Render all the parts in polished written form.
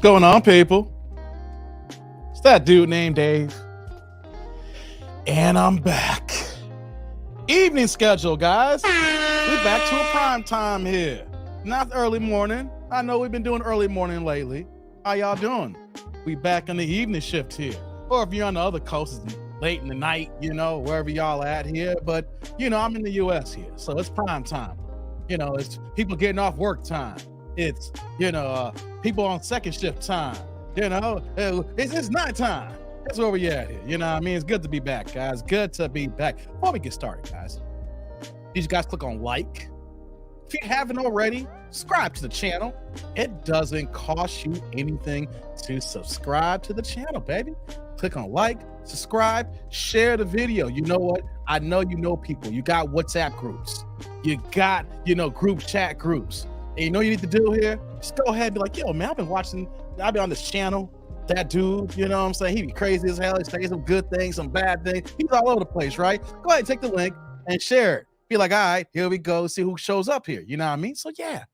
going on, people? It's that dude named Dave. And I'm back. Evening schedule, guys. We're back to a prime time here. Not early morning. I know we've been doing early morning lately. How y'all doing? We back in the evening shift here. Or if you're on the other coast, it's late in the night, wherever y'all at here. But, I'm in the U.S. here. So it's prime time. It's people getting off work time. It's, people on second shift time. It's night time. That's where we at here. It's good to be back, guys. Good to be back. Before we get started, guys, these guys click on like. If you haven't already, subscribe to the channel. It doesn't cost you anything to subscribe to the channel, baby. Click on like, subscribe, share the video. You know what? I know you know people. You got WhatsApp groups. You got, group chat groups. And you know what you need to do here? Just go ahead and be like, yo, man, I've been on this channel. That dude, you know what I'm saying? He be crazy as hell. He says some good things, some bad things. He's all over the place, right? Go ahead and take the link and share it. Be like, all right, here we go. See who shows up here. You know what I mean? So yeah,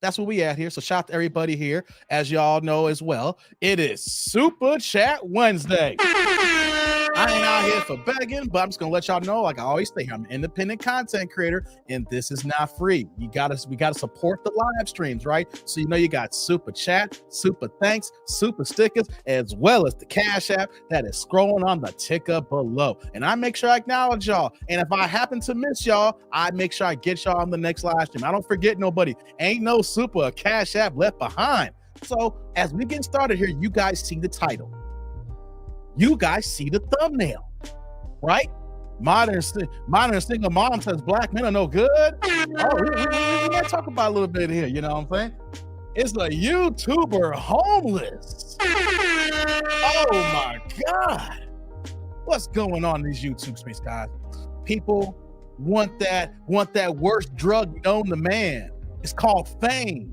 that's what we at here. So shout out to everybody here. As y'all know as well, it is Super Chat Wednesday. I ain't out here for begging, but I'm just gonna let y'all know, like I always say, I'm an independent content creator, and this is not free. We gotta support the live streams, right? So you got super chat, super thanks, super stickers, as well as the Cash App that is scrolling on the ticker below. And I make sure I acknowledge y'all. And if I happen to miss y'all, I make sure I get y'all on the next live stream. I don't forget nobody. Ain't no super or Cash App left behind. So as we get started here, you guys see the title. You guys see the thumbnail, right? Modern single mom says black men are no good. Oh, we gotta talk about a little bit here. You know what I'm saying? It's a YouTuber homeless. Oh my God. What's going on in these YouTube space, guys? People want that worst drug known to man. It's called fame.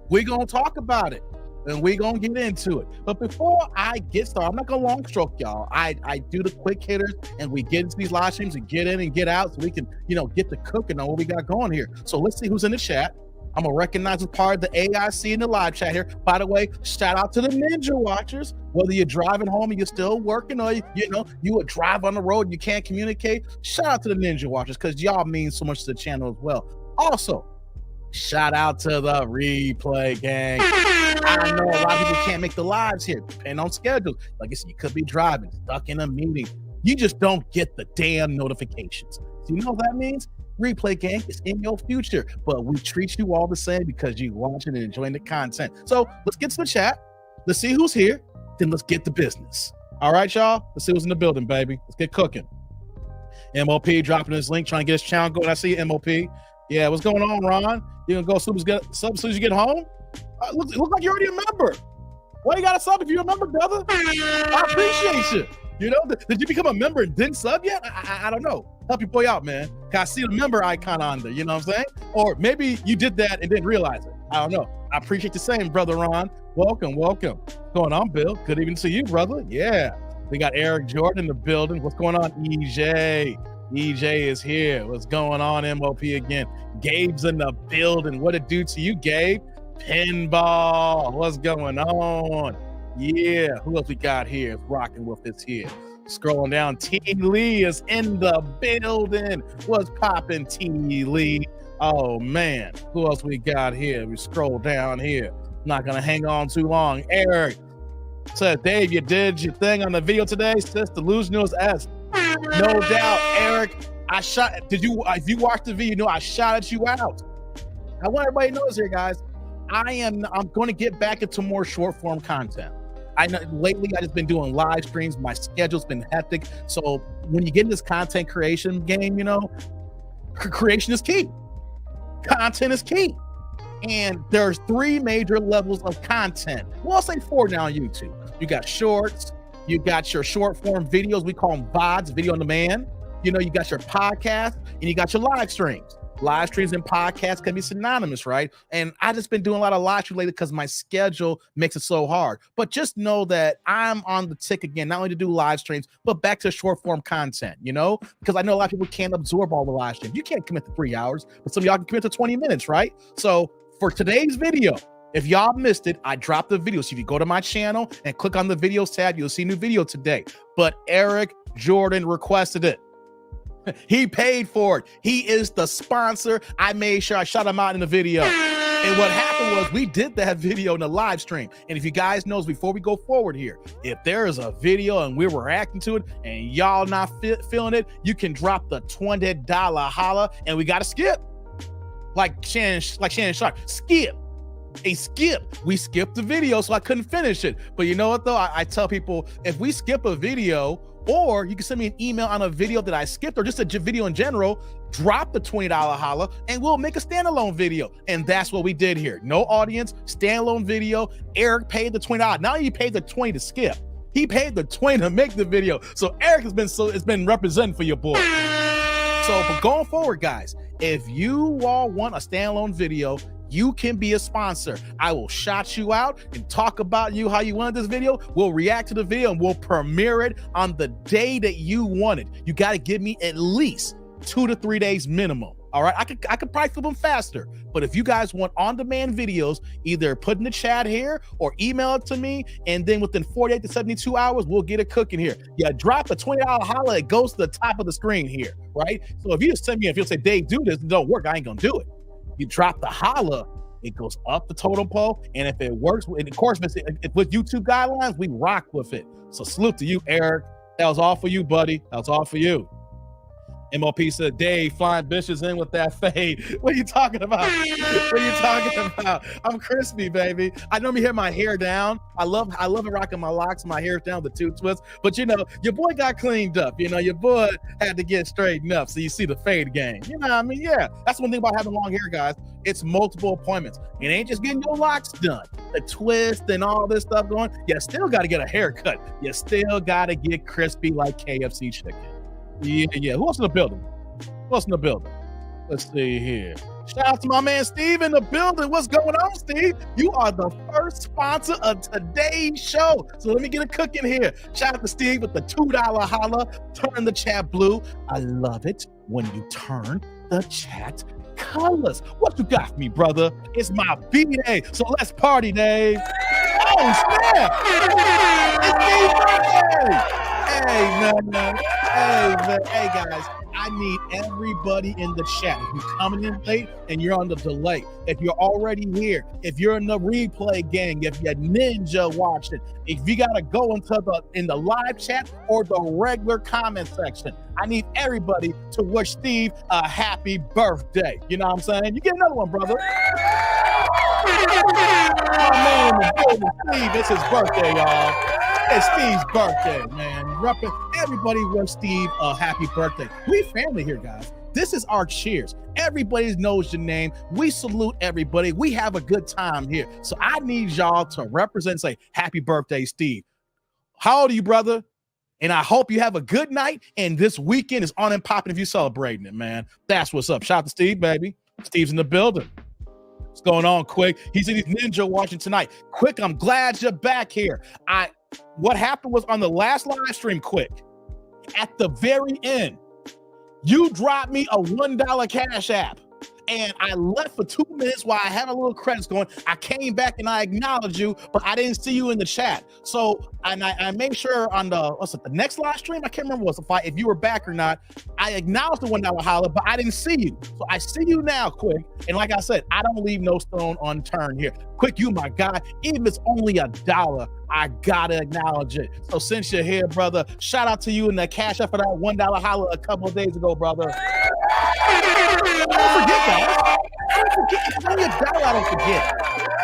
We're gonna talk about it. And we're going to get into it. But before I get started, I'm not going to long stroke y'all. I do the quick hitters, and we get into these live streams and get in and get out so we can, get to cooking on what we got going here. So let's see who's in the chat. I'm going to recognize as part of the AIC in the live chat here. By the way, shout out to the Ninja Watchers. Whether you're driving home and you're still working or, you would drive on the road and you can't communicate, shout out to the Ninja Watchers because y'all mean so much to the channel as well. Also, shout out to the Replay Gang. I know a lot of people can't make the lives here, depending on schedules. Like I said, you could be driving, stuck in a meeting. You just don't get the damn notifications. So you know what that means? Replay Gang is in your future, but we treat you all the same because you're watching and enjoying the content. So let's get to the chat. Let's see who's here. Then let's get to business. All right, y'all? Let's see who's in the building, baby. Let's get cooking. MOP dropping his link, trying to get his channel going. I see you, MOP. Yeah, what's going on, Ron? You gonna go sub as soon as you get home? It looks like you're already a member. Why you got to sub if you're a member, brother? I appreciate you. Did you become a member and didn't sub yet? I don't know. Help your boy out, man. Cause I see the member icon on there. You know what I'm saying? Or maybe you did that and didn't realize it. I don't know. I appreciate the same, brother Ron. Welcome. What's going on, Bill? Good evening to you, brother. Yeah. We got Eric Jordan in the building. What's going on, EJ? EJ is here. What's going on, MOP again? Gabe's in the building. What it do to you, Gabe? Pinball. What's going on? Yeah. Who else we got here? Rocking with us here. Scrolling down. T. Lee is in the building. What's popping, T. Lee? Oh, man. Who else we got here? We scroll down here. Not going to hang on too long. Eric said, Dave, you did your thing on the video today. Sister Lose News S. No doubt, Eric. If you watched the video, I shouted you out. I want everybody knows here, guys. I'm going to get back into more short form content. I know lately I just been doing live streams. My schedule's been hectic. So when you get in this content creation game, creation is key. Content is key. And there's 3 major levels of content. Well, I'll say 4 now on YouTube. You got shorts, you got your short form videos. We call them VODs, video on demand. You got your podcast and you got your live streams. Live streams and podcasts can be synonymous, right? And I just been doing a lot of live streams lately because my schedule makes it so hard. But just know that I'm on the tick again, not only to do live streams, but back to short form content, because I know a lot of people can't absorb all the live streams. You can't commit to 3 hours, but some of y'all can commit to 20 minutes, right? So for today's video, If y'all missed it, I dropped the video. So if you go to my channel and click on the videos tab, you'll see a new video today. But Eric Jordan requested it. He paid for it. He is the sponsor. I made sure I shout him out in the video. And what happened was we did that video in the live stream. And if you guys knows, before we go forward here, if there is a video and we're reacting to it and y'all not feeling it, you can drop the $20 holla and we got to skip. Like Shannon Sharp, skip. A skip. We skipped the video, so I couldn't finish it. But you know what though? I tell people, if we skip a video, or you can send me an email on a video that I skipped, or just a video in general, drop the $20 holla, and we'll make a standalone video. And that's what we did here. No audience, standalone video. Eric paid the $20. Now he paid the $20 to skip. He paid the $20 to make the video. So Eric has been representing for your boy. So, but going forward, guys, if you all want a standalone video, you can be a sponsor. I will shout you out and talk about you, how you wanted this video. We'll react to the video and we'll premiere it on the day that you want it. You got to give me at least 2 to 3 days minimum. All right, I could probably flip them faster, but if you guys want on-demand videos, either put in the chat here or email it to me, and then within 48 to 72 hours, we'll get it cooking here. Yeah, drop a $20 holla, it goes to the top of the screen here, right? So if you just send me, if you'll say, Dave, do this, it don't work, I ain't gonna do it. You drop the holla, it goes up the totem pole, and if it works, and of course, if with YouTube guidelines, we rock with it. So salute to you, Eric. That was all for you, buddy. That was all for you. MLP said, Dave, flying bitches in with that fade. What are you talking about? What are you talking about? I'm crispy, baby. I normally have my hair down. I love it rocking my locks, my hair down, the 2 twists. But you know, your boy got cleaned up. You know, your boy had to get straightened up. So you see the fade game. You know what I mean? Yeah. That's one thing about having long hair, guys. It's multiple appointments. It ain't just getting your locks done. The twist and all this stuff going. You still got to get a haircut. You still got to get crispy like KFC chicken. Yeah. Who else in the building? Let's see here. Shout out to my man Steve in the building. What's going on, Steve? You are the first sponsor of today's show. So let me get a cook in here. Shout out to Steve with the $2 holla. Turn the chat blue. I love it when you turn the chat colors. What you got for me, brother? It's my B-Day. So let's party, Dave. Oh, snap. It's Steve's birthday. Hey, man. Hey, guys. I need everybody in the chat. If you're coming in late and you're on the delay, if you're already here, if you're in the replay gang, if you're ninja watching, if you gotta go in the live chat or the regular comment section, I need everybody to wish Steve a happy birthday. You know what I'm saying? You get another one, brother. Oh man, Steve, it's his birthday, y'all. It's Steve's birthday, man. Everybody wish Steve a happy birthday. We family here, guys. This is our cheers. Everybody knows your name. We salute everybody. We have a good time here. So I need y'all to represent and say, happy birthday, Steve. How old are you, brother? And I hope you have a good night. And this weekend is on and popping if you're celebrating it, man. That's what's up. Shout out to Steve, baby. Steve's in the building. What's going on, Quick? He's in his ninja watching tonight. Quick, I'm glad you're back here. What happened was on the last live stream, Quick, at the very end, you dropped me a $1 Cash App. And I left for 2 minutes while I had a little credits going. I came back and I acknowledged you, but I didn't see you in the chat. So I made sure on the next live stream, I can't remember what's the fight, if you were back or not, I acknowledged the $1 holla, but I didn't see you. So I see you now, Quick. And like I said, I don't leave no stone unturned here. Quick, you my guy. Even if it's only $1, I gotta acknowledge it. So since you're here, brother, shout out to you in the Cash App for that $1 holla a couple of days ago, brother. Don't forget that. It's only $1, I don't forget.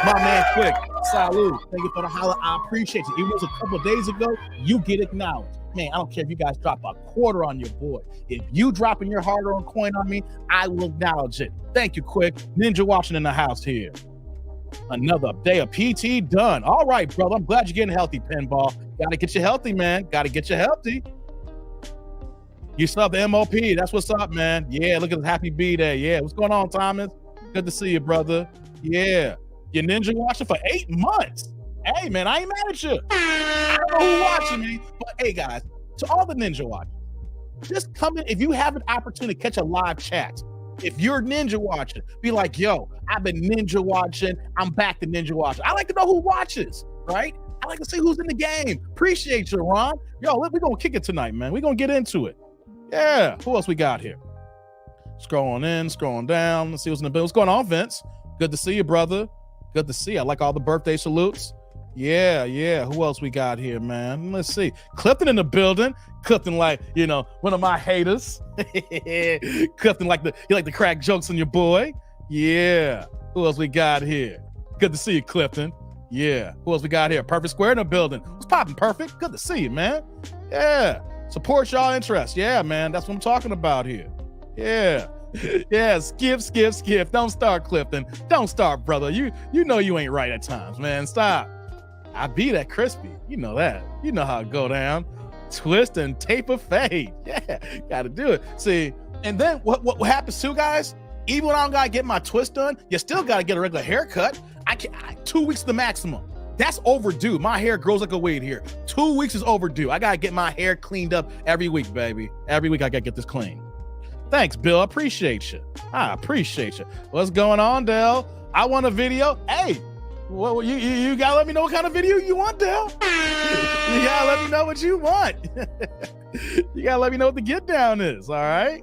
My man, Quick, salute. Thank you for the holla. I appreciate you. It was a couple of days ago. You get acknowledged. Man, I don't care if you guys drop a quarter on your boy. If you dropping your hard-earned coin on me, I will acknowledge it. Thank you, Quick. Ninja watching in the house here. Another day of PT done. All right, brother. I'm glad you're getting healthy, Pinball. Gotta get you healthy, man. Gotta get you healthy. You still have the MOP. That's what's up, man. Yeah, look at the happy B-Day. Yeah, what's going on, Thomas? Good to see you, brother. Yeah. You're ninja watching for 8 months. Hey, man, I ain't mad at you. I don't know who's watching me, but hey, guys, to all the ninja watchers, just come in. If you have an opportunity to catch a live chat, If you're ninja watching, be like, yo, I've been ninja watching. I'm back to ninja watching. I like to know who watches, right? I like to see who's in the game. Appreciate you, Ron. Yo, we're going to kick it tonight, man. We're going to get into it. Yeah. Who else we got here? Scrolling in, scrolling down. Let's see what's in the bill. What's going on, Vince? Good to see you, brother. Good to see you. I like all the birthday salutes. Yeah. Who else we got here, man? Let's see. Clifton in the building. Clifton, like, you know, one of my haters. Clifton, you like to crack jokes on your boy. Yeah. Who else we got here? Good to see you, Clifton. Yeah. Who else we got here? Perfect Square in the building. What's popping, Perfect? Good to see you, man. Yeah. Support y'all interest. Yeah, man. That's what I'm talking about here. Yeah. Yeah, skip. Don't start, Clifton. Don't start, brother. You know you ain't right at times, man. Stop. I be that crispy. You know that. You know how it go down. Twist and taper fade. Yeah, gotta do it. See, and then what happens too, guys? Even when I don't gotta get my twist done, you still gotta get a regular haircut. 2 weeks the maximum. That's overdue. My hair grows like a weed here. 2 weeks is overdue. I gotta get my hair cleaned up every week, baby. Every week I gotta get this clean. Thanks, Bill. I appreciate you. What's going on, Dell? I want a video. Hey, well, you gotta let me know what kind of video you want, Dell. You gotta let me know what you want. You gotta let me know what the get down is, all right?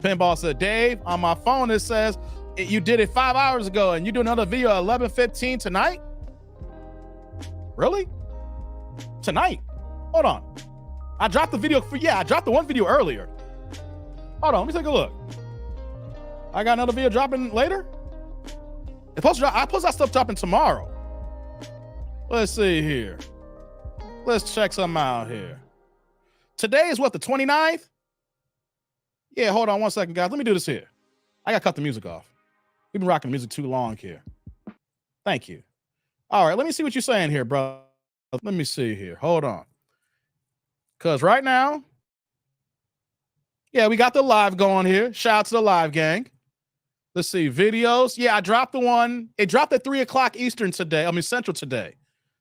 Pinball said, Dave, on my phone it says you did it 5 hours ago and you do another video at 11:15 tonight? Really? Tonight? Hold on. I dropped the video I dropped the one video earlier. Hold on, let me take a look. I got another video dropping later? I post that stuff dropping tomorrow. Let's see here. Let's check something out here. Today is what, the 29th? Yeah, hold on 1 second, guys. Let me do this here. I gotta cut the music off. We've been rocking music too long here. Thank you. All right, let me see what you're saying here, bro. Let me see here. Hold on. Because right now, yeah, we got the live going here. Shout out to the live gang. Let's see, videos. Yeah, I dropped the one. It dropped at 3 o'clock Eastern today. I mean, Central today.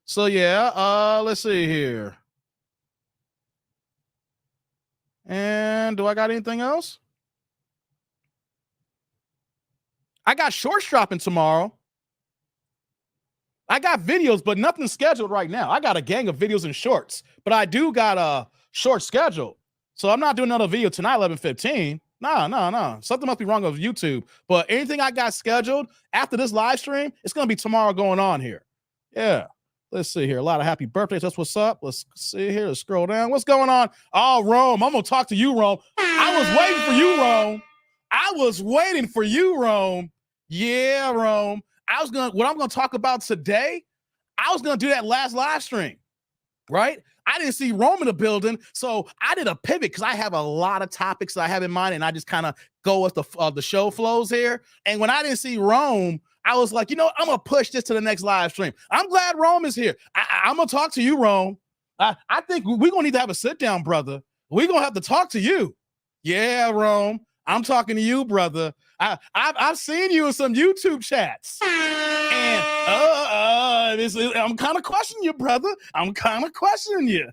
So yeah, let's see here. And do I got anything else? I got shorts dropping tomorrow. I got videos, but nothing scheduled right now. I got a gang of videos and shorts, but I do got a short schedule. So I'm not doing another video tonight, 11:15. No. Something must be wrong with YouTube. But anything I got scheduled after this live stream, it's going to be tomorrow going on here. Yeah. Let's see here. A lot of happy birthdays. That's what's up. Let's see here. Let's scroll down. What's going on? Oh, Rome. I'm going to talk to you, Rome. I was waiting for you, Rome. Yeah, Rome. What I'm going to talk about today, I was going to do that last live stream, right? I didn't see Rome in the building, so I did a pivot because I have a lot of topics that I have in mind, and I just kind of go with the show flows here. And when I didn't see Rome, I was like, I'm going to push this to the next live stream. I'm glad Rome is here. I'm going to talk to you, Rome. I think we're going to need to have a sit down, brother. We're going to have to talk to you. Yeah, Rome. I'm talking to you, brother. I've seen you in some YouTube chats. And I'm kind of questioning you, brother. I'm kind of questioning you.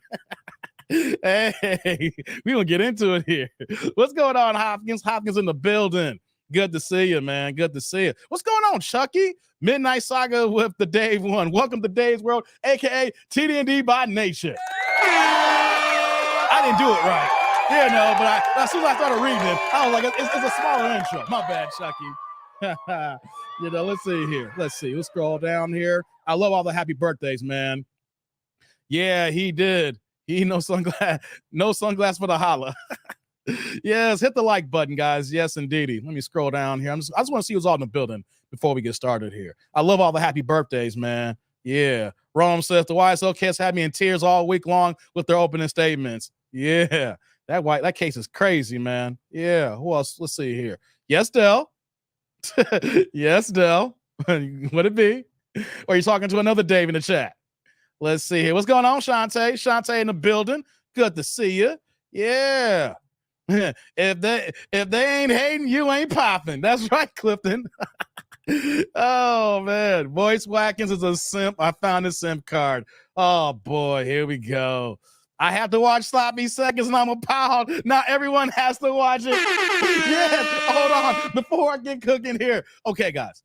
Hey, we're going to get into it here. What's going on, Hopkins? Hopkins in the building. Good to see you, man. Good to see you. What's going on, Chucky? Midnight Saga with the Dave One. Welcome to Dave's World, a.k.a. TD&D by nature. I didn't do it right. Yeah, no, but as soon as I started reading it, I was like, it's a smaller intro. My bad, Chucky. Let's see here. Let's see. We'll scroll down here. I love all the happy birthdays, man. Yeah, he did. No sunglass for the holla. Yes, hit the like button, guys. Yes, indeedy. Let me scroll down here. I just want to see who's all in the building before we get started here. I love all the happy birthdays, man. Yeah. Rome says the YSL cats had me in tears all week long with their opening statements. Yeah. That case is crazy, man. Yeah. Who else? Let's see here. Yes, Dell. Yes, Dell. Would it be? Or are you talking to another Dave in the chat? Let's see here. What's going on, Shantae? Shantae in the building. Good to see you. Yeah. If they ain't hating, you ain't popping. That's right, Clifton. Oh, man. Voice Watkins is a simp. I found his simp card. Oh, boy. Here we go. I have to watch Sloppy Seconds and I'm appalled. Not everyone has to watch it. Yes, hold on. Before I get cooking here. Okay, guys.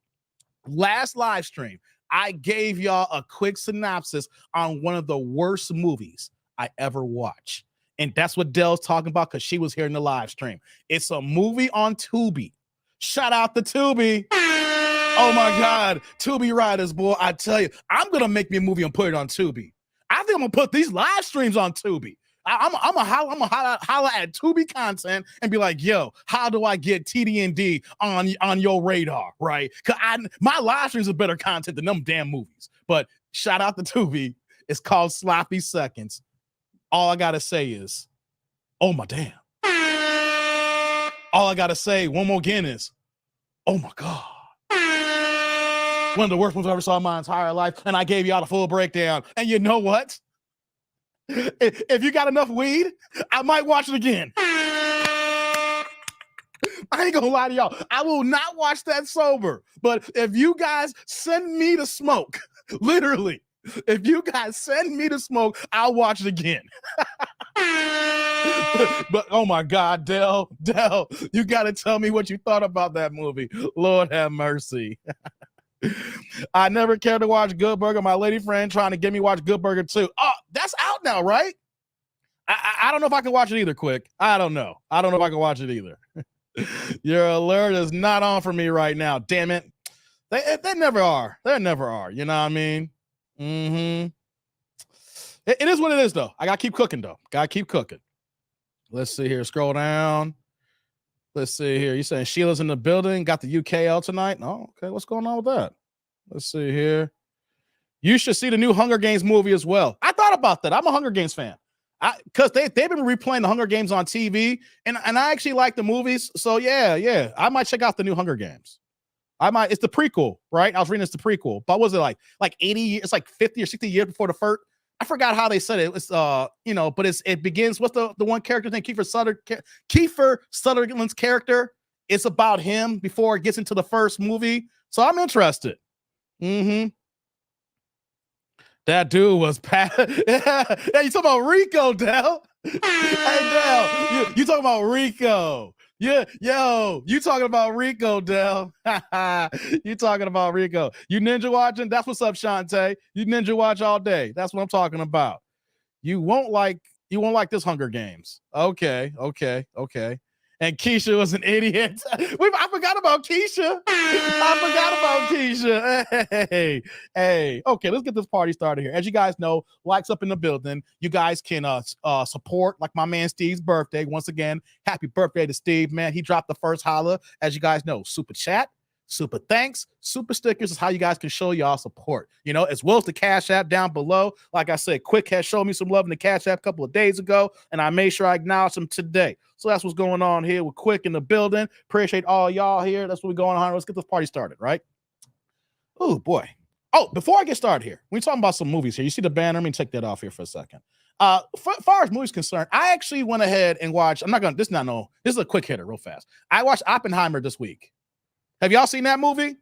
Last live stream, I gave y'all a quick synopsis on one of the worst movies I ever watched. And that's what Dell's talking about because she was here in the live stream. It's a movie on Tubi. Shout out to Tubi. Oh my God. Tubi Riders, boy. I tell you, I'm going to make me a movie and put it on Tubi. I think I'm going to put these live streams on Tubi. I'm going to holla at Tubi content and be like, yo, how do I get TD&D on your radar, right? Because my live streams are better content than them damn movies. But shout out to Tubi. It's called Sloppy Seconds. All I got to say is, oh my damn. All I got to say one more again is, oh my God. One of the worst movies I ever saw in my entire life. And I gave y'all the full breakdown. And you know what? If you got enough weed, I might watch it again. I ain't gonna lie to y'all. I will not watch that sober. But if you guys send me to smoke, literally, if you guys send me to smoke, I'll watch it again. But oh my God, Dell, you gotta tell me what you thought about that movie. Lord have mercy. I never cared to watch Good Burger. My lady friend trying to get me watch Good Burger too. Oh, that's out now, right? I don't know if I can watch it either, Quick. I don't know if I can watch it either. Your alert is not on for me right now. Damn it. They never are. They never are. You know what I mean? Mm-hmm. It is what it is, though. I got to keep cooking, though. Got to keep cooking. Let's see here. Scroll down. Let's see here. You saying Sheila's in the building? Got the UKL tonight? Oh, okay. What's going on with that? Let's see here. You should see the new Hunger Games movie as well. I thought about that. I'm a Hunger Games fan. Because they've been replaying the Hunger Games on TV, and I actually like the movies. So yeah. I might check out the new Hunger Games. It's the prequel, right? I was reading it's the prequel. But was it like 80 years? It's like 50 or 60 years before the first. I forgot how they said it. It's but it begins. What's the one character's name? Kiefer Sutherland's character. It's about him before it gets into the first movie. So I'm interested. Mm-hmm. That dude was yeah, you talking about Rico, Dell? Hey, Dell, you talking about Rico? Yeah, yo, you talking about Rico, Dell? You talking about Rico? You ninja watching? That's what's up, Shantae. You ninja watch all day. That's what I'm talking about. You won't like this Hunger Games. Okay. And Keisha was an idiot. I forgot about Keisha. Hey. Okay, let's get this party started here. As you guys know, likes up in the building. You guys can support like my man Steve's birthday. Once again, happy birthday to Steve, man. He dropped the first holla. As you guys know, super chat, super thanks, super stickers is how you guys can show y'all support. As well as the Cash App down below. Like I said, Quick has shown me some love in the Cash App a couple of days ago, and I made sure I acknowledged him today. So that's what's going on here with Quick in the building. Appreciate all y'all here. That's what we're going on. Let's get this party started, right? Oh, boy. Oh, before I get started here, we're talking about some movies here. You see the banner? Let me take that off here for a second. As far as movies concerned, I actually went ahead and watched. This is a quick hitter real fast. I watched Oppenheimer this week. Have y'all seen that movie?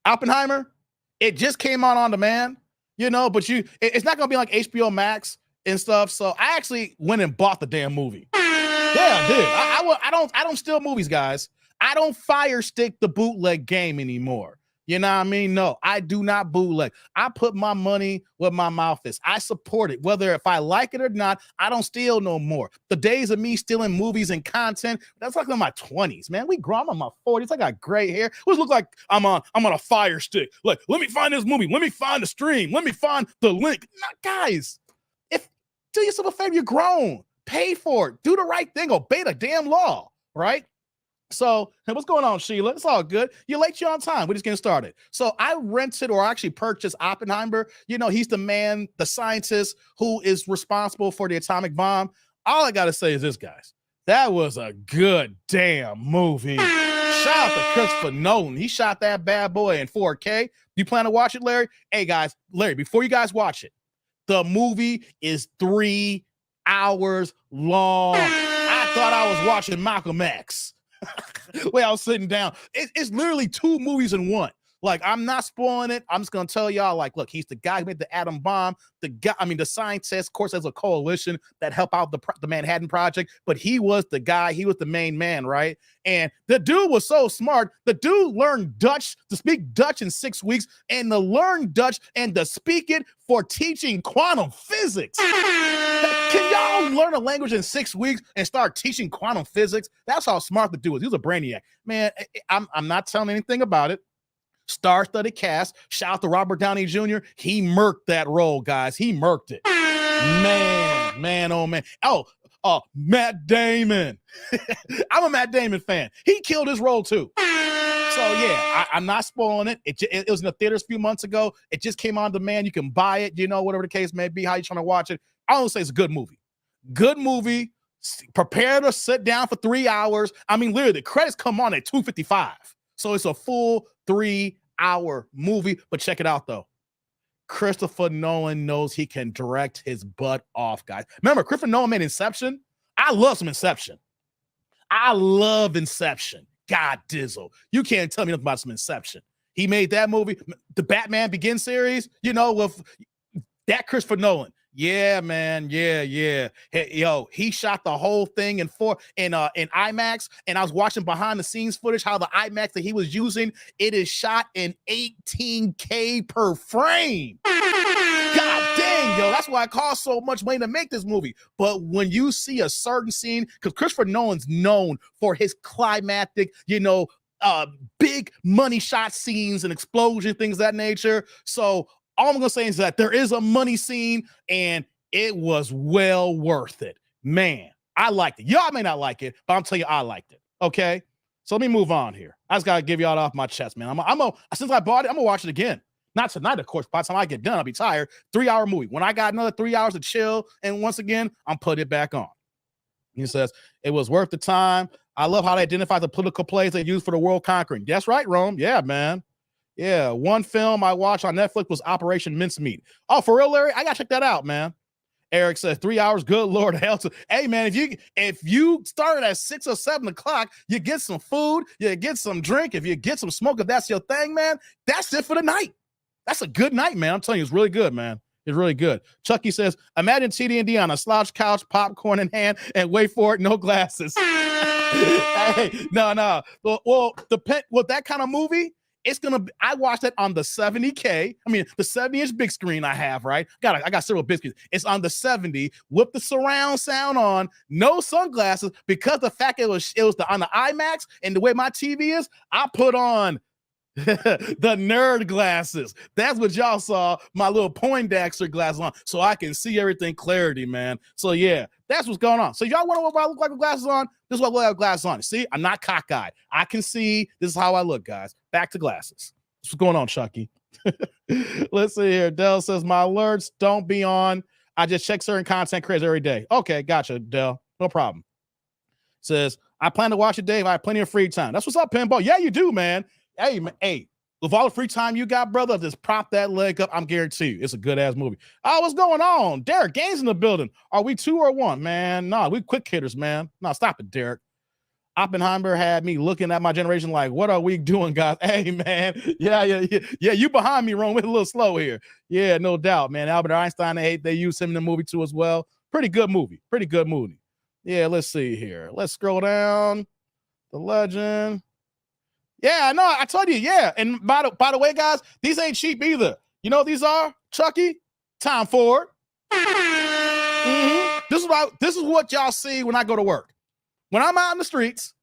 Oppenheimer? It just came out on demand, but it's not going to be like HBO Max and stuff. So I actually went and bought the damn movie. Yeah, I did. I don't steal movies, guys. I don't fire stick the bootleg game anymore. You know what I mean? No, I do not bootleg. I put my money where my mouth is. I support it. Whether if I like it or not, I don't steal no more. The days of me stealing movies and content, that's like in my 20s, man. I'm in my 40s. I got gray hair. What look like I'm on a fire stick. Like, let me find this movie. Let me find the stream. Let me find the link. Guys, do yourself a favor. You're grown. Pay for it. Do the right thing. Obey the damn law, right? So, hey, what's going on, Sheila? It's all good. You're late, you're on time. We're just getting started. So I rented or actually purchased Oppenheimer. He's the man, the scientist who is responsible for the atomic bomb. All I got to say is this, guys. That was a good damn movie. Shout out to Christopher Nolan. He shot that bad boy in 4K. You plan to watch it, Larry? Hey, guys, Larry, before you guys watch it, the movie is 3 hours long. I thought I was watching Malcolm X. Where I was sitting down. It's literally 2 movies in one. Like, I'm not spoiling it. I'm just gonna tell y'all, like, look, he's the guy who made the atom bomb. The guy, I mean, the scientists, of course, there's a coalition that help out the Manhattan Project, but he was the guy, he was the main man, right? And the dude was so smart. The dude learned Dutch to speak Dutch in 6 weeks, and to learn Dutch and to speak it for teaching quantum physics. Can y'all learn a language in 6 weeks and start teaching quantum physics? That's how smart the dude was. He was a brainiac. Man, I'm not telling anything about it. Star-studded cast. Shout out to Robert Downey Jr. He murked that role, guys. He murked it. Man, oh man. Matt Damon. I'm a Matt Damon fan. He killed his role too. So yeah, I'm not spoiling it. It was in the theaters a few months ago. It just came on demand. You can buy it, whatever the case may be, how you trying to watch it. I don't say it's a good movie. Good movie. Prepare to sit down for 3 hours. I mean, literally, the credits come on at 2:55. So it's a full 3-hour movie. But check it out, though. Christopher Nolan knows he can direct his butt off, guys. Remember, Christopher Nolan made Inception. I love some Inception. I love Inception. God dizzle. You can't tell me nothing about some Inception. He made that movie. The Batman Begins series, with that Christopher Nolan. Yeah, man. Yeah. Hey, he shot the whole thing in IMAX, and I was watching behind the scenes footage, how the IMAX that he was using, it is shot in 18K per frame. God dang, that's why it cost so much money to make this movie. But when you see a certain scene, because Christopher Nolan's known for his climactic, big money shot scenes and explosion, things of that nature. So all I'm going to say is that there is a money scene, and it was well worth it. Man, I liked it. Y'all may not like it, but I'm telling you, I liked it. Okay? So let me move on here. I just got to give y'all off my chest, man. Since I bought it, I'm going to watch it again. Not tonight, of course. By the time I get done, I'll be tired. 3-hour movie. When I got another 3 hours to chill, and once again, I'm putting it back on. He says, it was worth the time. I love how they identify the political plays they use for the world conquering. That's right, Rome. Yeah, man. Yeah, one film I watched on Netflix was Operation Mincemeat. Oh, for real, Larry? I gotta check that out, man. Eric says 3 hours. Good Lord, hell. Hey, man, if you started at 6 or 7 o'clock, you get some food, you get some drink. If you get some smoke, if that's your thing, man, that's it for the night. That's a good night, man. I'm telling you, it's really good, man. It's really good. Chucky says, imagine TD&D on a slouch couch, popcorn in hand, and wait for it, no glasses. Hey, no. Well, that kind of movie, I watched it on the 70K. I mean, the 70-inch big screen I have, right? I got several big screens. It's on the 70 with the surround sound on, no sunglasses, because the fact it was on the IMAX and the way my TV is, I put on the nerd glasses. That's what y'all saw, my little Poindexter glasses on, so I can see everything clarity, man. So yeah, that's what's going on. So y'all want to know what I look like with glasses on? This is what I look like with glasses on. See, I'm not cockeyed. I can see. This is how I look, guys. Back to glasses. What's going on, Chucky? Let's see here. Dell says, my alerts don't be on. I just check certain content creators every day. Okay, gotcha, Dell. No problem. Says, I plan to watch it, Dave. I have plenty of free time. That's what's up, Pinball. Yeah, you do, man. Hey, man. Hey, with all the free time you got, brother, just prop that leg up. I'm guaranteed you, it's a good-ass movie. Oh, what's going on? Derek Gaines in the building. Are we 2 or 1, man? Nah, we quick hitters, man. Nah, stop it, Derek. Oppenheimer had me looking at my generation like, what are we doing, guys? Hey, man. Yeah, you behind me, Ron. We're a little slow here. Yeah, no doubt, man. Albert Einstein, they used him in the movie, too, as well. Pretty good movie. Yeah, let's see here. Let's scroll down. The legend. Yeah, no, I told you, yeah. And by the way, guys, these ain't cheap either. You know what these are, Chucky? Tom Ford. Mm-hmm. This is what y'all see when I go to work. When I'm out in the streets,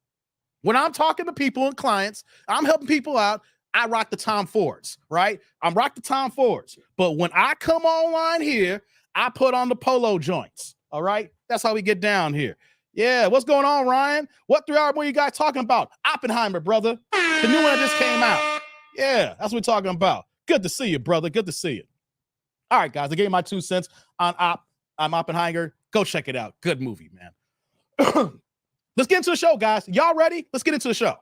when I'm talking to people and clients, I'm helping people out, I rock the Tom Fords, right? I'm rock the Tom Fords. But when I come online here, I put on the polo joints, all right? That's how we get down here. Yeah, what's going on, Ryan? What 3-hour movie you guys talking about? Oppenheimer, brother. The new one that just came out. Yeah, that's what we're talking about. Good to see you, brother. Good to see you. All right, guys, I gave my 2 cents on Oppenheimer. Go check it out. Good movie, man. Let's get into the show, guys. Y'all ready? Let's get into the show.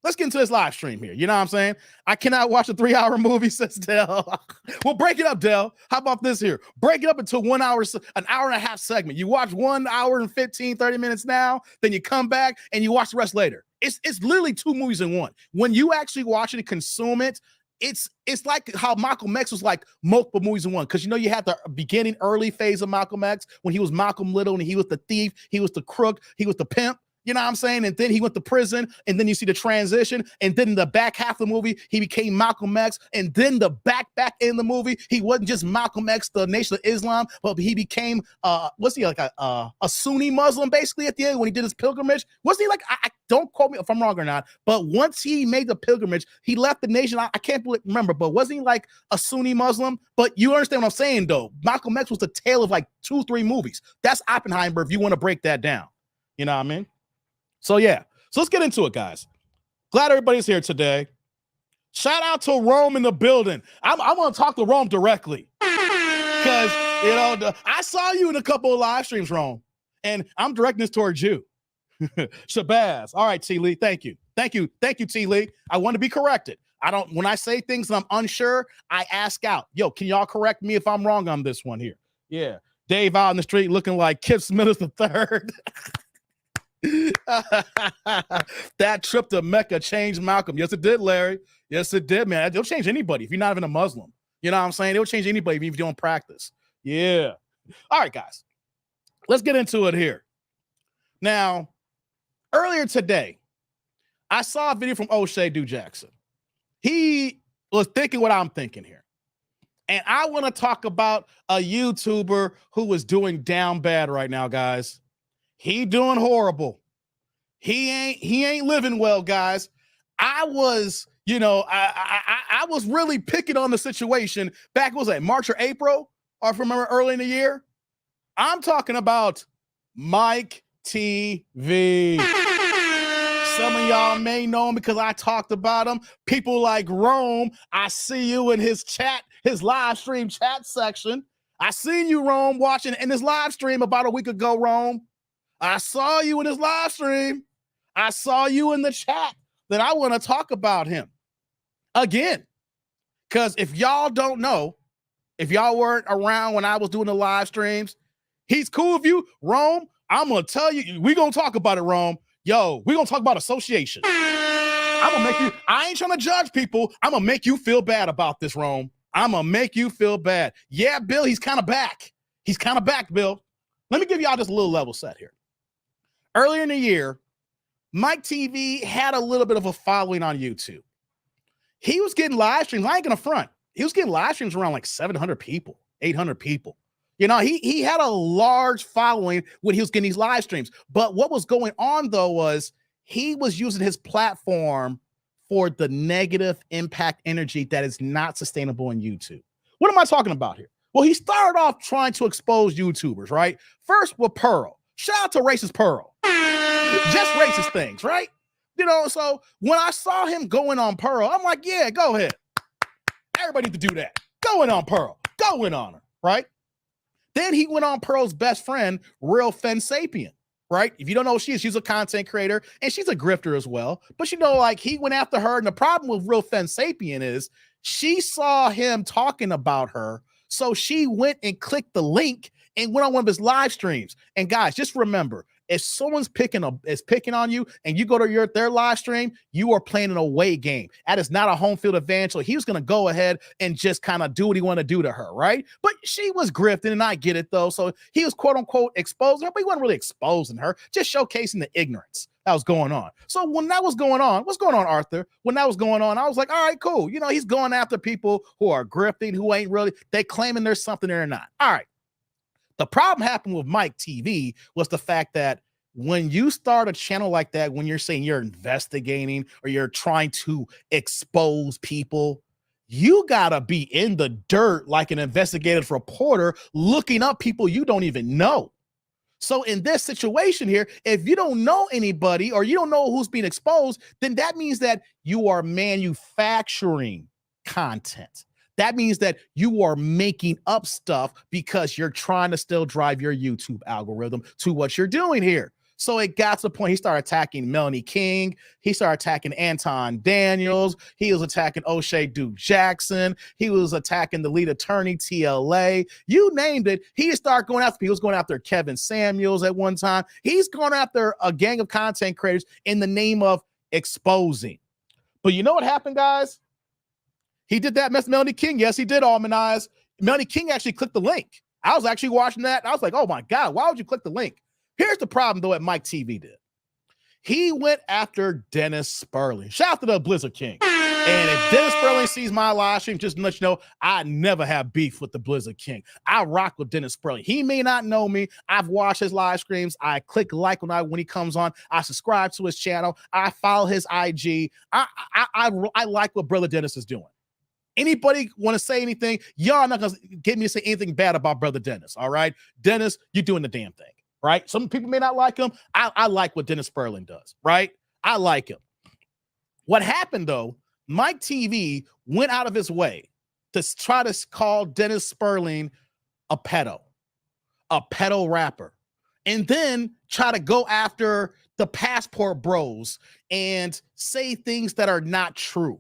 Let's get into this live stream here. You know what I'm saying? I cannot watch a 3-hour movie, says Dell. Well, break it up, Dell. How about this here? Break it up into an hour and a half segment. You watch 1 hour and 15, 30 minutes now, then you come back and you watch the rest later. It's literally 2 movies in one. When you actually watch it and consume it, it's like how Malcolm X was like multiple movies in one. Because you know you had the beginning early phase of Malcolm X when he was Malcolm Little and he was the thief, he was the crook, he was the pimp. You know what I'm saying? And then he went to prison, and then you see the transition, and then in the back half of the movie, he became Malcolm X, and then the back in the movie, he wasn't just Malcolm X, the Nation of Islam, but he became what's he like a Sunni Muslim basically at the end when he did his pilgrimage? Wasn't he like I don't quote me if I'm wrong or not, but once he made the pilgrimage, he left the nation. I can't remember, but wasn't he like a Sunni Muslim? But you understand what I'm saying though? Malcolm X was the tale of like 2-3 movies. That's Oppenheimer if you want to break that down. You know what I mean? So yeah, so let's get into it, guys. Glad everybody's here today. Shout out to Rome in the building. I'm going to talk to Rome directly because, you know, I saw you in a couple of live streams, Rome, and I'm directing this towards you. Shabazz. All right, T. Lee. Thank you. Thank you, T. Lee. I want to be corrected. When I say things and I'm unsure, I ask out. Yo, can y'all correct me if I'm wrong on this one here? Yeah. Dave out in the street looking like Kip Smith III. That trip to Mecca changed Malcolm. Yes, it did, Larry. Yes, it did, man. It'll change anybody if you're not even a Muslim. You know what I'm saying? It'll change anybody if you don't practice. Yeah. All right, guys. Let's get into it here. Now, earlier today, I saw a video from O'Shea Do Jackson. He was thinking what I'm thinking here. And I want to talk about a YouTuber who is doing down bad right now, guys. He doing horrible. He ain't living well, guys. I was, you know, I was really picking on the situation back, what was that, March or April? Or if I remember early in the year. I'm talking about Mike TV. Some of y'all may know him because I talked about him. People like Rome, I see you in his chat, his live stream chat section. I seen you, Rome, watching in his live stream about a week ago, Rome. I saw you in his live stream. I saw you in the chat that I want to talk about him again. Because if y'all don't know, if y'all weren't around when I was doing the live streams, he's cool with you. Rome, I'm going to tell you, we're going to talk about it, Rome. Yo, we're going to talk about association. I'm going to make you, I ain't trying to judge people. I'm going to make you feel bad about this, Rome. I'm going to make you feel bad. Yeah, Bill, he's kind of back. He's kind of back, Bill. Let me give y'all just a little level set here. Earlier in the year, Mike TV had a little bit of a following on YouTube. He was getting live streams. I ain't gonna front. He was getting live streams around like 700 people, 800 people. You know, he had a large following when he was getting these live streams. But what was going on, though, was he was using his platform for the negative impact energy that is not sustainable in YouTube. What am I talking about here? Well, he started off trying to expose YouTubers, right? First with Pearl. Shout out to Racist Pearl. Just racist things, right? You know, so when I saw him going on Pearl, I'm like, yeah, go ahead. Everybody need to do that. Go in on Pearl. Go in on her, right? Then he went on Pearl's best friend, Real Fensapien, right? If you don't know who she is, she's a content creator, and she's a grifter as well. But, you know, like, he went after her, and the problem with Real Fensapien is she saw him talking about her, so she went and clicked the link and went on one of his live streams. And guys, just remember, if someone's picking on you and you go to their live stream, you are playing an away game. That is not a home field advantage. So he was going to go ahead and just kind of do what he wanted to do to her, right? But she was grifting, and I get it, though. So he was, quote unquote, exposing her, but he wasn't really exposing her, just showcasing the ignorance that was going on. So when that was going on, what's going on, Arthur? When that was going on, I was like, all right, cool. You know, he's going after people who are grifting, who ain't really, they claiming there's something there or not. All right. The problem happened with Mike TV was the fact that when you start a channel like that, when you're saying you're investigating or you're trying to expose people, you gotta be in the dirt like an investigative reporter looking up people you don't even know. So in this situation here, if you don't know anybody or you don't know who's being exposed, then that means that you are manufacturing content. That means that you are making up stuff because you're trying to still drive your YouTube algorithm to what you're doing here. So it got to the point he started attacking Melanie King. He started attacking Anton Daniels. He was attacking O'Shea Do Jackson. He was attacking the lead attorney, TLA. You named it. He just started going after people. He was going after Kevin Samuels at one time. He's going after a gang of content creators in the name of exposing. But you know what happened, guys? He did that, mess Melanie King. Yes, he did almanize. Melanie King actually clicked the link. I was actually watching that. I was like, oh my God, why would you click the link? Here's the problem, though, what Mike TV did. He went after Dennis Sperling. Shout out to the Blizzard King. And if Dennis Sperling sees my live stream, just to let you know, I never have beef with the Blizzard King. I rock with Dennis Sperling. He may not know me. I've watched his live streams. I click like when he comes on. I subscribe to his channel. I follow his IG. I like what Brother Dennis is doing. Anybody want to say anything? Y'all not going to get me to say anything bad about Brother Dennis, all right? Dennis, you're doing the damn thing, right? Some people may not like him. I like what Dennis Sperling does, right? I like him. What happened, though, Mike TV went out of his way to try to call Dennis Sperling a pedo rapper, and then try to go after the Passport Bros and say things that are not true.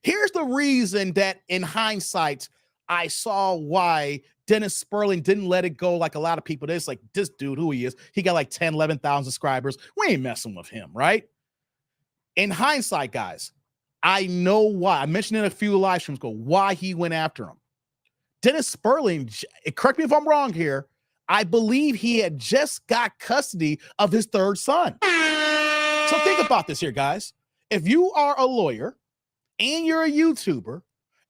Here's the reason that in hindsight, I saw why Dennis Sperling didn't let it go like a lot of people. It's like, this dude, who he is, he got like 10, 11,000 subscribers. We ain't messing with him, right? In hindsight, guys, I know why. I mentioned in a few live streams ago why he went after him. Dennis Sperling, correct me if I'm wrong here, I believe he had just got custody of his third son. So think about this here, guys. If you are a lawyer and you're a YouTuber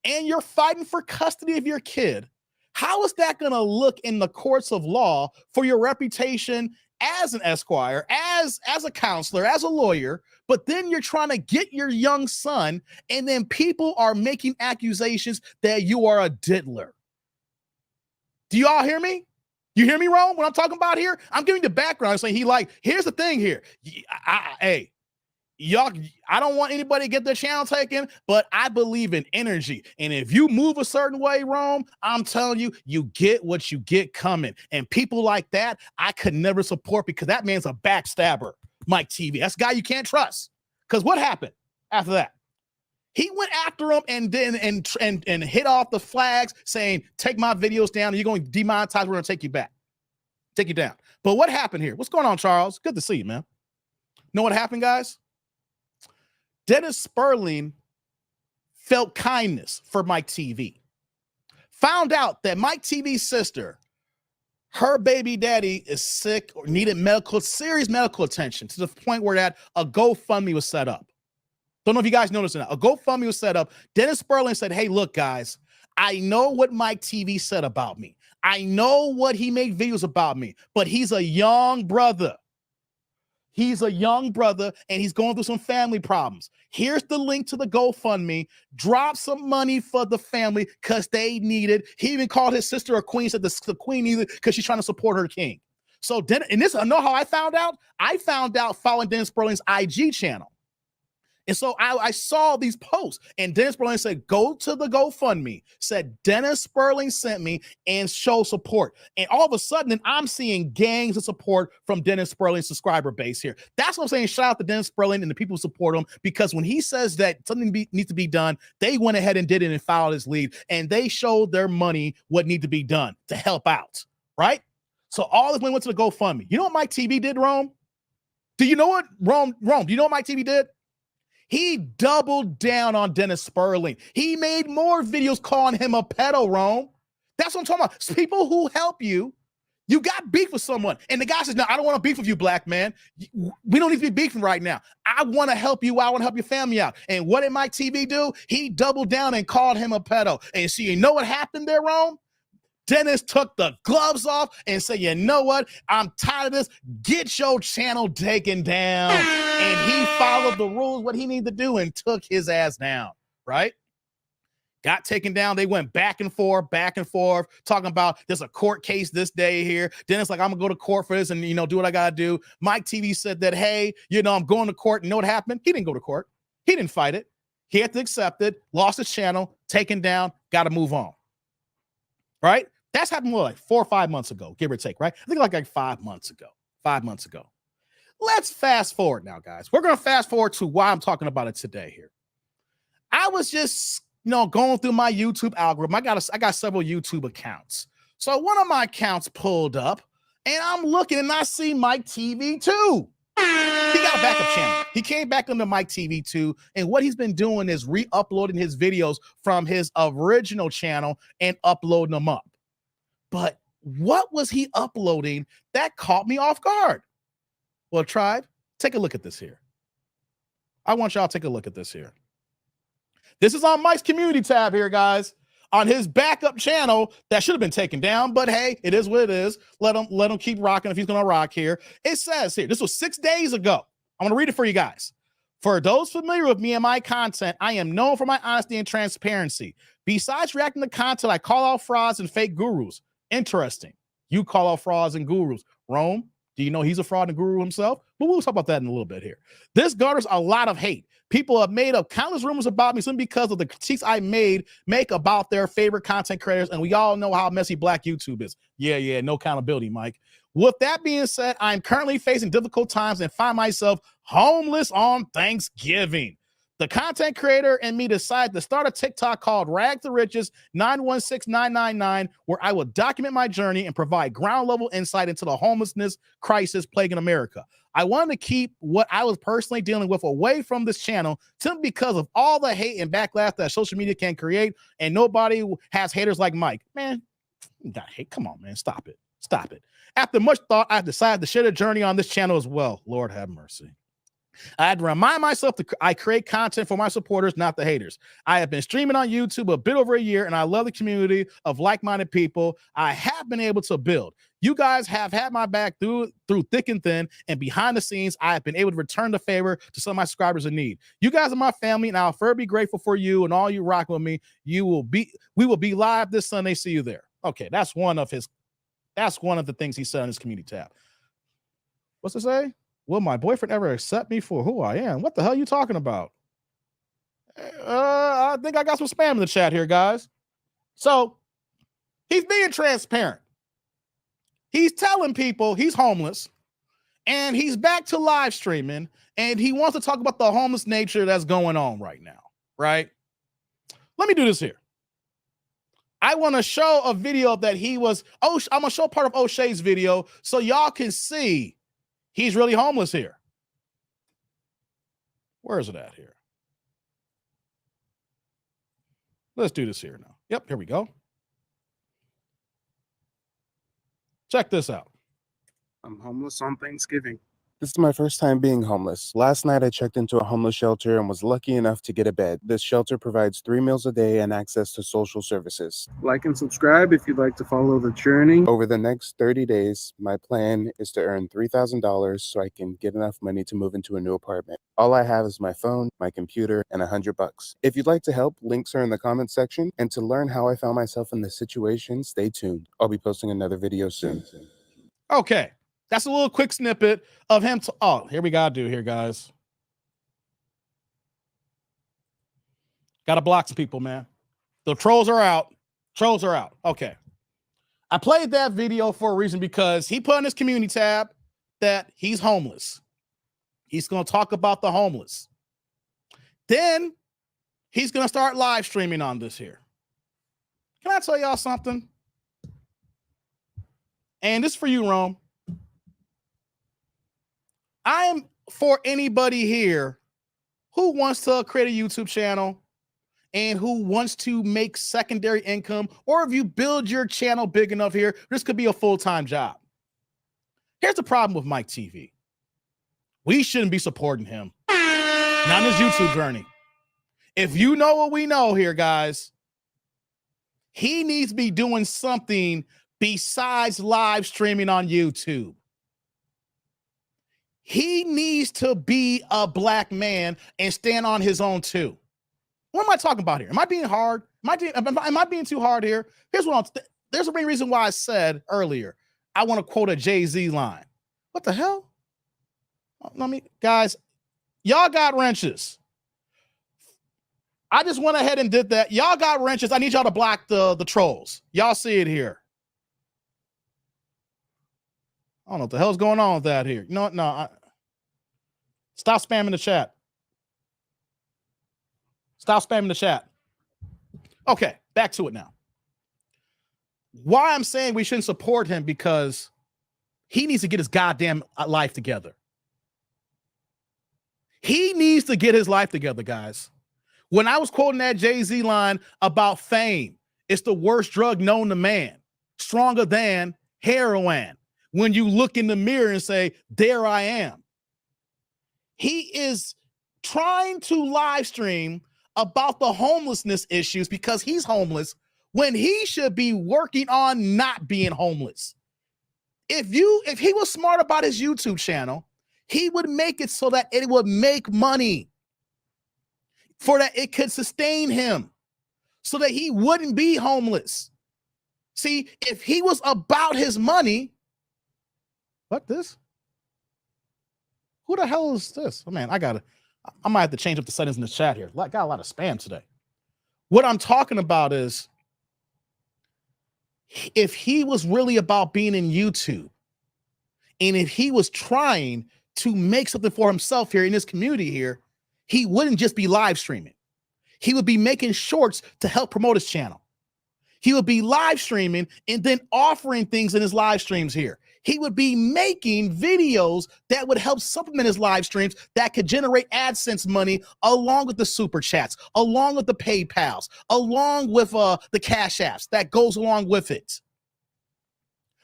and you're fighting for custody of your kid, how is that going to look in the courts of law for your reputation as an esquire, as a counselor, as a lawyer? But then you're trying to get your young son, and then people are making accusations that you are a diddler. Do you all hear me? You hear me, Rome? What I'm talking about here? I'm giving the background. I'm saying here's the thing here. Hey, y'all, I don't want anybody to get their channel taken, but I believe in energy. And if you move a certain way, Rome, I'm telling you, you get what you get coming. And people like that, I could never support, because that man's a backstabber, Mike TV. That's a guy you can't trust. Because what happened after that? He went after him and then and hit off the flags saying, take my videos down. You're going to demonetize. We're going to take you back. Take you down. But what happened here? What's going on, Charles? Good to see you, man. Know what happened, guys? Dennis Sperling felt kindness for Mike TV. Found out that Mike TV's sister, her baby daddy, is sick or needed serious medical attention, to the point where that a GoFundMe was set up. Don't know if you guys noticed that. A GoFundMe was set up. Dennis Sperling said, hey, look, guys, I know what Mike TV said about me. I know what he made videos about me, but he's a young brother. He's a young brother, and he's going through some family problems. Here's the link to the GoFundMe. Drop some money for the family because they need it. He even called his sister a queen, said the queen needs it because she's trying to support her king. So, and this, I know how I found out. I found out following Dennis Sperling's IG channel. And so I saw these posts, and Dennis Sperling said, go to the GoFundMe, said Dennis Sperling sent me, and show support. And all of a sudden, then I'm seeing gangs of support from Dennis Sperling's subscriber base here. That's what I'm saying. Shout out to Dennis Sperling and the people who support him, because when he says that something needs to be done, they went ahead and did it and followed his lead, and they showed their money what needed to be done to help out, right? So all this money went to the GoFundMe. You know what Mike TV did, Rome? Do you know what, Rome, do you know what Mike TV did? He doubled down on Dennis Sperling. He made more videos calling him a pedo, Rome. That's what I'm talking about. It's people who help you. You got beef with someone, and the guy says, no, I don't want to beef with you, black man. We don't need to be beefing right now. I want to help you out. I want to help your family out. And what did Mike TV do? He doubled down and called him a pedo. And so you know what happened there, Rome? Dennis took the gloves off and said, you know what? I'm tired of this. Get your channel taken down. And he followed the rules, what he needed to do, and took his ass down, right? Got taken down. They went back and forth, talking about there's a court case this day here. Dennis like, I'm going to go to court for this and, do what I got to do. Mike TV said that, hey, I'm going to court. And you know what happened? He didn't go to court. He didn't fight it. He had to accept it, lost his channel, taken down, got to move on, right? That's happened like 4 or 5 months ago, give or take, right? I think like 5 months ago. 5 months ago. Let's fast forward now, guys. We're going to fast forward to why I'm talking about it today here. I was just, going through my YouTube algorithm. I got several YouTube accounts. So one of my accounts pulled up, and I'm looking, and I see Mike TV too. He got a backup channel. He came back onto Mike TV too, and what he's been doing is re-uploading his videos from his original channel and uploading them up. But what was he uploading that caught me off guard? Well, Tribe, take a look at this here. I want y'all to take a look at this here. This is on Mike's community tab here, guys, on his backup channel that should have been taken down, but hey, it is what it is. Let him keep rocking if he's going to rock here. It says here, this was 6 days ago. I'm going to read it for you guys. For those familiar with me and my content, I am known for my honesty and transparency. Besides reacting to content, I call out frauds and fake gurus. Interesting. You call out frauds and gurus. Rome, do you know he's a fraud and guru himself? But we'll talk about that in a little bit here. This garners a lot of hate. People have made up countless rumors about me simply because of the critiques I make about their favorite content creators, and we all know how messy Black YouTube is. Yeah, no accountability, Mike. With that being said, I'm currently facing difficult times and find myself homeless on Thanksgiving. The content creator and me decided to start a TikTok called Rag to Riches 916999, where I will document my journey and provide ground level insight into the homelessness crisis plaguing America. I wanted to keep what I was personally dealing with away from this channel simply because of all the hate and backlash that social media can create, and nobody has haters like Mike. Man, you got hate. Come on, man. Stop it. Stop it. After much thought, I've decided to share the journey on this channel as well. Lord have mercy. I had to remind myself that I create content for my supporters, not the haters. I have been streaming on YouTube a bit over a year, and I love the community of like-minded people I have been able to build. You guys have had my back through thick and thin, and behind the scenes, I have been able to return the favor to some of my subscribers in need. You guys are my family, and I'll forever be grateful for you and all you rock with me. We will be live this Sunday. See you there. Okay, that's one of the things he said on his community tab. What's it say? Will my boyfriend ever accept me for who I am? What the hell are you talking about? I think I got some spam in the chat here, guys. So he's being transparent. He's telling people he's homeless and he's back to live streaming and he wants to talk about the homeless nature that's going on right now, right? Let me do this here. I want to show a video that I'm going to show part of O'Shea's video so y'all can see he's really homeless here. Where is it at here? Let's do this here now. Yep, here we go. Check this out. I'm homeless on Thanksgiving. This is my first time being homeless. Last night I checked into a homeless shelter and was lucky enough to get a bed. This shelter provides 3 meals a day and access to social services. Like and subscribe if you'd like to follow the journey. Over the next 30 days, my plan is to earn $3,000 so I can get enough money to move into a new apartment. All I have is my phone, my computer, and $100. If you'd like to help, links are in the comment section. And to learn how I found myself in this situation, stay tuned. I'll be posting another video soon. Okay. That's a little quick snippet of him. Here we gotta do here, guys. Gotta block some people, man. The trolls are out. Trolls are out. Okay. I played that video for a reason because he put on his community tab that he's homeless. He's gonna talk about the homeless. Then he's gonna start live streaming on this here. Can I tell y'all something? And this is for you, Rome. I am for anybody here who wants to create a YouTube channel and who wants to make secondary income, or if you build your channel big enough here, this could be a full-time job. Here's the problem with Mike TV. We shouldn't be supporting him. Not in his YouTube journey. If you know what we know here, guys, he needs to be doing something besides live streaming on YouTube. He needs to be a black man and stand on his own too. What am I talking about here? Am I being hard? Am I being too hard here? There's a main reason why I said earlier, I want to quote a Jay-Z line. What the hell? Guys, y'all got wrenches. I just went ahead and did that. Y'all got wrenches. I need y'all to block the trolls. Y'all see it here. I don't know what the hell's going on with that here. You know what? No. Stop spamming the chat. Stop spamming the chat. Okay, back to it now. Why I'm saying we shouldn't support him, because he needs to get his goddamn life together. He needs to get his life together, guys. When I was quoting that Jay-Z line about fame, it's the worst drug known to man, stronger than heroin. When you look in the mirror and say, there I am. He is trying to live stream about the homelessness issues because he's homeless when he should be working on not being homeless. If he was smart about his YouTube channel, he would make it so that it would make money, for that it could sustain him, so that he wouldn't be homeless. See, if he was about his money, what this? Who the hell is this? Oh man, I might have to change up the settings in the chat here. Got a lot of spam today. What I'm talking about is, if he was really about being in YouTube, and if he was trying to make something for himself here in this community here, he wouldn't just be live streaming. He would be making shorts to help promote his channel. He would be live streaming and then offering things in his live streams here. He would be making videos that would help supplement his live streams that could generate AdSense money, along with the super chats, along with the PayPals, along with the Cash Apps that goes along with it.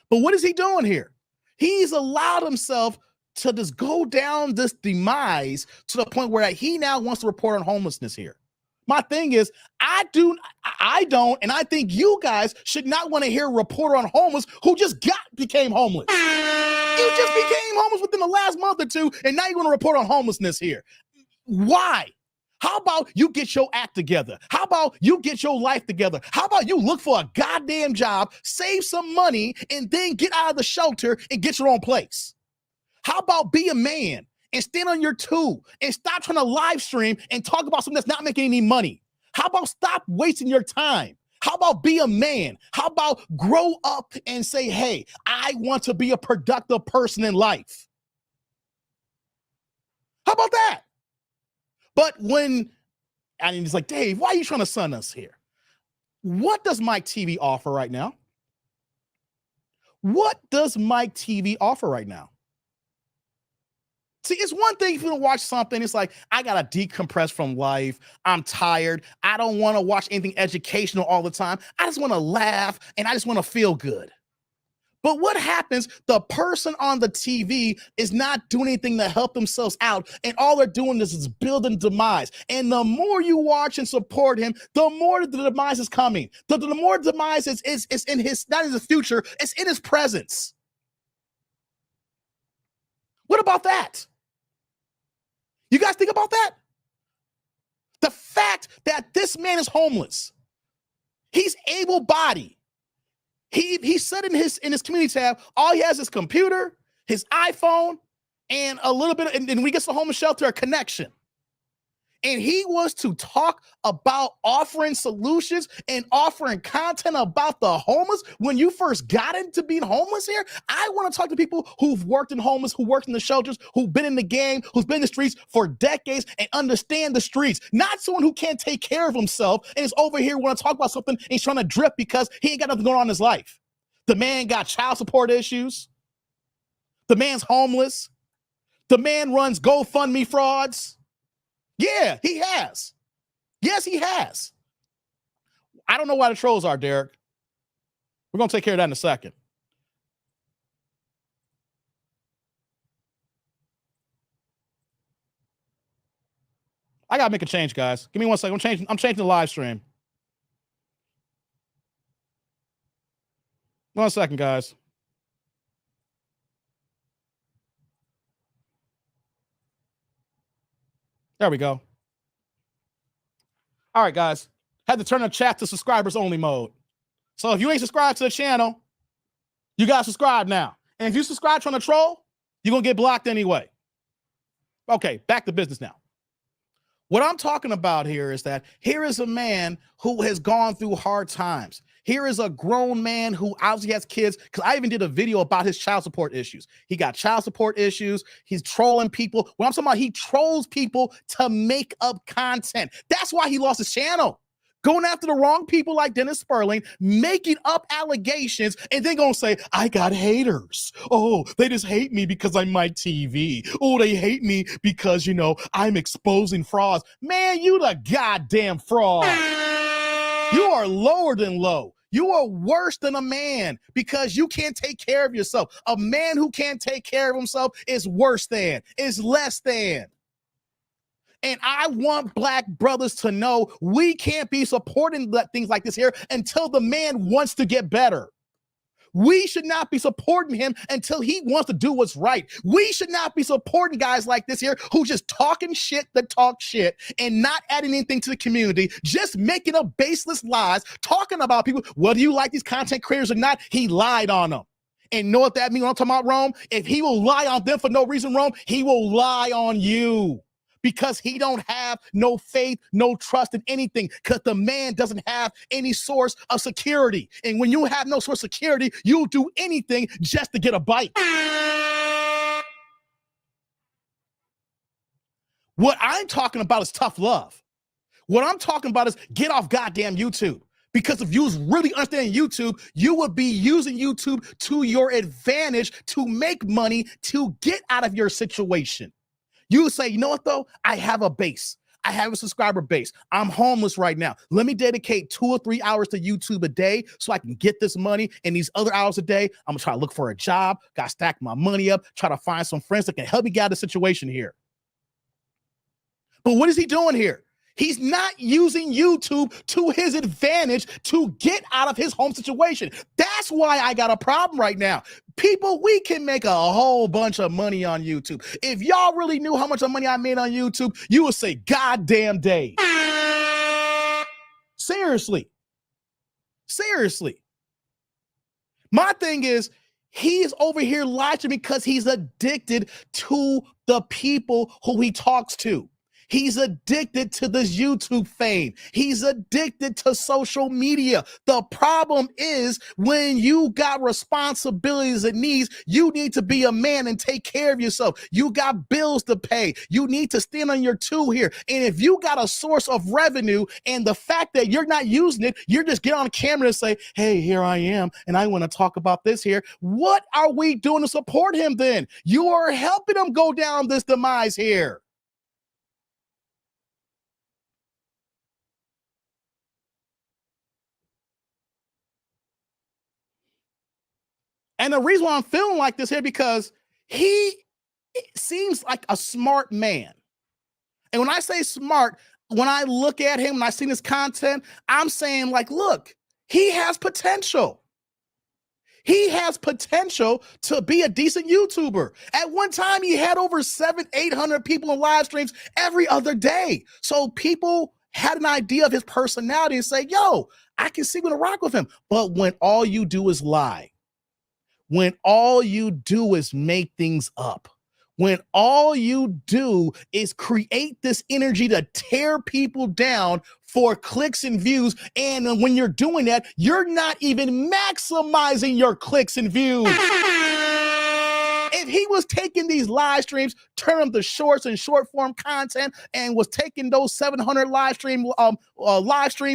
But what is he doing here? He's allowed himself to just go down this demise to the point where he now wants to report on homelessness here. My thing is, I don't, and I think you guys should not want to hear a reporter on homeless who just became homeless. You just became homeless within the last month or two, and now you want to report on homelessness here. Why? How about you get your act together? How about you get your life together? How about you look for a goddamn job, save some money, and then get out of the shelter and get your own place? How about be a man and stand on your two and stop trying to live stream and talk about something that's not making any money? How about stop wasting your time? How about be a man? How about grow up and say, hey, I want to be a productive person in life? How about that? But and he's like, Dave, why are you trying to sun us here? What does Mike TV offer right now? What does Mike TV offer right now? See, it's one thing if you don't watch something, it's like, I got to decompress from life. I'm tired. I don't want to watch anything educational all the time. I just want to laugh and I just want to feel good. But what happens? The person on the TV is not doing anything to help themselves out, and all they're doing is building demise. And the more you watch and support him, the more the demise is coming. The more demise is in his, not in the future, it's in his presence. What about that? You guys think about that? The fact that this man is homeless, he's able-bodied. He said in his community tab, all he has is computer, his iPhone, and a little bit, and when he gets to homeless shelter, a connection. And he wants to talk about offering solutions and offering content about the homeless when you first got into being homeless here. I want to talk to people who've worked in homeless, who worked in the shelters, who've been in the game, who's been in the streets for decades and understand the streets. Not someone who can't take care of himself and is over here want to talk about something and he's trying to drip because he ain't got nothing going on in his life. The man got child support issues. The man's homeless. The man runs GoFundMe frauds. Yeah, he has. Yes, he has. I don't know why the trolls are, Derek. We're going to take care of that in a second. I got to make a change, guys. Give me 1 second. I'm changing the live stream. 1 second, guys. There we go. All right, guys. Had to turn the chat to subscribers only mode. So if you ain't subscribed to the channel, you got to subscribe now. And if you subscribe trying to troll, you're going to get blocked anyway. Okay, back to business now. What I'm talking about here is that here is a man who has gone through hard times. Here is a grown man who obviously has kids, because I even did a video about his child support issues. He got child support issues. He's trolling people. When I'm talking about, he trolls people to make up content. That's why he lost his channel. going after the wrong people like Dennis Sperling, making up allegations, and then gonna say, I got haters. Oh, they just hate me because I'm my TV. Oh, they hate me because, I'm exposing frauds. Man, you the goddamn fraud. You are lower than low. You are worse than a man because you can't take care of yourself. A man who can't take care of himself is worse than, is less than. And I want black brothers to know we can't be supporting things like this here until the man wants to get better. We should not be supporting him until he wants to do what's right. We should not be supporting guys like this here who just talking shit that talk shit and not adding anything to the community, just making up baseless lies, talking about people, whether you like these content creators or not, he lied on them. And know what that means when I'm talking about Rome? If he will lie on them for no reason, Rome, he will lie on you. Because he don't have no faith, no trust in anything, because the man doesn't have any source of security. And when you have no source of security, you'll do anything just to get a bite. What I'm talking about is tough love. What I'm talking about is get off goddamn YouTube. Because if you was really understanding YouTube, you would be using YouTube to your advantage to make money to get out of your situation. You say, you know what, though? I have a base. I have a subscriber base. I'm homeless right now. Let me dedicate 2 or 3 hours to YouTube a day so I can get this money. And these other hours a day, I'm going to try to look for a job, got to stack my money up, try to find some friends that can help me get out of the situation here. But what is he doing here? He's not using YouTube to his advantage to get out of his home situation. That's why I got a problem right now. People, we can make a whole bunch of money on YouTube. If y'all really knew how much money I made on YouTube, you would say, goddamn Dave. Seriously. Seriously. My thing is, he's over here lying because he's addicted to the people who he talks to. He's addicted to this YouTube fame. He's addicted to social media. The problem is when you got responsibilities and needs, you need to be a man and take care of yourself. You got bills to pay. You need to stand on your two here. And if you got a source of revenue and the fact that you're not using it, you're just get on camera and say, hey, here I am, and I want to talk about this here. What are we doing to support him then? You are helping him go down this demise here. And the reason why I'm feeling like this here, because he seems like a smart man. And when I say smart, when I look at him, when I see his content, I'm saying like, look, he has potential. He has potential to be a decent YouTuber. At one time, he had over 700-800 people in live streams every other day. So people had an idea of his personality and say, yo, I can see when to rock with him. But when all you do is lie, when all you do is make things up, when all you do is create this energy to tear people down for clicks and views, and when you're doing that, you're not even maximizing your clicks and views. If he was taking these live streams, turn them to shorts and short form content, and was taking those 700 live streams,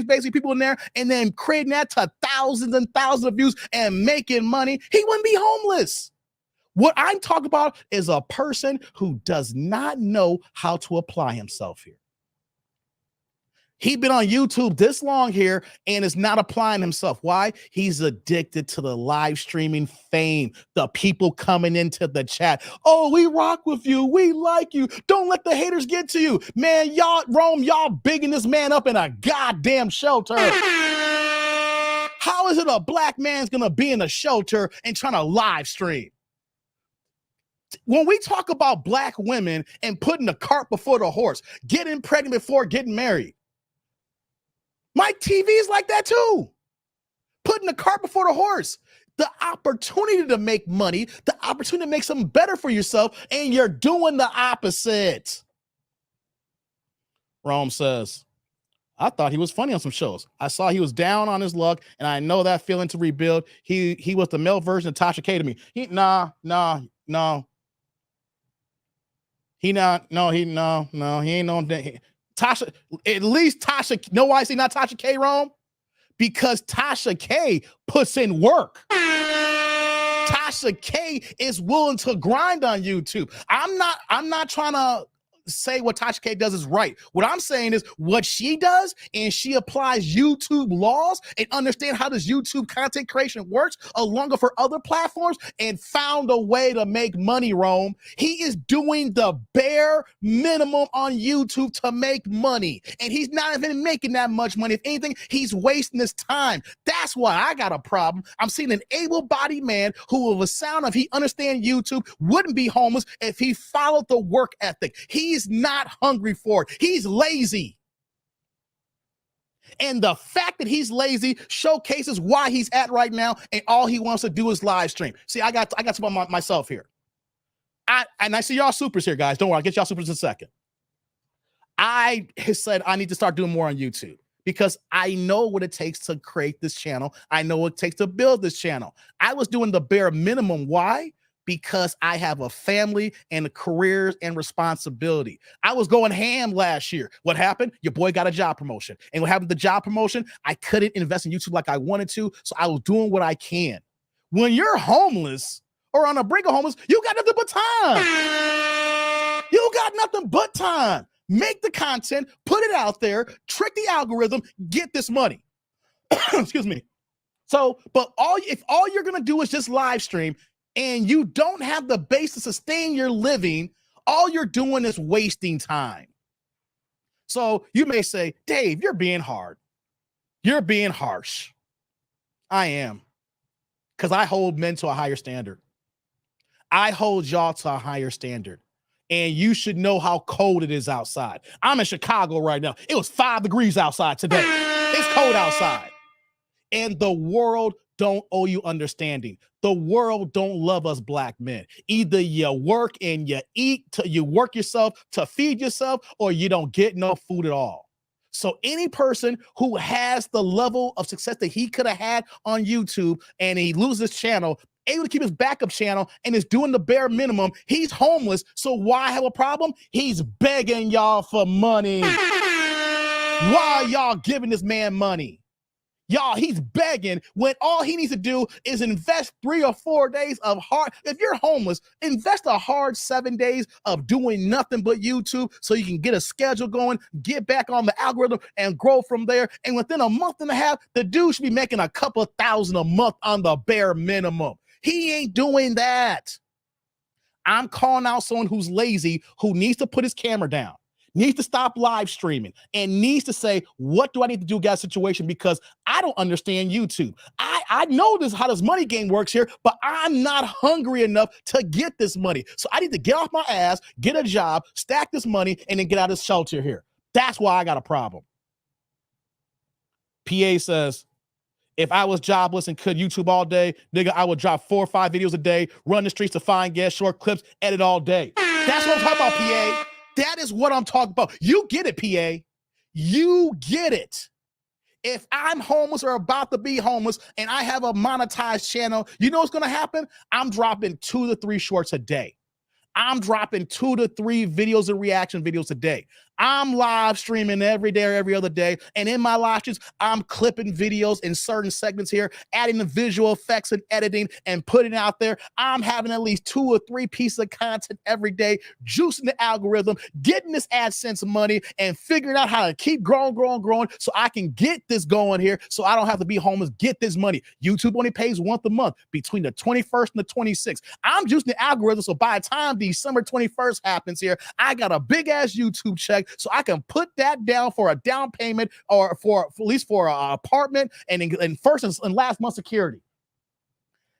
basically people in there, and then creating that to thousands and thousands of views and making money, he wouldn't be homeless. What I'm talking about is a person who does not know how to apply himself here. He's been on YouTube this long here and is not applying himself. Why? He's addicted to the live streaming fame, the people coming into the chat. Oh, we rock with you. We like you. Don't let the haters get to you. Man, y'all, Rome, y'all bigging this man up in a goddamn shelter. How is it a black man's going to be in a shelter and trying to live stream? When we talk about black women and putting the cart before the horse, getting pregnant before getting married, Mike TV is like that too. Putting the cart before the horse. The opportunity to make money, the opportunity to make something better for yourself, and you're doing the opposite. Rome says, I thought he was funny on some shows. I saw he was down on his luck, and I know that feeling to rebuild. He was the male version of Tasha K to me. He ain't no. Tasha, at least Tasha, know why I say not Tasha K. Rome? Because Tasha K puts in work. Tasha K is willing to grind on YouTube. I'm not trying to say what Tasha K does is right. What I'm saying is what she does, and she applies YouTube laws and understand how this YouTube content creation works along with her other platforms and found a way to make money, Rome. He is doing the bare minimum on YouTube to make money. And he's not even making that much money. If anything, he's wasting his time. That's why I got a problem. I'm seeing an able-bodied man who, with a sound of he understand YouTube, wouldn't be homeless if he followed the work ethic. He's not hungry for it. He's lazy. And the fact that he's lazy showcases why he's at right now, and all he wants to do is live stream. See, I got some of myself here. I see y'all supers here, guys. Don't worry, I'll get y'all supers in a second. I have said I need to start doing more on YouTube because I know what it takes to create this channel. I know what it takes to build this channel. I was doing the bare minimum. Why? Because I have a family and careers and responsibility. I was going ham last year. What happened? Your boy got a job promotion. And what happened with the job promotion? I couldn't invest in YouTube like I wanted to, so I was doing what I can. When you're homeless or on the brink of homeless, you got nothing but time. You got nothing but time. Make the content, put it out there, trick the algorithm, get this money. Excuse me. So, but if all you're gonna do is just live stream, and you don't have the base to sustain your living, all you're doing is wasting time. So you may say, Dave, you're being hard. You're being harsh. I am. Because I hold men to a higher standard. I hold y'all to a higher standard. And you should know how cold it is outside. I'm in Chicago right now. It was 5 degrees outside today. It's cold outside. And the world don't owe you understanding. The world don't love us black men. Either you work and you eat, you work yourself to feed yourself, or you don't get no food at all. So any person who has the level of success that he could have had on YouTube and he loses his channel, able to keep his backup channel and is doing the bare minimum, he's homeless. So why have a problem? He's begging y'all for money. Why are y'all giving this man money? Y'all, he's begging when all he needs to do is invest 3 or 4 days of hard. If you're homeless, invest a hard 7 days of doing nothing but YouTube so you can get a schedule going, get back on the algorithm and grow from there. And within a month and a half, the dude should be making a couple thousand a month on the bare minimum. He ain't doing that. I'm calling out someone who's lazy, who needs to put his camera down, needs to stop live streaming, and needs to say, what do I need to do, guys, situation? Because I don't understand YouTube. I know this how this money game works here, but I'm not hungry enough to get this money. So I need to get off my ass, get a job, stack this money, and then get out of this shelter here. That's why I got a problem. PA says, if I was jobless and could YouTube all day, nigga, I would drop 4 or 5 videos a day, run the streets to find guests, short clips, edit all day. That's what I'm talking about, PA. That is what I'm talking about. You get it, PA. You get it. If I'm homeless or about to be homeless and I have a monetized channel, you know what's going to happen? I'm dropping 2 to 3 shorts a day. I'm dropping 2 to 3 videos and reaction videos a day. I'm live streaming every day or every other day. And in my live streams, I'm clipping videos in certain segments here, adding the visual effects and editing and putting it out there. I'm having at least 2 or 3 pieces of content every day, juicing the algorithm, getting this AdSense money, and figuring out how to keep growing so I can get this going here so I don't have to be homeless, get this money. YouTube only pays once a month between the 21st and the 26th. I'm juicing the algorithm so by the time December 21st happens here, I got a big-ass YouTube check so I can put that down for a down payment or for at least for an apartment and first and last month security.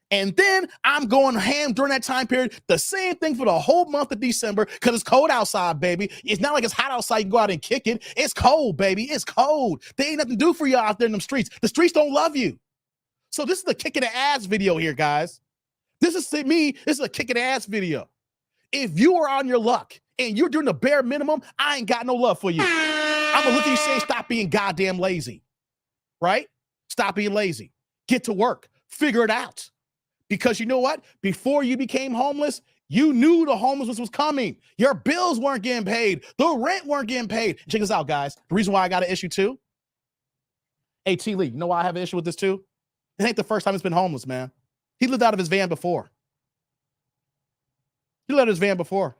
And then I'm going ham during that time period. The same thing for the whole month of December because it's cold outside, baby. It's not like it's hot outside. You can go out and kick it. It's cold, baby. It's cold. There ain't nothing to do for you out there in them streets. The streets don't love you. So this is the kicking the ass video here, guys. This is a kicking the ass video. If you are on your luck and you're doing the bare minimum, I ain't got no love for you. I'm gonna look at you saying, stop being goddamn lazy, right? Stop being lazy. Get to work. Figure it out. Because you know what? Before you became homeless, You knew the homelessness was coming. Your bills weren't getting paid. The rent weren't getting paid. Check this out, guys. The reason why I got an issue too. Hey, T. Lee, you know why I have an issue with this too? It ain't the first time he's been homeless, man. He lived out of his van before. He lived out of his van before.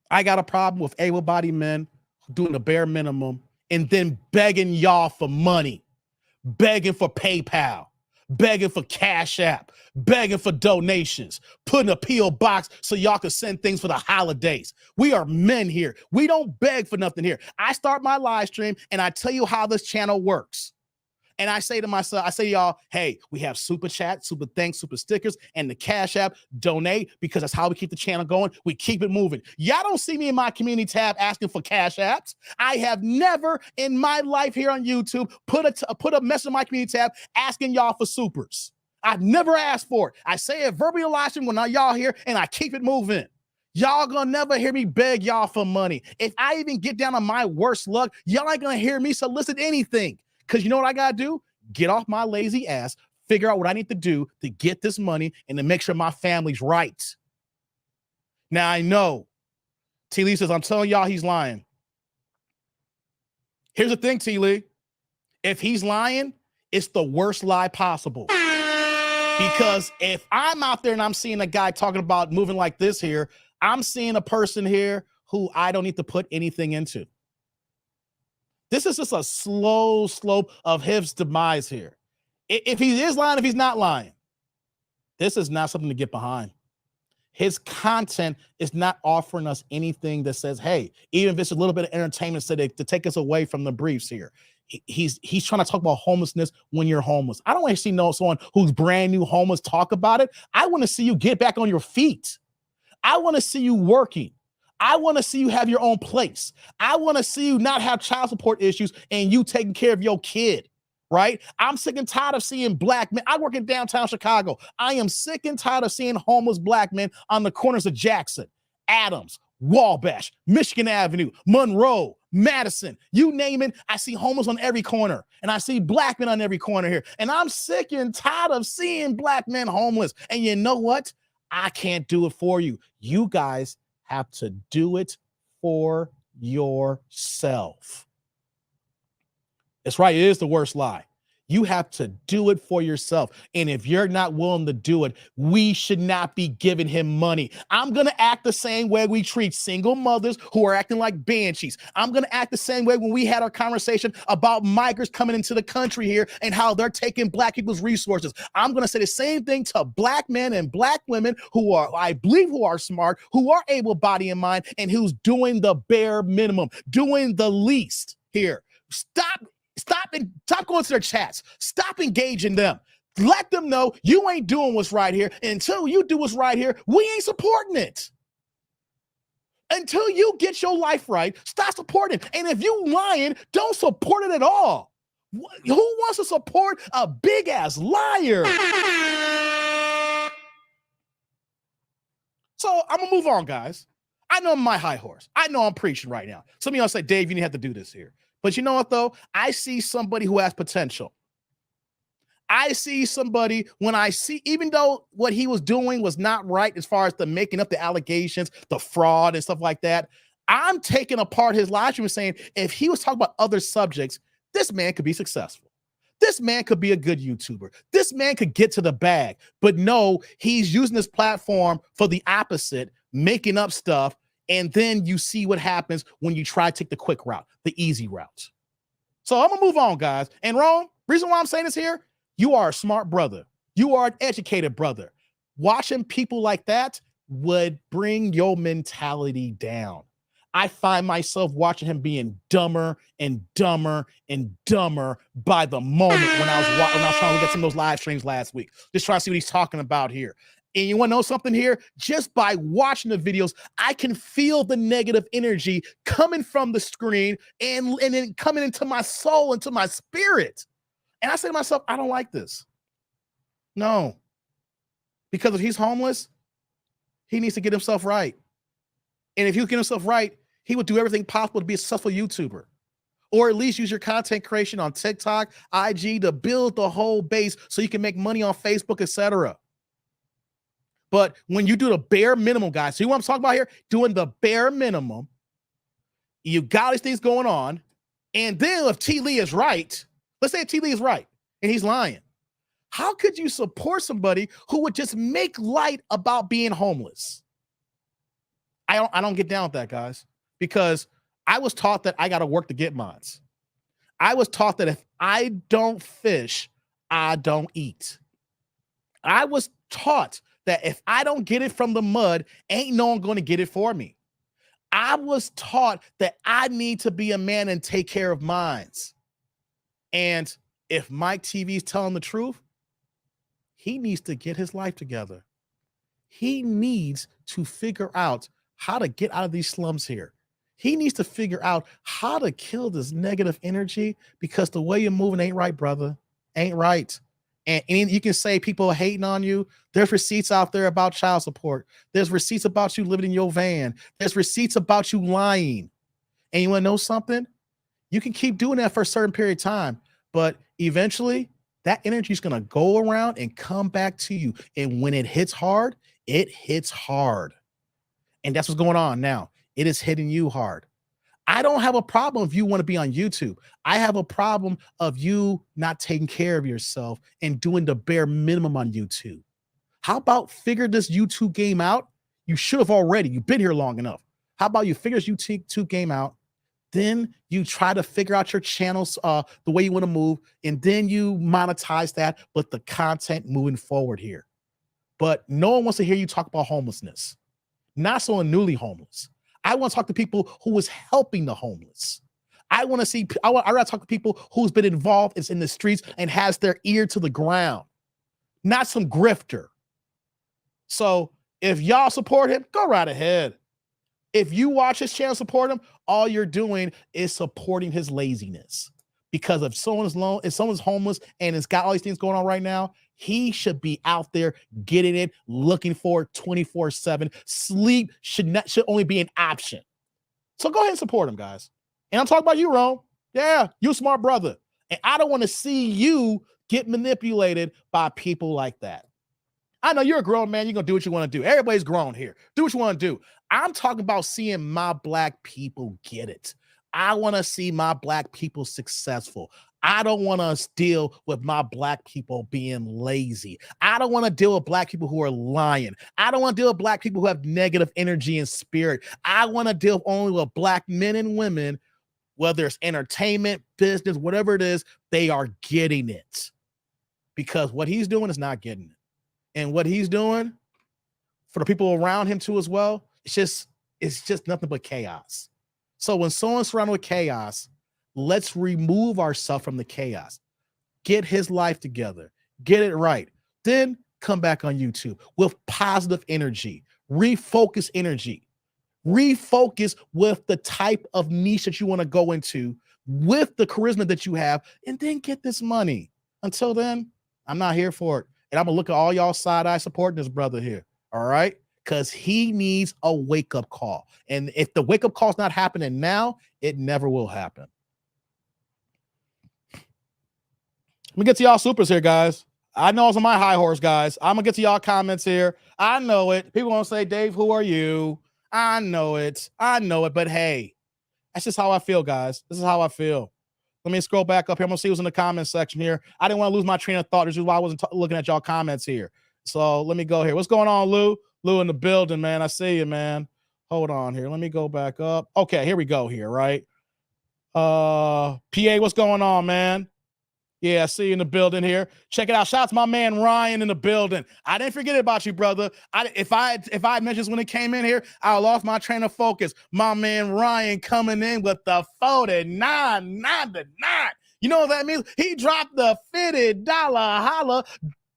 I got a problem with able-bodied men doing the bare minimum and then begging y'all for money, begging for PayPal, begging for Cash App, begging for donations, putting a P.O. box so y'all can send things for the holidays. We are men here. We don't beg for nothing here. I start my live stream and I tell you how this channel works. And I say to myself, I say to y'all, hey, we have super chat, super thanks, super stickers, and the Cash App, donate, because that's how we keep the channel going. We keep it moving. Y'all don't see me in my community tab asking for Cash Apps. I have never in my life here on YouTube put a message in my community tab asking y'all for supers. I've never asked for it. I say it verbally when y'all here, and I keep it moving. Y'all gonna never hear me beg y'all for money. If I even get down on my worst luck, y'all ain't gonna hear me solicit anything. Because you know what I got to do? Get off my lazy ass, figure out what I need to do to get this money and to make sure my family's right. Now, I know T. Lee says, I'm telling y'all he's lying. Here's the thing, T. Lee. If he's lying, it's the worst lie possible. Because if I'm out there and I'm seeing a guy talking about moving like this here, I'm seeing a person here who I don't need to put anything into. This is just a slow slope of his demise here. If he is lying, if he's not lying, this is not something to get behind. His content is not offering us anything that says, hey, even if it's a little bit of entertainment to take us away from the briefs here. He's trying to talk about homelessness when you're homeless. I don't want to see someone who's brand new homeless talk about it. I want to see you get back on your feet. I want to see you working. I want to see you have your own place. I want to see you not have child support issues and you taking care of your kid, right? I'm sick and tired of seeing black men. I work in downtown Chicago. I am sick and tired of seeing homeless black men on the corners of Jackson, Adams, Wabash, Michigan Avenue, Monroe, Madison, you name it. I see homeless on every corner and I see black men on every corner here. And I'm sick and tired of seeing black men homeless. And you know what? I can't do it for you. You guys have to do it for yourself. That's right. It is the worst lie. You have to do it for yourself. And if you're not willing to do it, we should not be giving him money. I'm going to act the same way we treat single mothers who are acting like banshees. I'm going to act the same way when we had our conversation about migrants coming into the country here and how they're taking black people's resources. I'm going to say the same thing to black men and black women who are, I believe, who are smart, who are able-bodied in mind, and who's doing the bare minimum, doing the least here. Stop going to their chats. Stop engaging them. Let them know you ain't doing what's right here. And until you do what's right here, we ain't supporting it. Until you get your life right, stop supporting it. And if you lying, don't support it at all. Who wants to support a big-ass liar? So I'm going to move on, guys. I know I'm my high horse. I know I'm preaching right now. Some of y'all say, Dave, you didn't have to do this here. But you know what, though? I see somebody who has potential. I see somebody when I see, even though what he was doing was not right as far as the making up the allegations, the fraud and stuff like that, I'm taking apart his live stream and saying, if he was talking about other subjects, this man could be successful. This man could be a good YouTuber. This man could get to the bag. But no, he's using this platform for the opposite, making up stuff. And then you see what happens when you try to take the quick route, the easy route. So I'm going to move on, guys. And Rome, reason why I'm saying this here, you are a smart brother. You are an educated brother. Watching people like that would bring your mentality down. I find myself watching him being dumber and dumber and dumber by the moment when I was trying to look at some of those live streams last week, just trying to see what he's talking about here. And you want to know something here? Just by watching the videos, I can feel the negative energy coming from the screen and then coming into my soul, into my spirit. And I say to myself, I don't like this. No. Because if he's homeless, he needs to get himself right. And if he would get himself right, he would do everything possible to be a successful YouTuber. Or at least use your content creation on TikTok, IG to build the whole base so you can make money on Facebook, etc. But when you do the bare minimum, guys, see what I'm talking about here? Doing the bare minimum, you got all these things going on. And then if T. Lee is right, let's say T. Lee is right and he's lying. How could you support somebody who would just make light about being homeless? I don't get down with that, guys, because I was taught that I got to work to get mines. I was taught that if I don't fish, I don't eat. I was taught that if I don't get it from the mud, ain't no one going to get it for me. I was taught that I need to be a man and take care of mines. And if Mike TV is telling the truth, he needs to get his life together. He needs to figure out how to get out of these slums here. He needs to figure out how to kill this negative energy, because the way you're moving ain't right, brother. Ain't right. And you can say people are hating on you. There's receipts out there about child support. There's receipts about you living in your van. There's receipts about you lying. And you want to know something? You can keep doing that for a certain period of time, but eventually that energy is going to go around and come back to you. And when it hits hard, it hits hard. And that's what's going on now. It is hitting you hard. I don't have a problem if you want to be on YouTube. I have a problem of you not taking care of yourself and doing the bare minimum on YouTube. How about figure this YouTube game out? You should have already. You've been here long enough. How about you figure this YouTube game out? Then you try to figure out your channels, the way you want to move, and then you monetize that, but the content moving forward here. But no one wants to hear you talk about homelessness. Not so newly homeless. I want to talk to people who is helping the homeless. I want to talk to people who's been involved, is in the streets and has their ear to the ground, not some grifter. So if y'all support him, go right ahead. If you watch his channel, support him, all you're doing is supporting his laziness. Because if someone's homeless and has got all these things going on right now, he should be out there getting it, looking for it 24/7. Sleep should only be an option. So go ahead and support him, guys. And I'm talking about you, Rome. Yeah, you smart brother. And I don't want to see you get manipulated by people like that. I know you're a grown man. You're going to do what you want to do. Everybody's grown here. Do what you want to do. I'm talking about seeing my black people get it. I want to see my black people successful. I don't want to deal with my black people being lazy. I don't want to deal with black people who are lying. I don't want to deal with black people who have negative energy and spirit. I want to deal only with black men and women, whether it's entertainment, business, whatever it is, they are getting it. Because what he's doing is not getting it. And what he's doing for the people around him too as well, it's just nothing but chaos. So when someone's surrounded with chaos, let's remove ourselves from the chaos. Get his life together. Get it right. Then come back on YouTube with positive energy. Refocus energy. Refocus with the type of niche that you want to go into, with the charisma that you have, and then get this money. Until then, I'm not here for it. And I'm going to look at all y'all side-eye supporting this brother here. All right? Because he needs a wake-up call. And if the wake-up call is not happening now, it never will happen. Let me get to y'all supers here, guys. I know it's on my high horse, guys. I'm going to get to y'all comments here. I know it. People going to say, Dave, who are you? I know it. But hey, that's just how I feel, guys. This is how I feel. Let me scroll back up here. I'm going to see who's in the comment section here. I didn't want to lose my train of thought. This is why I wasn't looking at y'all comments here. So let me go here. What's going on, Lou? Lou in the building, man. I see you, man. Hold on here. Let me go back up. Okay, here we go here, right? PA, what's going on, man? Yeah, I see you in the building here. Check it out. Shout out to my man Ryan in the building. I didn't forget about you, brother. If I had mentioned when it came in here, I lost my train of focus. My man Ryan coming in with the 49.99. You know what that means? He dropped the $50 holla,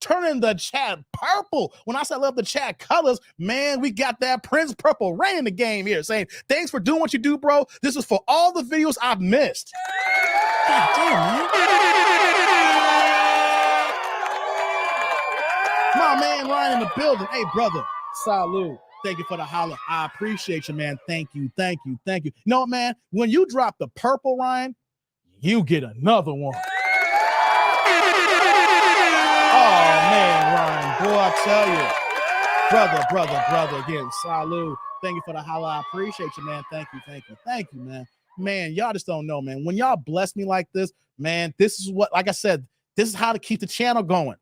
turning the chat purple. When I said I love the chat colors, man, we got that Prince Purple Rain in the game here, saying thanks for doing what you do, bro. This is for all the videos I've missed. God damn, man. My man Ryan in the building. Hey, brother. Salute. Thank you for the holla. I appreciate you, man. Thank you. You know what, man? When you drop the purple, Ryan, you get another one. Oh, man, Ryan. Boy, I tell you. brother again. Salute. Thank you for the holla. I appreciate you, man. Thank you, man. Man, y'all just don't know, man. When y'all bless me like this, man, this is what, like I said, this is how to keep the channel going.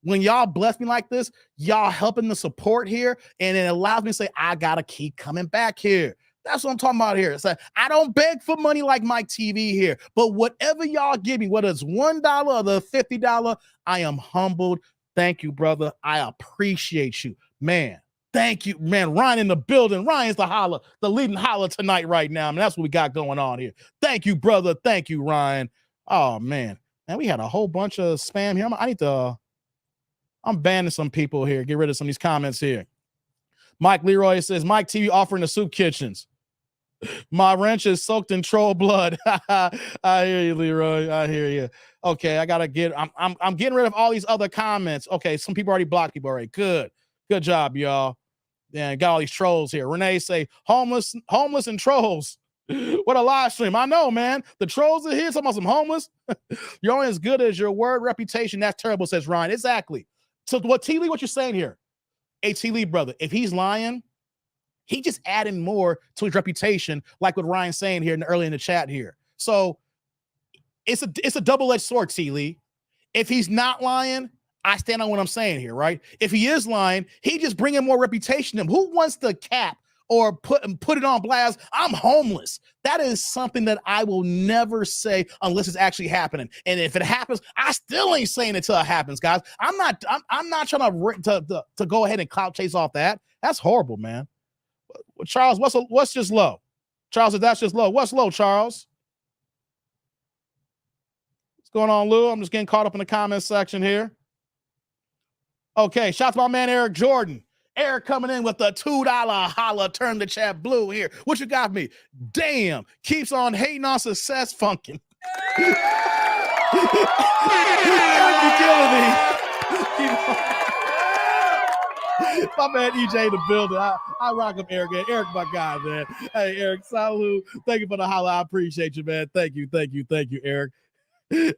When y'all bless me like this, y'all helping the support here, and it allows me to say, I gotta keep coming back here. That's what I'm talking about here. It's like, I don't beg for money like Mike TV here, but whatever y'all give me, whether it's $1 or the $50, I am humbled. Thank you, brother. I appreciate you, man. Thank you, man. Ryan in the building. Ryan's the leading holler tonight right now. I mean, that's what we got going on here. Thank you, brother. Thank you, Ryan. Oh, man. Man, we had a whole bunch of spam here. I'm banning some people here. Get rid of some of these comments here. Mike Leroy says, Mike TV offering the soup kitchens. My wrench is soaked in troll blood. I hear you, Leroy. I hear you. Okay, I'm getting rid of all these other comments. Okay, some people already blocked people already. Good job, y'all. Yeah, got all these trolls here. Renee say, homeless and trolls. What a live stream. I know, man. The trolls are here talking about some homeless. You're only as good as your word reputation. That's terrible, says Ryan. Exactly. So what T. Lee, what you're saying here? Hey, T. Lee, brother, if he's lying, he just adding more to his reputation, like what Ryan's saying here early in the chat here. So it's a double-edged sword, T. Lee. If he's not lying, I stand on what I'm saying here, right? If he is lying, he just bringing more reputation to him. Who wants to cap or put it on blast? I'm homeless. That is something that I will never say unless it's actually happening. And if it happens, I still ain't saying it until it happens, guys. I'm not trying to go ahead and clout chase off that. That's horrible, man. Charles, what's just low? Charles said that's just low. What's low, Charles? What's going on, Lou? I'm just getting caught up in the comments section here. Okay, shout to my man Eric Jordan. Eric coming in with the $2 holla, turn the chat blue here. What you got me? Damn, keeps on hating on success funkin'. Eric, you killing me. My man EJ in the building. I rock him, Eric. Eric, my guy, man. Hey, Eric, salute. Thank you for the holla. I appreciate you, man. Thank you, Eric.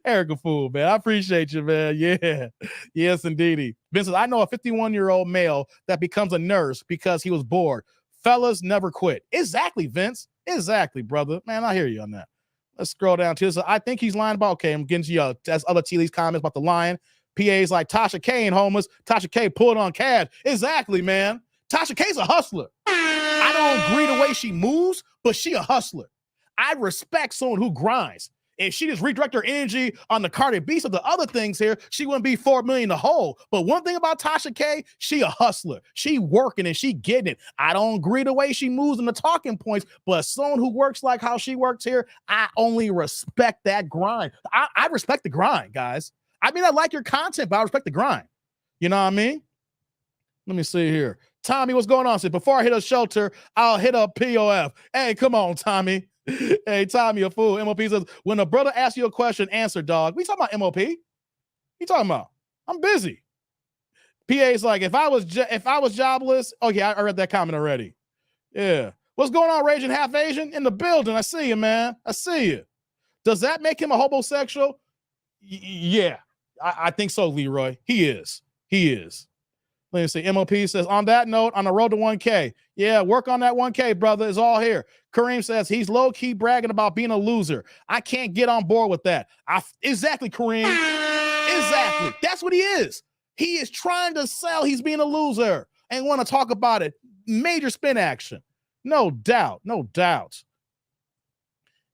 Eric a fool, man. I appreciate you, man. Yeah. Yes, indeedy. Vincent, I know a 51-year-old male that becomes a nurse because he was bored. Fellas never quit. Exactly, Vince. Exactly, brother. Man, I hear you on that. Let's scroll down to this. I think he's lying about, okay, I'm getting to you. That's other T. Lee's comments about the lion. PA's like, Tasha K ain't homeless. Tasha K pulled on cash. Exactly, man. Tasha K's a hustler. I don't agree the way she moves, but she a hustler. I respect someone who grinds. If she just redirect her energy on the Cardi B of the other things here, she wouldn't be $4 million the whole. But one thing about Tasha K, she a hustler. She working and she getting it. I don't agree the way she moves in the talking points, but someone who works like how she works here, I only respect that grind. I respect the grind, guys. I mean, I like your content, but I respect the grind. You know what I mean? Let me see here. Tommy, what's going on? So before I hit a shelter, I'll hit a POF. Hey, come on, Tommy. Hey, Tommy, a fool. MOP says, when a brother asks you a question, answer, dog. We talking about MOP? You talking about? I'm busy. PA's like, if I was jobless. Oh, yeah, I read that comment already. Yeah. What's going on, Raging Half Asian? In the building. I see you, man. I see you. Does that make him a homosexual? Yeah. I think so, Leroy. He is. Let me see. MOP says, on that note, on the road to 1K. Yeah, work on that 1K, brother. It's all here. Kareem says he's low-key bragging about being a loser. I can't get on board with that. Exactly, Kareem. Exactly. That's what he is. He is trying to sell he's being a loser and want to talk about it. Major spin action. No doubt.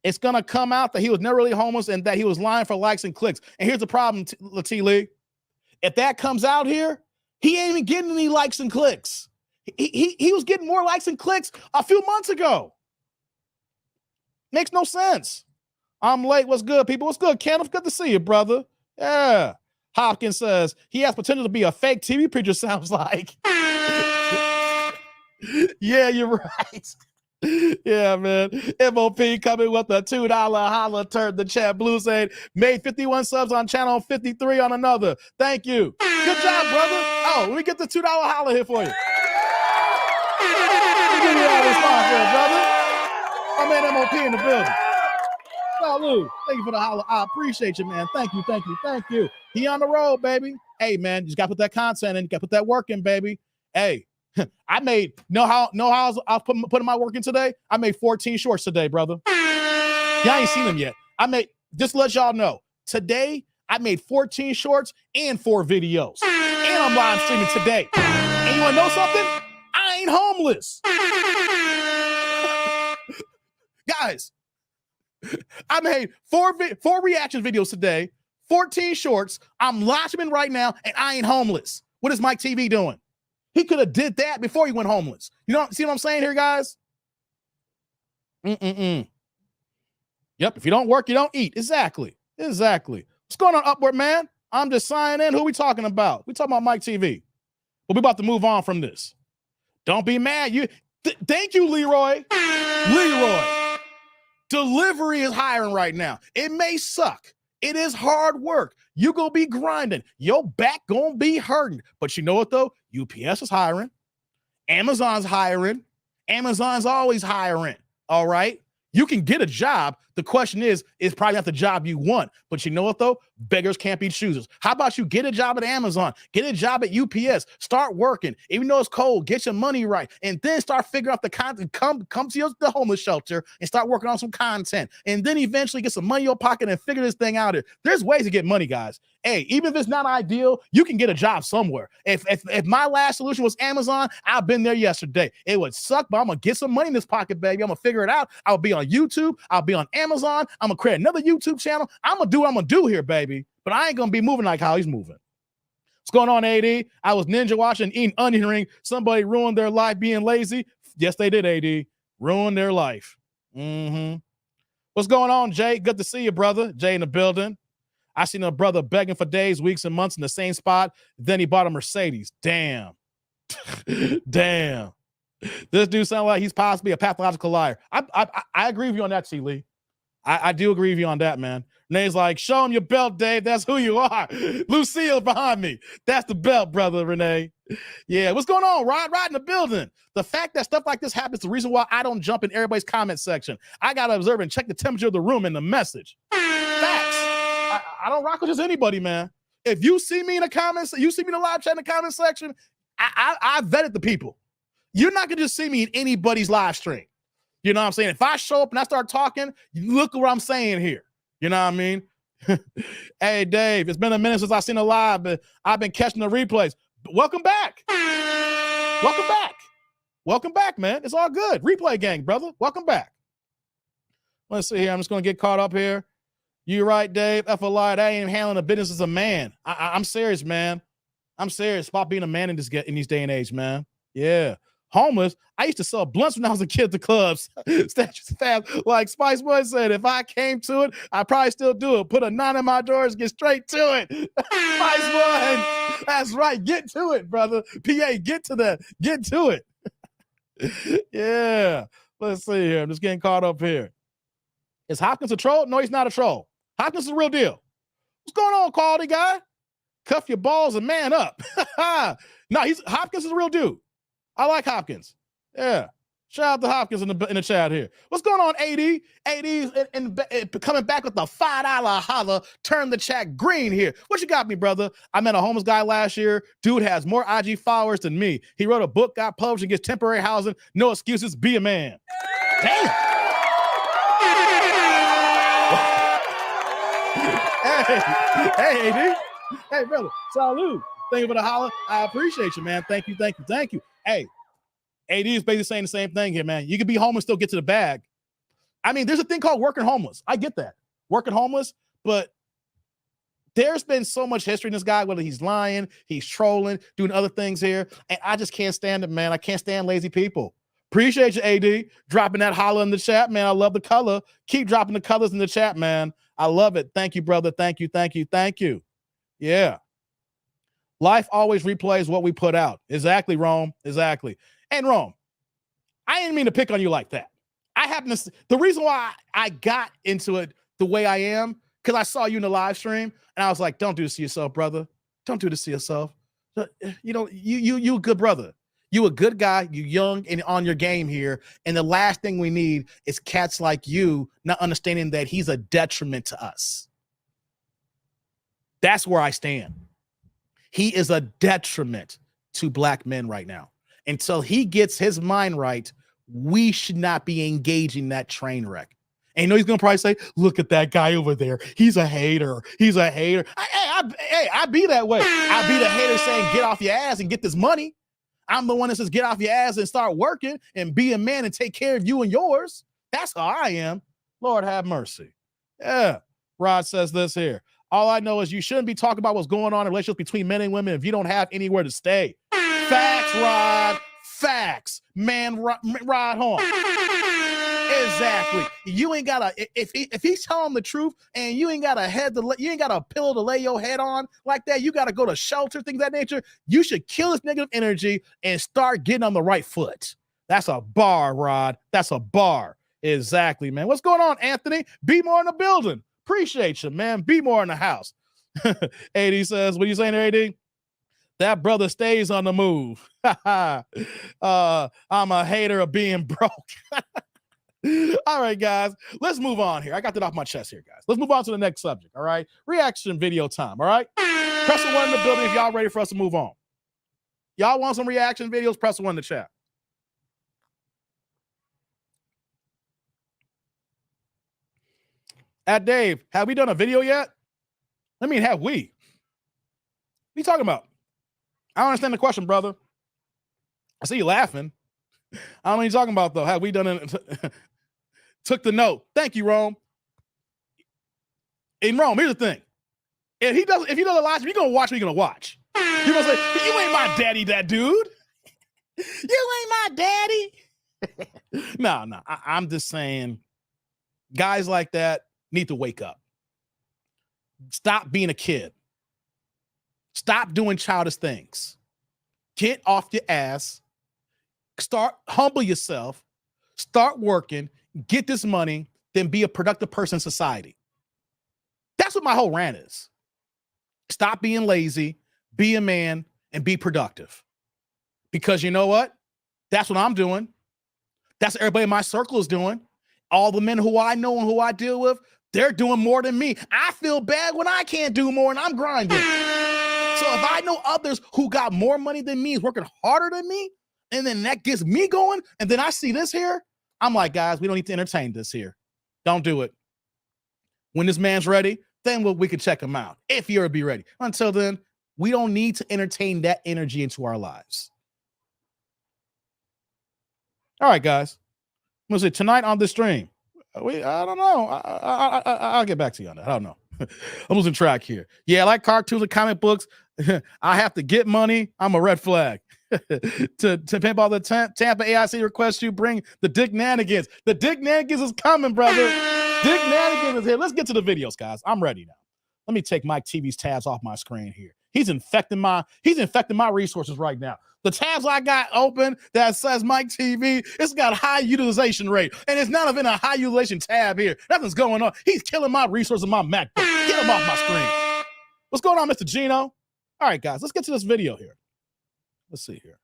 It's going to come out that he was never really homeless and that he was lying for likes and clicks. And here's the problem, T. Lee. If that comes out here, he ain't even getting any likes and clicks. He was getting more likes and clicks a few months ago. Makes no sense. I'm late. What's good, people? What's good, Kenneth? Good to see you, brother. Yeah. Hopkins says he has potential to be a fake TV preacher, sounds like. Yeah, you're right. Yeah, man. MOP coming with a $2 holla, turn the chat blue, saying made 51 subs on channel, 53 on another. Thank you. Good job, brother. Oh, let me get the $2 holla here for you. Give me that response there, brother. My man MOP in the building. Salute. Thank you for the holla. I appreciate you, man. Thank you. He on the road, baby. Hey, man, you just got to put that content in. You got to put that work in, baby. Hey, I made I was putting my work in today. I made 14 shorts today, brother. Y'all ain't seen them yet. Just to let y'all know, today I made 14 shorts and 4 videos. And I'm live streaming today. And you wanna know something? I ain't homeless. Guys, I made 4 reaction videos today, 14 shorts. I'm live streaming right now, and I ain't homeless. What is Mike TV doing? He could have did that before he went homeless. You know, see what I'm saying here, guys? Yep, if you don't work, you don't eat. Exactly. What's going on, Upward, man? I'm just signing in. Who we talking about? We talking about Mike TV. But we about to move on from this. Don't be mad. Thank you, Leroy. Delivery is hiring right now. It may suck. It is hard work. You gonna be grinding. Your back gonna be hurting. But you know what though? UPS is hiring. Amazon's hiring. Amazon's always hiring. All right. You can get a job. The question is probably not the job you want. But you know what though? Beggars can't be choosers. How about you get a job at Amazon? Get a job at UPS. Start working. Even though it's cold, get your money right. And then start figuring out the content. Come to the homeless shelter and start working on some content. And then eventually get some money in your pocket and figure this thing out. There's ways to get money, guys. Hey, even if it's not ideal, you can get a job somewhere. If my last solution was Amazon, I've been there yesterday. It would suck, but I'm going to get some money in this pocket, baby. I'm going to figure it out. I'll be on YouTube. I'll be on Amazon. I'm going to create another YouTube channel. I'm going to do what I'm going to do here, baby. But I ain't going to be moving like how he's moving. What's going on, AD? I was ninja watching, eating onion ring. Somebody ruined their life being lazy. Yes, they did, AD. Ruined their life. What's going on, Jay? Good to see you, brother. Jay in the building. I seen a brother begging for days, weeks, and months in the same spot. Then he bought a Mercedes. Damn. Damn. This dude sounds like he's possibly a pathological liar. I agree with you on that, T. Lee. I do agree with you on that, man. Renee's like, show him your belt, Dave. That's who you are. Lucille behind me. That's the belt, brother, Renee. Yeah, what's going on? Rod in the building. The fact that stuff like this happens is the reason why I don't jump in everybody's comment section. I got to observe and check the temperature of the room and the message. Facts. I don't rock with just anybody, man. If you see me in the comments, you see me in the live chat in the comment section, I vetted the people. You're not going to just see me in anybody's live stream. You know what I'm saying? If I show up and I start talking, look what I'm saying here. You know what I mean? Hey, Dave, it's been a minute since I've seen a live, but I've been catching the replays. Welcome back. Welcome back, man. It's all good. Replay gang, brother. Welcome back. Let's see here. I'm just going to get caught up here. You right, Dave. FLI, I ain't handling the business as a man. I'm serious, man. I'm serious. Stop being a man in these day and age, man. Yeah. Homeless. I used to sell blunts when I was a kid at the clubs. Statues fab. Like Spice Boy said, if I came to it, I'd probably still do it. Put a 9 in my doors, get straight to it. Spice Boy. That's right. Get to it, brother. PA, get to that. Get to it. Yeah. Let's see here. I'm just getting caught up here. Is Hopkins a troll? No, he's not a troll. Hopkins is the real deal. What's going on, quality guy? Cuff your balls and man up. No, Hopkins is a real dude. I like Hopkins. Yeah. Shout out to Hopkins in the chat here. What's going on, AD? AD's coming back with the $5 holla. Turn the chat green here. What you got me, brother? I met a homeless guy last year. Dude has more IG followers than me. He wrote a book, got published, and gets temporary housing. No excuses. Be a man. Damn. Hey, AD. Hey, brother. Salute. Thank you for the holla. I appreciate you, man. Thank you. Hey, AD is basically saying the same thing here, man. You can be homeless, still get to the bag. I mean, there's a thing called working homeless. I get that. Working homeless, but there's been so much history in this guy, whether he's lying, he's trolling, doing other things here, and I just can't stand it, man. I can't stand lazy people. Appreciate you, AD, dropping that holla in the chat, man. I love the color. Keep dropping the colors in the chat, man. I love it. Thank you, brother. Thank you. Yeah. Life always replays what we put out. Exactly, Rome. Exactly. And Rome, I didn't mean to pick on you like that. The reason why I got into it the way I am, because I saw you in the live stream, and I was like, don't do this to yourself, brother. Don't do this to yourself. You know, you a good brother. You a good guy. You young and on your game here. And the last thing we need is cats like you not understanding that he's a detriment to us. That's where I stand. He is a detriment to black men right now. until he gets his mind right, we should not be engaging that train wreck. And you know he's gonna probably say, "Look at that guy over there. He's a hater. He's a hater." I be that way. I be the hater saying, "Get off your ass and get this money." I'm the one that says, "Get off your ass and start working and be a man and take care of you and yours." That's how I am. Lord have mercy. Yeah. Rod says this here. All I know is you shouldn't be talking about what's going on in relationships between men and women if you don't have anywhere to stay. Facts, Rod. Facts. Man, Rod home. Exactly. You ain't got a if he's telling the truth and you ain't got a head to you ain't got a pillow to lay your head on like that. You got to go to shelter, things of that nature. You should kill this negative energy and start getting on the right foot. That's a bar, Rod. That's a bar. Exactly, man. What's going on, Anthony? Be more in the building. Appreciate you, man. Be more in the house. AD says, what are you saying there, AD? That brother stays on the move. I'm a hater of being broke. All right, guys, let's move on here. I got that off my chest here, guys. Let's move on to the next subject, all right? Reaction video time, all right? Press the one in the building if y'all ready for us to move on. Y'all want some reaction videos? Press the one in the chat. At Dave, have we done a video yet? I mean, have we? What are you talking about? I don't understand the question, brother. I see you laughing. I don't know what you're talking about, though. Have we done it? Took the note. Thank you, Rome. In Rome, here's the thing. If he doesn't watch, you're gonna watch what you're gonna watch. You're gonna say, "You ain't my daddy, that dude. You ain't my daddy." No. I'm just saying, guys like that need to wake up. Stop being a kid. Stop doing childish things. Get off your ass. Start humble yourself. Start working. Get this money. Then be a productive person in society. That's what my whole rant is. Stop being lazy. Be a man and be productive. Because you know what? That's what I'm doing. That's what everybody in my circle is doing. All the men who I know and who I deal with, they're doing more than me. I feel bad when I can't do more and I'm grinding. So if I know others who got more money than me, is working harder than me, and then that gets me going, and then I see this here, I'm like, guys, we don't need to entertain this here. Don't do it. When this man's ready, then we can check him out. If you'll be ready. Until then, we don't need to entertain that energy into our lives. All right, guys. I'm gonna say tonight on the stream. I don't know. I'll get back to you on that. I don't know. I'm losing track here. Yeah, I like cartoons and comic books. I have to get money. I'm a red flag. to pimp all the Tampa AIC requests you bring the Dick Nanigans. The Dick Nanigans is coming, brother. Dick Nanigans is here. Let's get to the videos, guys. I'm ready now. Let me take Mike TV's tabs off my screen here. He's infecting my resources right now. The tabs I got open that says Mike TV, it's got high utilization rate. And it's not even a high utilization tab here. Nothing's going on. He's killing my resources in my MacBook. Get him off my screen. What's going on, Mr. Gino? All right, guys, let's get to this video here. Let's see here.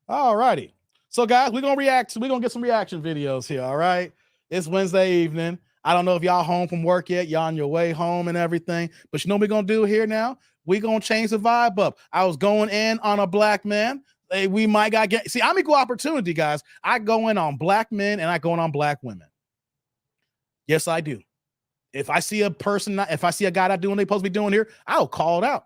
All righty. So, guys, we're going to get some reaction videos here, all right? It's Wednesday evening. I don't know if y'all home from work yet. Y'all on your way home and everything. But you know what we're going to do here now? We're going to change the vibe up. I was going in on a black man. Hey, we might got get. See, I'm equal opportunity, guys. I go in on black men and I go in on black women. Yes, I do. If I see a guy not doing what they're supposed to be doing here, I'll call it out.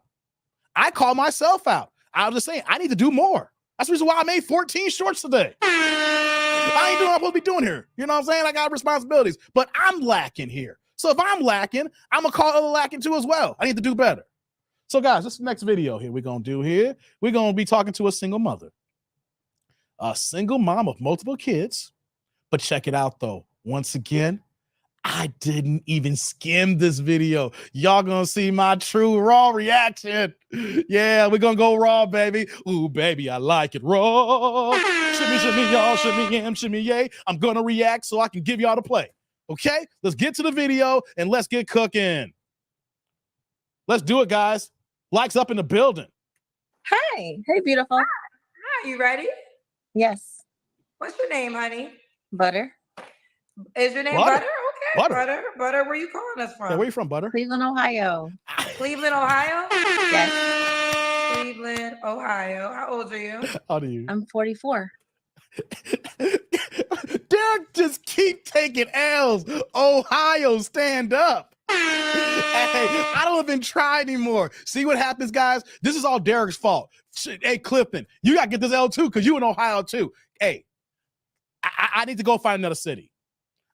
I call myself out. I was just saying, I need to do more. That's the reason why I made 14 shorts today. I ain't doing what I'm supposed to be doing here. You know what I'm saying? I got responsibilities, but I'm lacking here. So if I'm lacking, I'm going to call other lacking too as well. I need to do better. So guys, this next video here we're going to do here, we're going to be talking to a single mother. A single mom of multiple kids. But check it out though. Once again, I didn't even skim this video. Y'all gonna see my true raw reaction. Yeah, we're gonna go raw, baby. Ooh, baby, I like it raw. Shimmy, shimmy, y'all, shimmy, yam, shimmy, yay. I'm gonna react so I can give y'all the play. Okay, let's get to the video and let's get cooking. Let's do it, guys. Likes up in the building. Hi. Hey, beautiful. Hi, you ready? Yes. What's your name, honey? Butter. Is your name Butter. Butter? Okay. Butter. Where you calling us from? Yeah, where you from, Butter? Cleveland, Ohio. Cleveland, Ohio? Yes. Cleveland, Ohio. How old are you? How do you? I'm 44. Derek just keep taking L's. Ohio, stand up. Hey, I don't even try anymore. See what happens, guys? This is all Derek's fault. Hey, Clifton, you got to get this L too because you in Ohio too. Hey, I need to go find another city.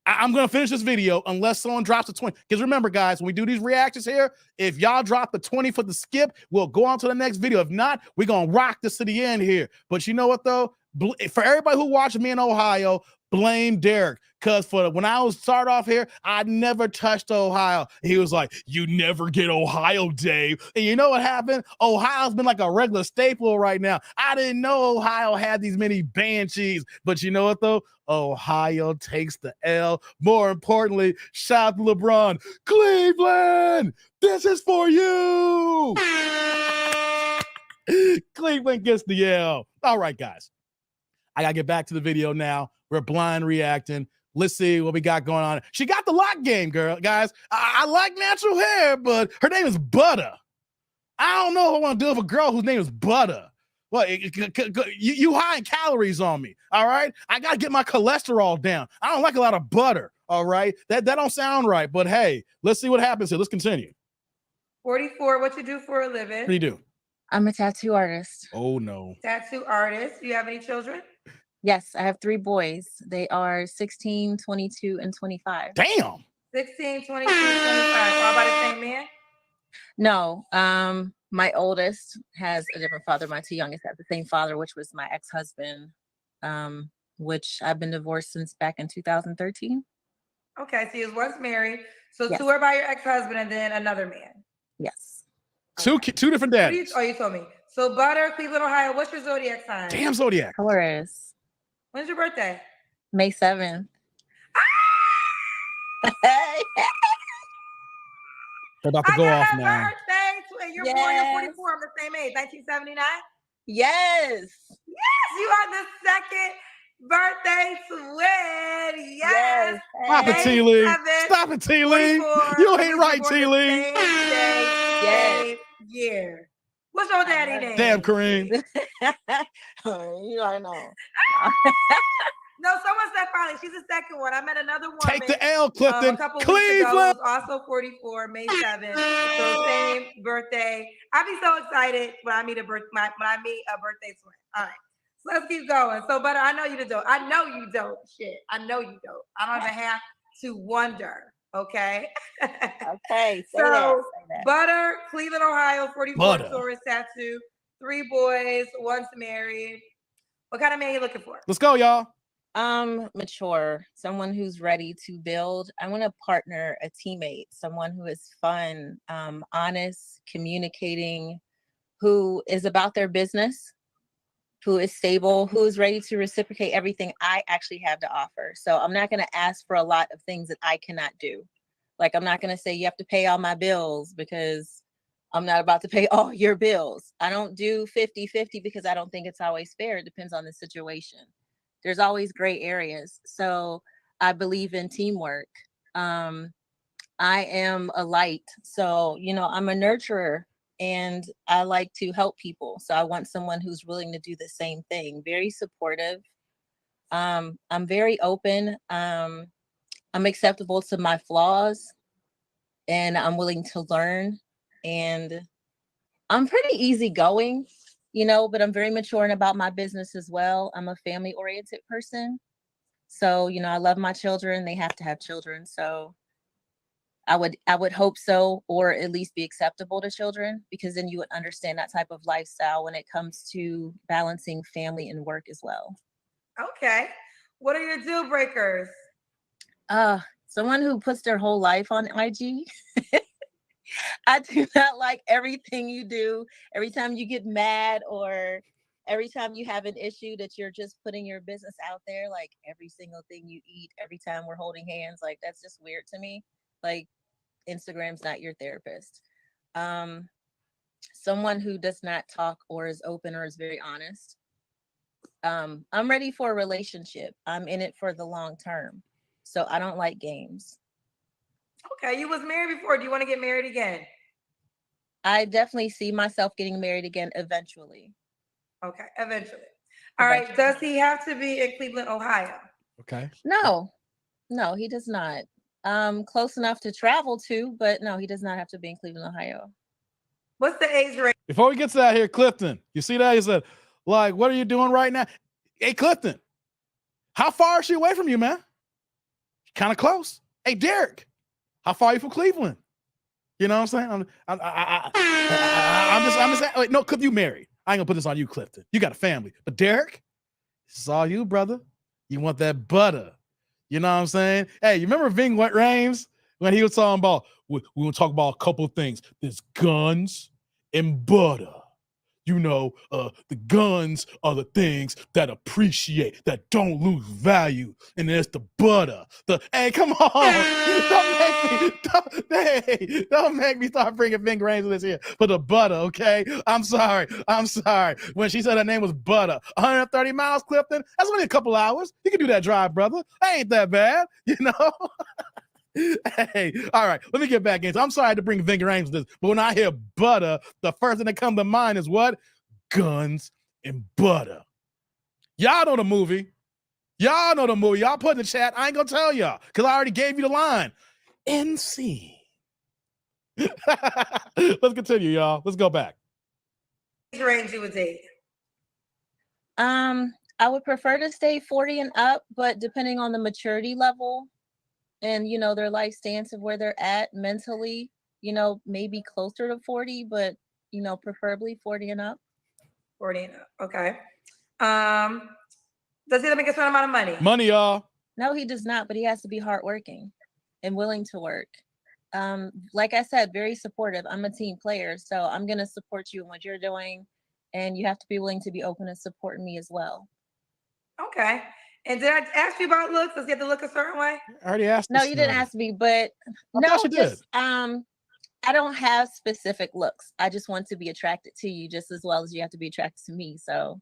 I'm going to finish this video unless someone drops a 20. Because remember, guys, when we do these reactions here, if y'all drop the 20 for the skip, we'll go on to the next video. If not, we're going to rock this to the end here. But you know what, though? For everybody who watched me in Ohio, blame Derek. Because when I was start off here, I never touched Ohio. He was like, you never get Ohio, Dave. And you know what happened? Ohio's been like a regular staple right now. I didn't know Ohio had these many banshees. But you know what, though? Ohio takes the L. More importantly, shout out to LeBron. Cleveland, this is for you. Cleveland gets the L. All right, guys. I got to get back to the video now. We're blind reacting. Let's see what we got going on. She got the lock game, girl, guys. I like natural hair, but her name is Butter. I don't know if I want to deal with a girl whose name is Butter. Well, you high in calories on me, all right? I got to get my cholesterol down. I don't like a lot of butter, all right? That don't sound right, but hey, let's see what happens here. Let's continue. 44, what you do for a living? What do you do? I'm a tattoo artist. Oh, no. Tattoo artist. Do you have any children? Yes, I have 3 boys. They are 16, 22, and 25. Damn. 16, 22, 25. All by the same man? No, my oldest has a different father. My 2 youngest have the same father, which was my ex-husband, which I've been divorced since back in 2013. Okay, so you was once married. So Yes. 2 are by your ex-husband and then another man. Yes. Two different What do you, daddies. you told me. So Butter, Cleveland, Ohio. What's your zodiac sign? Damn Zodiac. Taurus, When's your birthday? May 7th. They're about to I go got off a now. birthday. And you're born, you're 44. I'm the same age. 1979. Yes. You are the second birthday twin. Yes. Stop it, May T. Lee. 7th, Stop it, T. Lee. 44. You That ain't means right, you're born T. the Lee. same day, Yes. same year. What's your daddy name? Damn, Kareem. You already know. No, someone said finally. She's the second one. I met another woman. Take the L, Clifton. A couple weeks ago, Cleveland. who's also 44, May 7th. So same birthday. I'd be so excited when I meet a birthday twin. All right. So let's keep going. So, Butter, I know you don't. I know you don't. Shit. I know you don't. I don't even have to wonder. Okay. Okay. So, say that. Butter, Cleveland, Ohio, 44 Butter. Taurus tattoo, 3 boys, once married. What kind of man you looking for? Let's go, y'all. Mature, someone who's ready to build. I want a partner, a teammate, someone who is fun, honest, communicating, who is about their business, who is stable, who is ready to reciprocate everything I actually have to offer. So I'm not going to ask for a lot of things that I cannot do. Like, I'm not going to say you have to pay all my bills because I'm not about to pay all your bills. I don't do 50-50 because I don't think it's always fair. It depends on the situation. There's always gray areas. So I believe in teamwork. I am a light. So, I'm a nurturer and I like to help people. So I want someone who's willing to do the same thing. Very supportive. I'm very open. I'm acceptable to my flaws and I'm willing to learn. And I'm pretty easygoing, but I'm very mature and about my business as well. I'm a family oriented person. So, I love my children. They have to have children. So I would hope so, or at least be acceptable to children, because then you would understand that type of lifestyle when it comes to balancing family and work as well. Okay. What are your deal breakers? Someone who puts their whole life on IG. I do not like everything you do. Every time you get mad or every time you have an issue that you're just putting your business out there, like every single thing you eat, every time we're holding hands, like that's just weird to me. Like, Instagram's not your therapist. Someone who does not talk or is open or is very honest. I'm ready for a relationship. I'm in it for the long term. So I don't like games. Okay, you was married before. Do you want to get married again? I definitely see myself getting married again eventually. Okay, eventually. All right. Does he have to be in Cleveland, Ohio? Okay. No, no, he does not. Close enough to travel to, but no, he does not have to be in Cleveland, Ohio. What's the age range? Before we get to that here, Clifton, you see that? He said, like, what are you doing right now? Hey, Clifton, how far is she away from you, man? Kind of close. Hey, Derek, how far are you from Cleveland? You know what I'm saying? I'm just wait, no, Cliff, you married. I ain't gonna put this on you, Clifton. You got a family. But Derek, this is all you, brother. You want that butter. You know what I'm saying? Hey, you remember Ving Rhames when he was talking about, we're gonna talk about a couple of things. There's guns and butter. You know, the guns are the things that appreciate, that don't lose value. And there's the butter. Hey, come on. Don't make me start bringing Ving Rhames in this here for the butter, okay? I'm sorry. When she said her name was Butter, 130 miles, Clifton, that's only a couple hours. You can do that drive, brother. That ain't that bad, you know? Hey, all right, let me get back into it. I'm sorry to bring Ving Rhames to this, but when I hear butter, the first thing that comes to mind is what? Guns and butter. Y'all know the movie. Y'all put in the chat. I ain't gonna tell y'all because I already gave you the line. NC. Let's continue, y'all. Let's go back. Age range you would date? I would prefer to stay 40 and up, but depending on the maturity level and, you know, their life stance of where they're at mentally, you know, maybe closer to 40, but, you know, preferably 40 and up. 40 and up. Okay. Does he make a certain amount of money? Money, y'all. No, he does not, but he has to be hardworking and willing to work. Like I said, very supportive. I'm a team player, so I'm going to support you in what you're doing, and you have to be willing to be open and supporting me as well. Okay. And did I ask you about looks? Does he have to look a certain way? I already asked. No, you didn't ask me, but thought you did. I don't have specific looks. I just want to be attracted to you just as well as you have to be attracted to me. So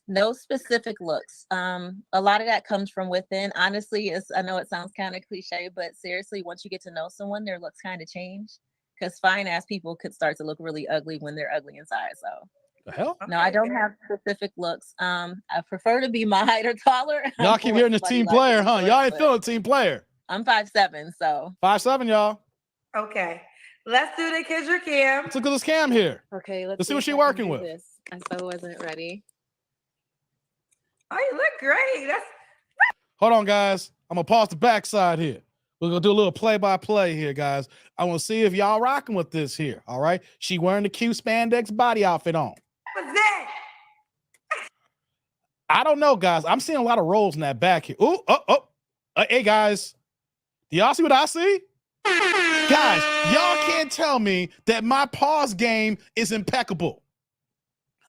no specific looks. A lot of that comes from within. Honestly, I know it sounds kind of cliche, but seriously, once you get to know someone, their looks kind of change. Because fine ass people could start to look really ugly when they're ugly inside. So the hell? no, I don't have specific looks. I prefer to be my height or taller. Y'all keep hearing the team player, huh? Y'all ain't feeling team player. I'm 5'7", so 5'7", y'all. Okay. Let's do the Kendra Cam. Let's look at this cam here. Okay, Let's see what if she I can working do with. this. I so wasn't ready. Oh, you look great. Hold on, guys. I'm gonna pause the backside here. We're gonna do a little play-by-play here, guys. I want to see if y'all rocking with this here. All right. She wearing the cute spandex body outfit on. What's that? I don't know, guys. I'm seeing a lot of rolls in that back here. Hey, guys. Do y'all see what I see? Guys, y'all can't tell me that my pause game is impeccable.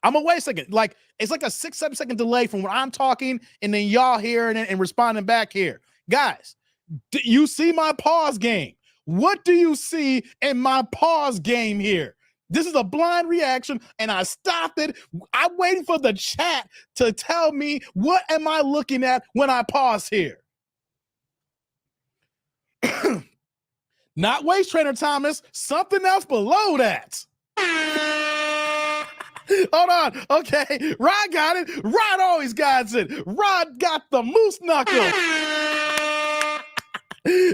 I'm gonna wait a second. Like, it's like a 6-7 second delay from when I'm talking and then y'all hearing it and responding back here. Guys, do you see my pause game? What do you see in my pause game here? This is a blind reaction, and I stopped it. I'm waiting for the chat to tell me what am I looking at when I pause here. Not waist trainer, Thomas. Something else below that. Hold on. Okay. Rod got it. Rod always got it. Rod got the moose knuckle.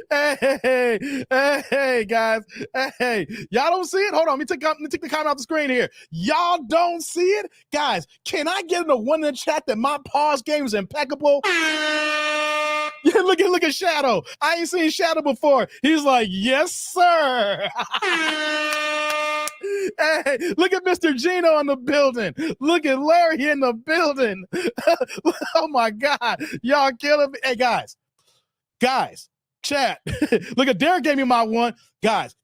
Hey, guys. Hey, y'all don't see it? Hold on. Let me take the comment off the screen here. Y'all don't see it? Guys, can I get in the one in the chat that my pause game is impeccable? Yeah, look at Shadow. I ain't seen Shadow before. He's like, yes, sir. Hey, look at Mr. Gino in the building. Look at Larry in the building. Oh my God. Y'all killing me. Hey, guys, chat. Look at Derek gave me my one. Guys,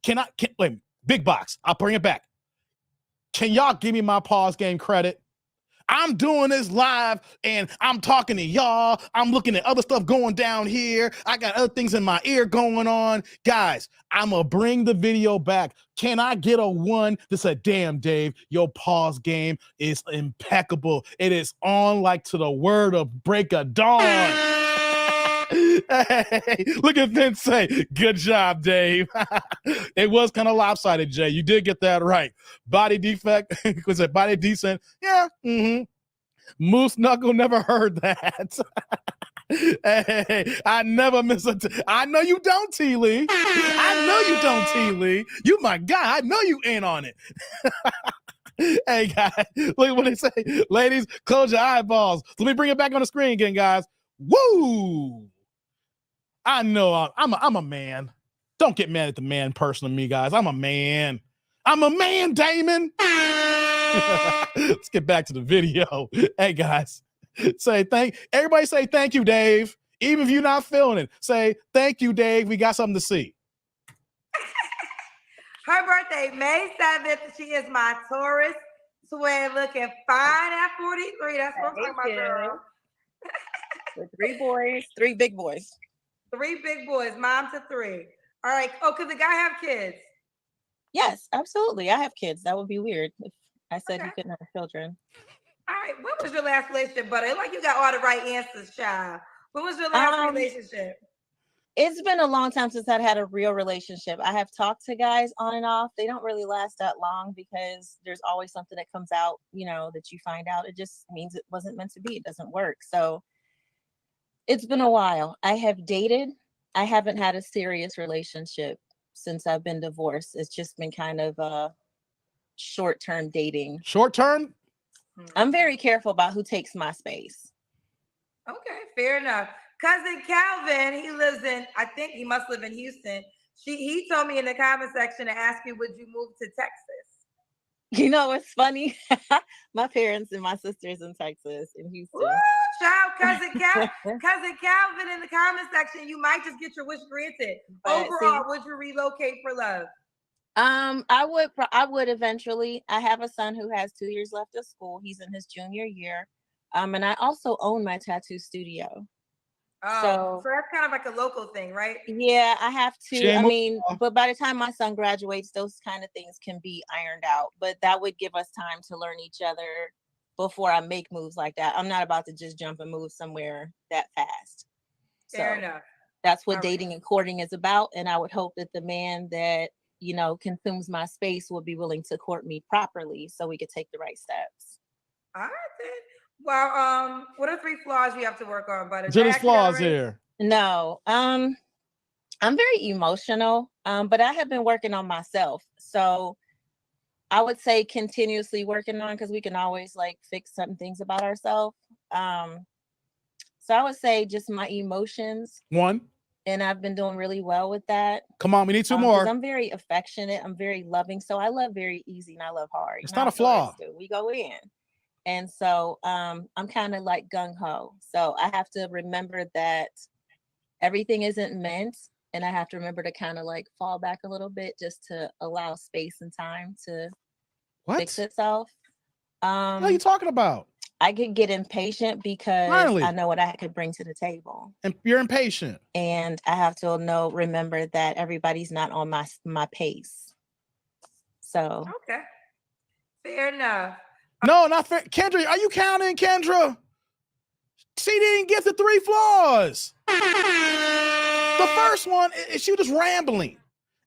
wait, big box. I'll bring it back. Can y'all give me my pause game credit? I'm doing this live and I'm talking to y'all. I'm looking at other stuff going down here. I got other things in my ear going on. Guys, I'm going to bring the video back. Can I get a one that said, damn, Dave, your pause game is impeccable. It is on like to the word of break of dawn. Hey, look at Vince say, good job, Dave. It was kind of lopsided, Jay. You did get that right. Body defect. Was it body decent? Yeah. Mm-hmm. Moose Knuckle never heard that. Hey, I never miss I know you don't, T. Lee. I know you don't, T. Lee. You my guy. I know you ain't on it. Hey, guys, look at what they say. Ladies, close your eyeballs. Let me bring it back on the screen again, guys. Woo! I know I'm a man. Don't get mad at the man person of me, guys. I'm a man. I'm a man, Damon. Let's get back to the video. Hey, guys, everybody say thank you, Dave. Even if you're not feeling it, say thank you, Dave. We got something to see. Her birthday, May 7th. She is my Taurus twin, looking fine at 43. That's what I'm talking about, girl. With 3 boys, 3 big boys. 3 big boys, mom to 3. All right. Oh, could the guy have kids? Yes, absolutely. I have kids. That would be weird if I said Okay. you couldn't have children. All right. What was your last relationship, buddy? Like you got all the right answers, child. What was your last relationship? It's been a long time since I've had a real relationship. I have talked to guys on and off. They don't really last that long because there's always something that comes out, that you find out. It just means it wasn't meant to be. It doesn't work. So it's been a while. I have dated. I haven't had a serious relationship since I've been divorced. It's just been kind of short-term dating. Short-term? I'm very careful about who takes my space. Okay, fair enough. Cousin Calvin, I think he must live in Houston. He told me in the comment section to ask you, would you move to Texas? You know, it's funny. My parents and my sisters in Texas, in Houston. Woo, child, cousin Calvin in the comment section, you might just get your wish granted. But overall, would you relocate for love? I would eventually. I have a son who has 2 years left of school. He's in his junior year. And I also own my tattoo studio. So that's kind of like a local thing, right? Yeah, I have to. Shame I mean, but by the time my son graduates, those kind of things can be ironed out. But that would give us time to learn each other before I make moves like that. I'm not about to just jump and move somewhere that fast. Fair enough. That's what All dating and courting is about. And I would hope that the man that, consumes my space will be willing to court me properly so we could take the right steps. All right, then. Well, what are 3 flaws you have to work on, buddy? Jenny's flaws here. No, I'm very emotional, but I have been working on myself. So I would say continuously working on, because we can always fix some things about ourselves. So I would say just my emotions. 1. And I've been doing really well with that. Come on, we need 2 more. I'm very affectionate. I'm very loving. So I love very easy and I love hard. It's not a flaw. We go in. And so I'm kind of like gung-ho. So I have to remember that everything isn't meant. And I have to remember to kind of fall back a little bit just to allow space and time to fix itself. What are you talking about? I could get impatient because I know what I could bring to the table. And you're impatient. And I have to remember that everybody's not on my pace. So. Okay. Fair enough. No, not fair. Kendra, are you counting, Kendra? She didn't get the 3 flaws. The first one, she was just rambling.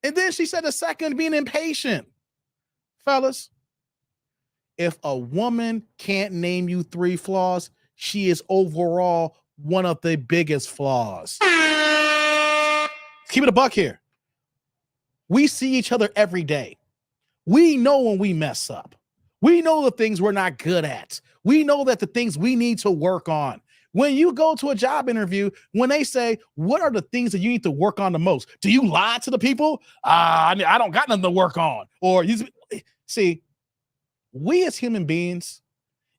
And then she said the second, being impatient. Fellas, if a woman can't name you 3 flaws, she is overall one of the biggest flaws. Keep it a buck here. We see each other every day. We know when we mess up. We know the things we're not good at. We know that the things we need to work on. When you go to a job interview, when they say, what are the things that you need to work on the most? Do you lie to the people? I don't got nothing to work on. Or see, we as human beings,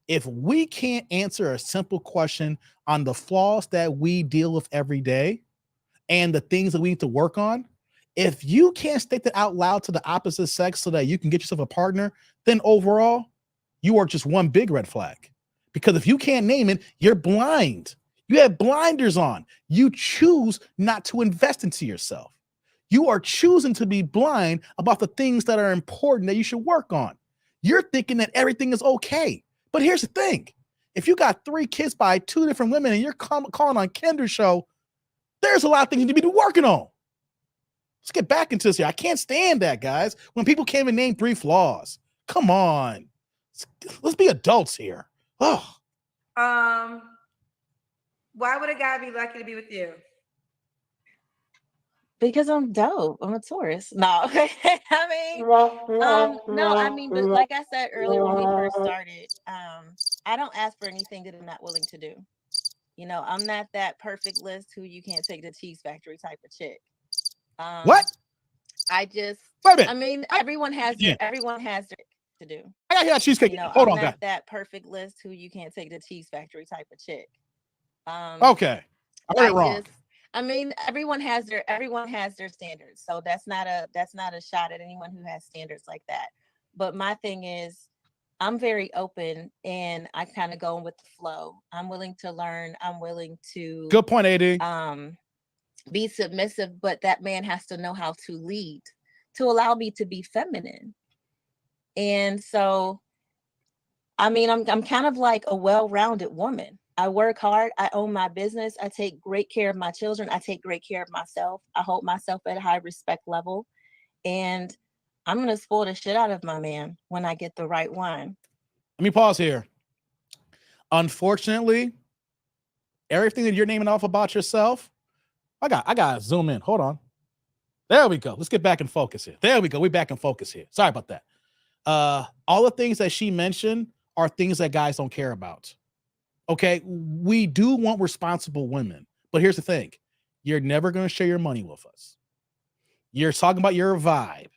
if we can't answer a simple question on the flaws that we deal with every day and the things that we need to work on, if you can't state that out loud to the opposite sex so that you can get yourself a partner, then overall, you are just one big red flag. Because if you can't name it, you're blind. You have blinders on. You choose not to invest into yourself. You are choosing to be blind about the things that are important that you should work on. You're thinking that everything is okay. But here's the thing. If you got 3 kids by 2 different women and you're calling on Kendra's show, There's a lot of things you need to be working on. Let's get back into this here. I can't stand that, guys. When people can't even name 3 flaws. Come on. Let's be adults here. Oh. Why would a guy be lucky to be with you? Because I'm dope. I'm a Taurus. No, I mean, no, I mean, but like I said earlier when we first started, I don't ask for anything that I'm not willing to do. You know, I'm not that perfect list who you can't take to Cheese Factory type of chick. What? I just, Wait a minute. I mean, everyone has their to do. I got to hear that cheesecake. You know, Hold I'm on, not guys. that perfect list who you can't take to Cheese Factory type of chick. Okay. I heard it wrong. I mean, everyone has their standards. So that's not a shot at anyone who has standards like that. But my thing is, I'm very open and I kind of go with the flow. I'm willing to learn. I'm willing to Good point, AD. Be submissive, but that man has to know how to lead to allow me to be feminine. And so, I mean, I'm kind of like a well-rounded woman. I work hard. I own my business. I take great care of my children. I take great care of myself. I hold myself at a high respect level. And I'm going to spoil the shit out of my man when I get the right one. Let me pause here. Unfortunately, everything that you're naming off about yourself, I got to zoom in. Hold on. There we go. Let's get back in focus here. There we go. We're back in focus here. Sorry about that. All the things that she mentioned are things that guys don't care about. Okay, we do want responsible women, but here's the thing. You're never going to share your money with us. You're talking about your vibe.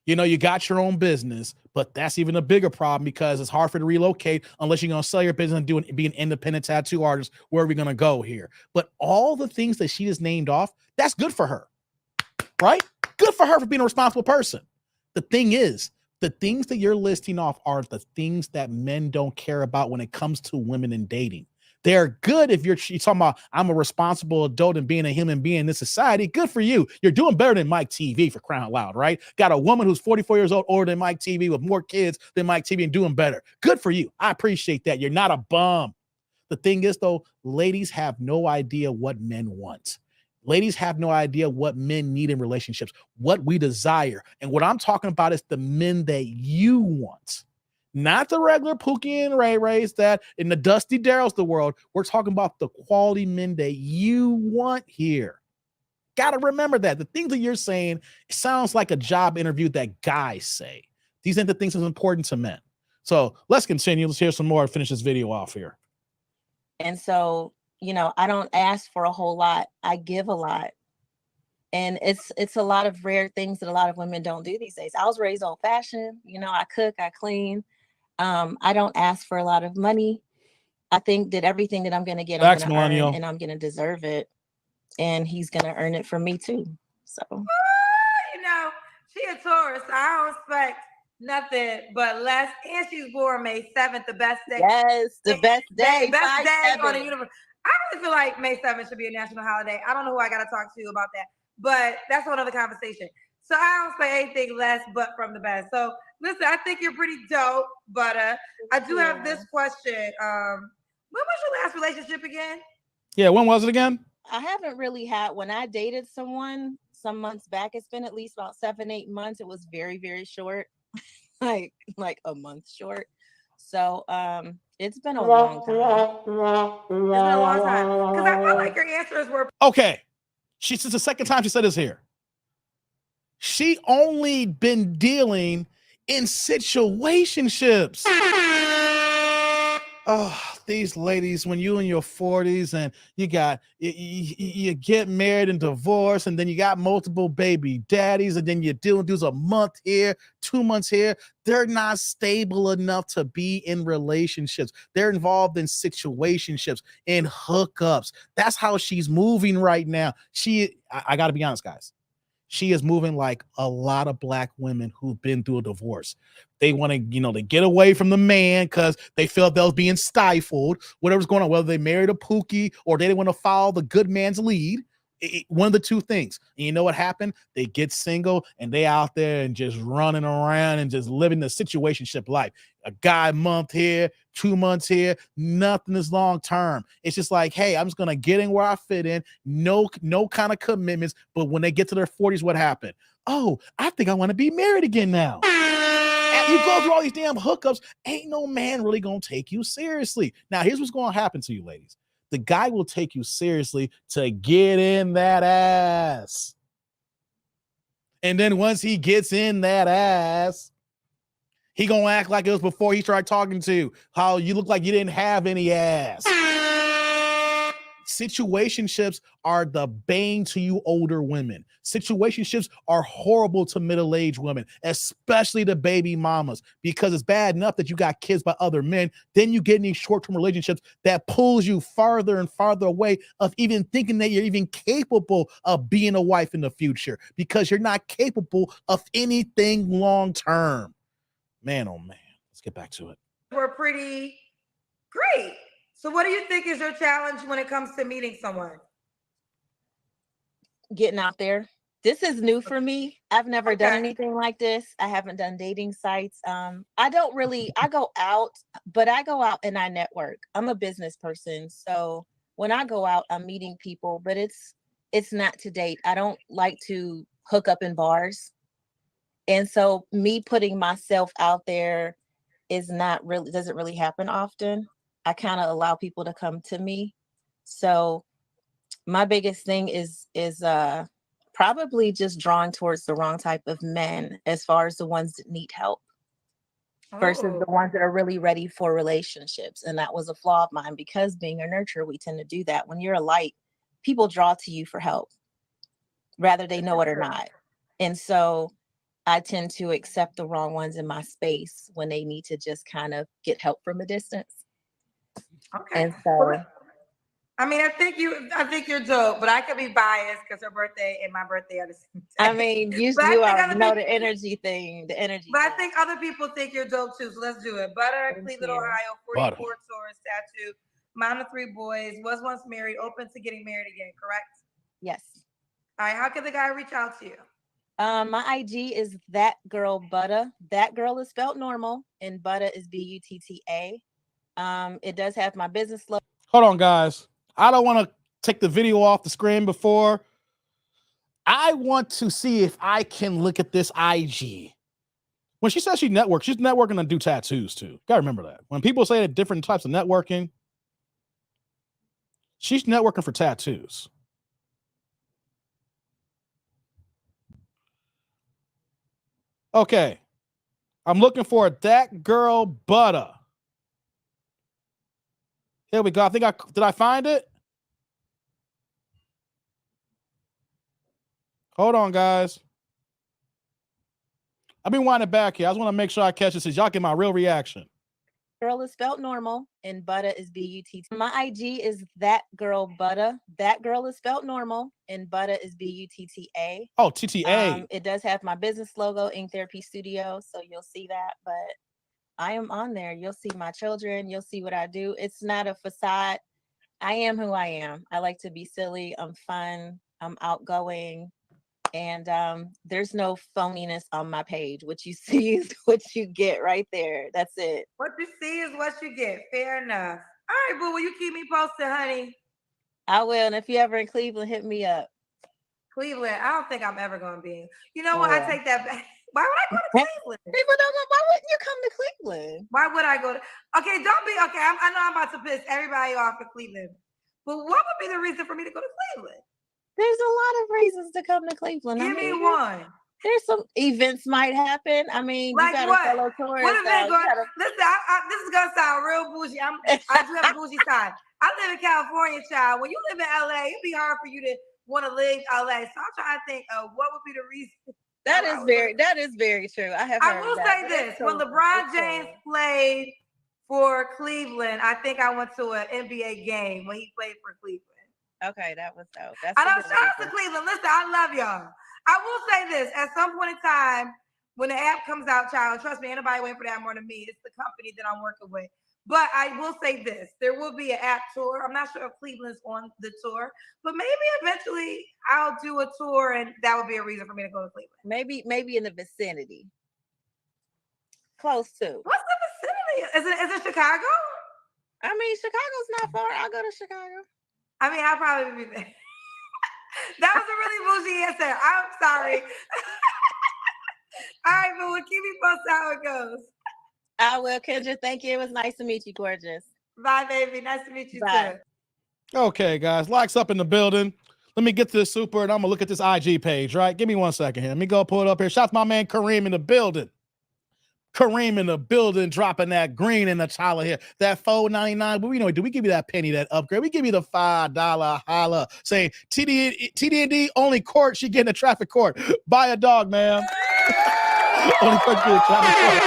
You know, you got your own business, but that's even a bigger problem because it's hard for you to relocate unless you're going to sell your business and be an independent tattoo artist. Where are we going to go here? But all the things that she just named off, that's good for her, right? Good for her for being a responsible person. The thing is, the things that you're listing off are the things that men don't care about when it comes to women and dating. They're good if you're talking about, I'm a responsible adult and being a human being in this society. Good for you. You're doing better than Mike TV, for crying out loud, right? Got a woman who's 44 years old, older than Mike TV, with more kids than Mike TV and doing better. Good for you. I appreciate that. You're not a bum. The thing is, though, ladies have no idea what men want. Ladies have no idea what men need in relationships, what we desire. And what I'm talking about is the men that you want, not the regular Pookie and Ray Rays that in the Dusty Darrells of the world. We're talking about the quality men that you want here. Got to remember that. The things that you're saying, it sounds like a job interview that guys say. These ain't the things that's important to men. So let's continue. Let's hear some more and finish this video off here. And so, you know, I don't ask for a whole lot. I give a lot. And it's a lot of rare things that a lot of women don't do these days. I was raised old fashioned. You know, I cook, I clean. I don't ask for a lot of money. I think that everything that I'm going to get, I'm going to earn, and I'm going to deserve it. And he's going to earn it from me too. So, you know, she a Taurus. So I don't expect nothing but less. And she's born May 7th, the best day. Yes, the best day. Best day on the universe. I really feel like May 7th should be a national holiday. I don't know who I got to talk to about that, but that's another conversation. So I don't expect anything less but from the best. So listen, I think you're pretty dope, but I do have this question. When was your last relationship again? Yeah, when was it again? I haven't really had, when I dated someone some months back, it's been at least about 7-8 months. It was very, very short, like a month short. So it's been a long time. It's been a long time. Because I feel like your answers were okay. This is the second time she said this here. She only been dealing in situationships. Oh, these ladies, when you in your 40s and you get married and divorced, and then you got multiple baby daddies, and then you're doing a month here, 2 months here, they're not stable enough to be in relationships. They're involved in situationships, in hookups. That's how she's moving right now. I got to be honest, guys. She is moving like a lot of black women who've been through a divorce. They want to, they get away from the man because they felt they was being stifled, whatever's going on, whether they married a Pookie or they didn't want to follow the good man's lead, One of the two things. And you know what happened? They get single and they out there and just running around and just living the situationship life. A guy month here, 2 months here, nothing is long term. It's just like, hey, I'm just gonna get in where I fit in. No kind of commitments. But when they get to their 40s, what happened? Oh, I think I want to be married again now. And you go through all these damn hookups. Ain't no man really gonna take you seriously. Now, here's what's gonna happen to you, ladies. The guy will take you seriously to get in that ass. And then once he gets in that ass, he gonna act like it was before he started talking to you. How you look like you didn't have any ass. Situationships are the bane to you older women. Situationships are horrible to middle-aged women, especially the baby mamas, because it's bad enough that you got kids by other men. Then you get in these short-term relationships that pulls you farther and farther away of even thinking that you're even capable of being a wife in the future, because you're not capable of anything long-term. Man, oh man, let's get back to it. We're pretty great. So what do you think is your challenge when it comes to meeting someone? Getting out there. This is new for me. I've never done Okay. anything like this. I haven't done dating sites. I go out, but I go out and I network. I'm a business person. So when I go out, I'm meeting people, but it's not to date. I don't like to hook up in bars. And so me putting myself out there doesn't really happen often. I kind of allow people to come to me. So my biggest thing is probably just drawing towards the wrong type of men, as far as the ones that need help versus the ones that are really ready for relationships. And that was a flaw of mine, because being a nurturer, we tend to do that. When you're a light, people draw to you for help, whether they know it or not. And so I tend to accept the wrong ones in my space when they need to just kind of get help from a distance. Okay. And so, I mean, I think you're dope, but I could be biased because her birthday and my birthday are the same day. I mean, you But I think already other know people- the energy thing, But I think other people think you're dope too. So let's do it. Butter, Thank Cleveland, you. Ohio, 44 Butter. Taurus, tattoo, mom of 3 boys, was once married, open to getting married again, correct? Yes. All right, how can the guy reach out to you? My IG is that girl Butta. That girl is spelled normal, and Butta is Butta. It does have my business logo. Hold on, guys. I don't want to take the video off the screen before. I want to see if I can look at this IG. When she says she's networking to do tattoos too. Gotta remember that. When people say that different types of networking, she's networking for tattoos. Okay. I'm looking for that girl Butta. Here we go. Did I find it? Hold on, guys. I've been winding back here. I just want to make sure I catch this so y'all get my real reaction. Girl is spelled normal, and Butta is Butt. My IG is that girl Butta. That girl is spelled normal, and Butta is Butta. Oh, TTA. It does have my business logo, Ink Therapy Studio, so you'll see that. But I am on there. You'll see my children. You'll see what I do. It's not a facade. I am who I am. I like to be silly. I'm fun. I'm outgoing. And there's no phoniness on my page. What you see is what you get right there. That's it. What you see is what you get. Fair enough. All right, boo, will you keep me posted, honey? I will. And if you're ever in Cleveland, hit me up. Cleveland, I don't think I'm ever going to be. You know what? I Yeah. take that back. Why would I go to Cleveland? People don't know. Why wouldn't you come to Cleveland? Why would I go to? Okay, don't be okay. I know I'm about to piss everybody off in Cleveland, but what would be the reason for me to go to Cleveland? There's a lot of reasons to come to Cleveland. Give me one. There's some events might happen. I mean, Like you got what? a fellow tourist. What event going? Listen, this is gonna sound real bougie. I do have a bougie side. I live in California, child. When you live in LA, it'd be hard for you to want to leave LA. So I'm trying to think of what would be the reason. That is very true. I will say this: when LeBron James played for Cleveland, I think I went to an NBA game when he played for Cleveland. Okay, that was dope. That's I know. Shout out to Cleveland. Listen, I love y'all. I will say this: at some point in time, when the app comes out, child, trust me, anybody waiting for that more than me. It's the company that I'm working with. But I will say this: there will be an app tour. I'm not sure if Cleveland's on the tour, but maybe eventually I'll do a tour, and that would be a reason for me to go to Cleveland. Maybe in the vicinity. Close to. What's the vicinity? Is it Chicago? I mean, Chicago's not far. I'll go to Chicago. I mean, I'll probably be there. That was a really bougie answer. I'm sorry. All right, but we'll keep you posted how it goes. I will, Kendra. Thank you. It was nice to meet you, gorgeous. Bye, baby. Nice to meet you Bye. too. Okay, guys, likes up in the building. Let me get to this super and I'm gonna look at this IG page, right? Give me 1 second here. Let me go pull it up here. Shout out to my man Kareem in the building. Kareem in the building, dropping that green in the chala here. That $4.99. But we know, do we give you that penny, that upgrade? We give you the $5 holla, saying TD&D only court. She getting a traffic court. Buy a dog, man. Only court getting a traffic court.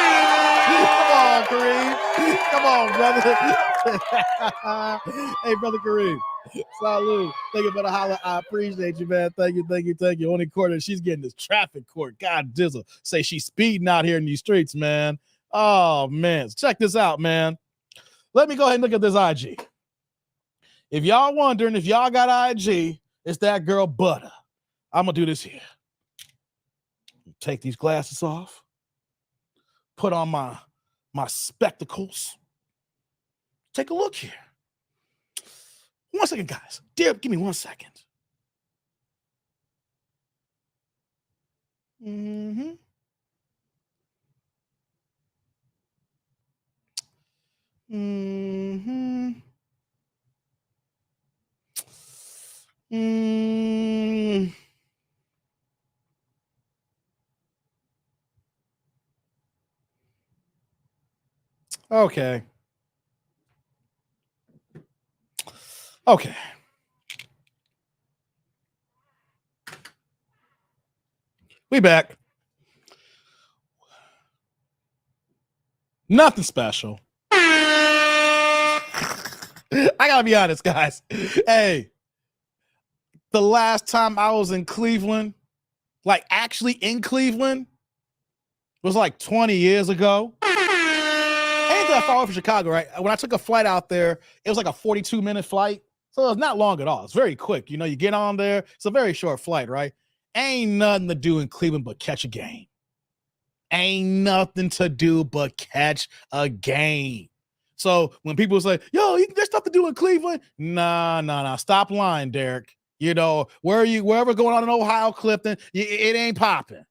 Come on, Kareem. Come on, brother. Hey, brother Kareem. Salute. Thank you for the holla. I appreciate you, man. Thank you. Only quarter. She's getting this traffic court. God dizzle. Say she's speeding out here in these streets, man. Oh, man. Check this out, man. Let me go ahead and look at this IG. If y'all wondering if y'all got IG, it's that girl Butter. I'm going to do this here. Take these glasses off. Put on my spectacles. Take a look here. 1 second, guys. Give me 1 second. Mm-hmm. Mm-hmm. Mm. Okay. Okay. We back. Nothing special. I gotta be honest, guys. Hey, the last time I was in Cleveland, like actually in Cleveland, was like 20 years ago. Ain't that far away from Chicago, right? When I took a flight out there, it was like a 42-minute flight. So it was not long at all. It's very quick. You know, you get on there. It's a very short flight, right? Ain't nothing to do in Cleveland but catch a game. Ain't nothing to do but catch a game. So when people say, yo, there's stuff to do in Cleveland. Nah. Stop lying, Derek. You know, wherever going on in Ohio, Clifton, it ain't popping.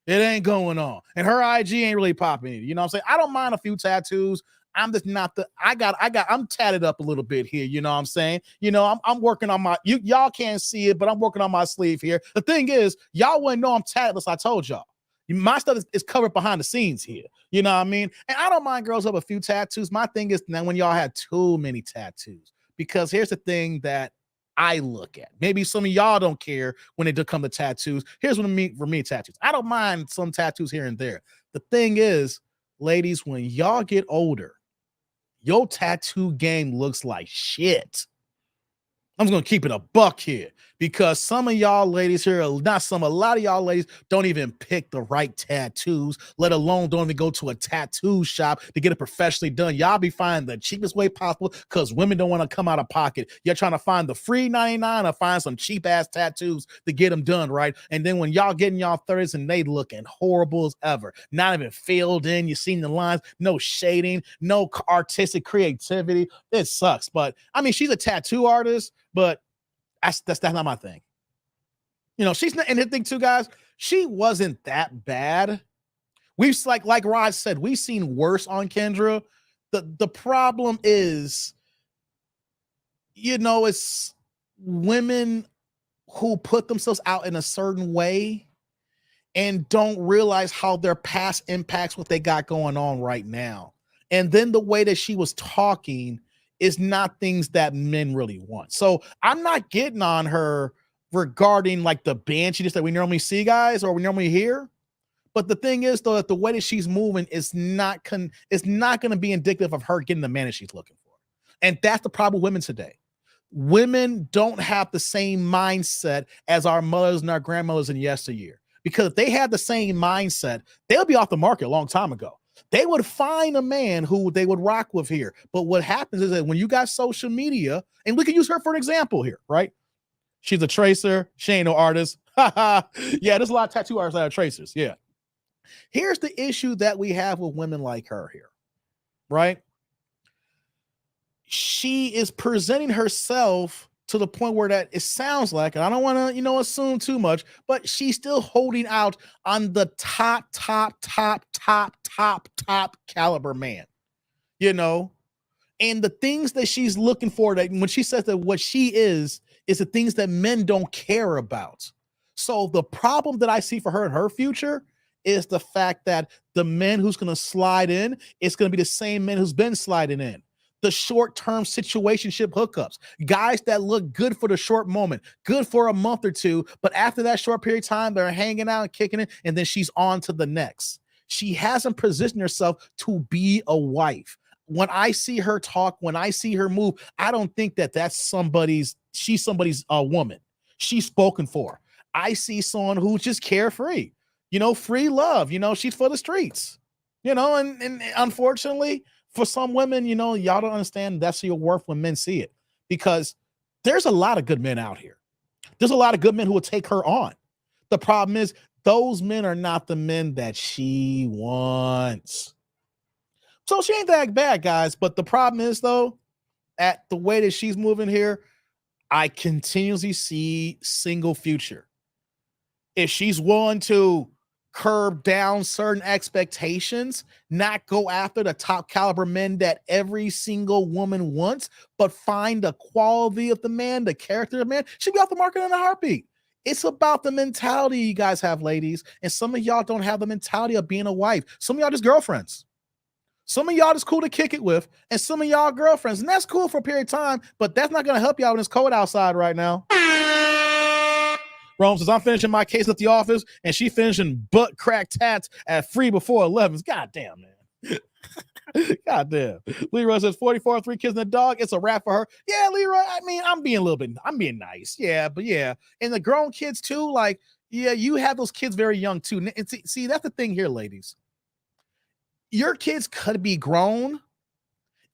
It ain't going on. And her IG ain't really popping either. You know what I'm saying? I don't mind a few tattoos. I'm just not I'm tatted up a little bit here. You know what I'm saying? You know, I'm working on my, y'all can't see it, but I'm working on my sleeve here. The thing is, y'all wouldn't know I'm tatted unless I told y'all. My stuff is covered behind the scenes here. You know what I mean? And I don't mind girls have a few tattoos. My thing is now when y'all have too many tattoos, because here's the thing that I look at. Maybe some of y'all don't care when it come to tattoos. Here's what I mean for me, tattoos. I don't mind some tattoos here and there. The thing is, ladies, when y'all get older, your tattoo game looks like shit. I'm just going to keep it a buck here because some of y'all ladies here, a lot of y'all ladies don't even pick the right tattoos, let alone don't even go to a tattoo shop to get it professionally done. Y'all be finding the cheapest way possible because women don't want to come out of pocket. You're trying to find the free 99 or find some cheap ass tattoos to get them done, right? And then when y'all get in y'all 30s and they looking horrible as ever, not even filled in, you seen the lines, no shading, no artistic creativity. It sucks. But I mean, she's a tattoo artist, but that's not my thing. You know, she's not, and the thing too, guys, she wasn't that bad. We've like Rod said, we've seen worse on Kendra. The problem is, you know, it's women who put themselves out in a certain way and don't realize how their past impacts what they got going on right now. And then the way that she was talking is not things that men really want. So I'm not getting on her regarding like the banshees that we normally see, guys, or we normally hear. But the thing is, though, that the way that she's moving is not going to be indicative of her getting the man that she's looking for. And that's the problem with women today. Women don't have the same mindset as our mothers and our grandmothers in yesteryear. Because if they had the same mindset, they'll be off the market a long time ago. They would find a man who they would rock with here. But what happens is that when you got social media, and we can use her for an example here, right? She's a tracer. She ain't no artist. Yeah, there's a lot of tattoo artists that are tracers. Yeah. Here's the issue that we have with women like her here, right? She is presenting herself to the point where that it sounds like, and I don't want to, assume too much, but she's still holding out on the top caliber man, and the things that she's looking for, that when she says that what she is the things that men don't care about. So the problem that I see for her in her future is the fact that the men who's going to slide in, it's going to be the same men who's been sliding in. The short-term situationship hookups, guys that look good for the short moment, good for a month or two, but after that short period of time, they're hanging out and kicking it, and then she's on to the next. She hasn't positioned herself to be a wife. When I see her talk, when I see her move, I don't think that she's somebody's woman. She's spoken for. I see someone who's just carefree, free love, she's for the streets, and unfortunately, for some women, y'all don't understand that's your worth when men see it, because there's a lot of good men out here. There's a lot of good men who will take her on. The problem is those men are not the men that she wants. So she ain't that bad, guys. But the problem is, though, at the way that she's moving here, I continuously see single future. If she's willing to curb down certain expectations, not go after the top caliber men that every single woman wants, but find the quality of the man, the character of the man, she'll be off the market in a heartbeat. It's about the mentality you guys have, ladies. And some of y'all don't have the mentality of being a wife. Some of y'all just girlfriends. Some of y'all just cool to kick it with, and some of y'all girlfriends. And that's cool for a period of time, but that's not going to help y'all when it's cold outside right now. Rome says, I'm finishing my case at the office, and she finishing butt crack tats at free before 11. Goddamn, man. Goddamn. Leroy says, 44, 3 kids and a dog. It's a wrap for her. Yeah, Leroy, I mean, I'm being nice. Yeah, but yeah. And the grown kids too, like, yeah, you have those kids very young too. And see, that's the thing here, ladies. Your kids could be grown,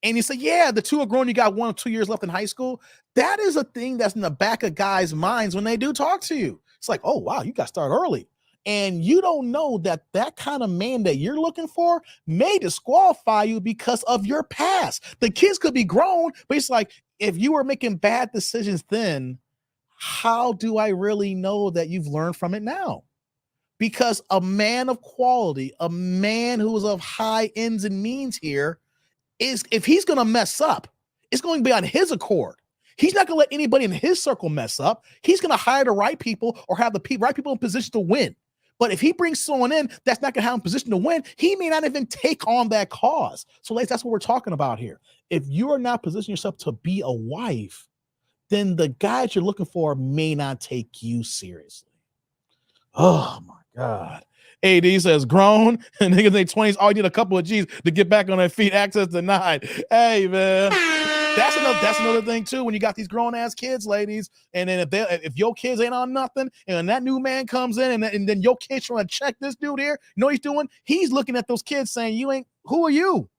and you say, yeah, the two are grown, you got 1 or 2 years left in high school. That is a thing that's in the back of guys' minds when they do talk to you. It's like, oh, wow, you got to start early. And you don't know that that kind of man that you're looking for may disqualify you because of your past. The kids could be grown, but it's like, if you were making bad decisions then, how do I really know that you've learned from it now? Because a man of quality, a man who is of high ends and means here, is, if he's going to mess up, it's going to be on his accord. He's not going to let anybody in his circle mess up. He's going to hire the right people or have the right people in position to win. But if he brings someone in that's not going to have him in position to win, he may not even take on that cause. So ladies, that's what we're talking about here. If you are not positioning yourself to be a wife, then the guys you're looking for may not take you seriously. Oh my God. AD says grown and niggas in their 20s all need a couple of G's to get back on their feet. Access denied. Hey man, that's another thing too. When you got these grown ass kids, ladies, and then if your kids ain't on nothing, and that new man comes in, and then your kids trying to check this dude here, you know what he's doing? He's looking at those kids saying, "You ain't. Who are you?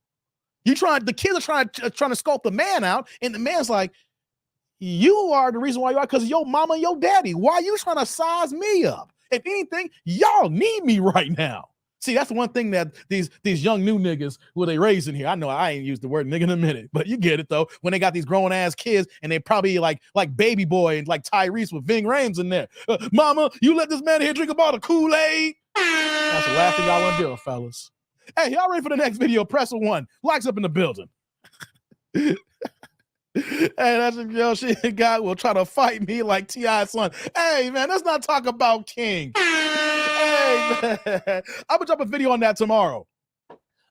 The kids are trying to sculpt the man out, and the man's like, you are the reason why you are because of your mama and your daddy. Why are you trying to size me up? If anything, y'all need me right now." See, that's one thing that these young new niggas, who they raising here. I know I ain't used the word nigga in a minute, but you get it though. When they got these grown ass kids and they probably like Baby Boy and like Tyrese with Ving Rhames in there. Mama, you let this man here drink a bottle of Kool-Aid. That's the last thing y'all want to do, fellas. Hey, y'all ready for the next video? Press a 1. Likes up in the building. Hey, that's a girl she got will try to fight me like T.I.'s son. Hey, man, let's not talk about King. Hey, man, I'm gonna drop a video on that tomorrow.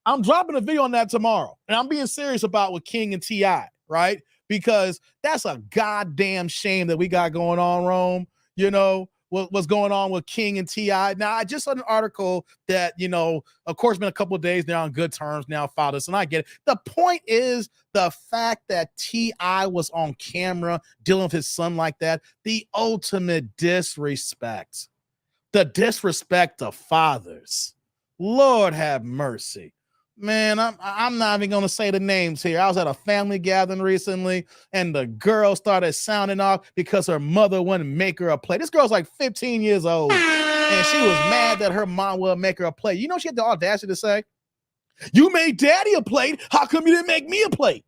I'm dropping a video on that tomorrow, and I'm being serious about with King and T.I., right? Because that's a goddamn shame that we got going on, Rome. You know what's going on with King and T.I. Now, I just saw an article that, of course, been a couple of days now on good terms now, filed this, and I get it. The point is the fact that T.I. was on camera dealing with his son like that, the ultimate disrespect. The disrespect of fathers. Lord have mercy. Man, I'm not even gonna say the names here. I was at a family gathering recently, and the girl started sounding off because her mother wouldn't make her a plate. This girl's like 15 years old, and she was mad that her mom wouldn't make her a plate. You know, she had the audacity to say, "You made daddy a plate. How come you didn't make me a plate?"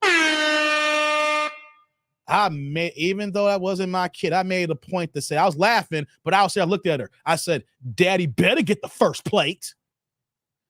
Even though that wasn't my kid, I made a point to say, I was laughing, but I looked at her. I said, "Daddy better get the first plate."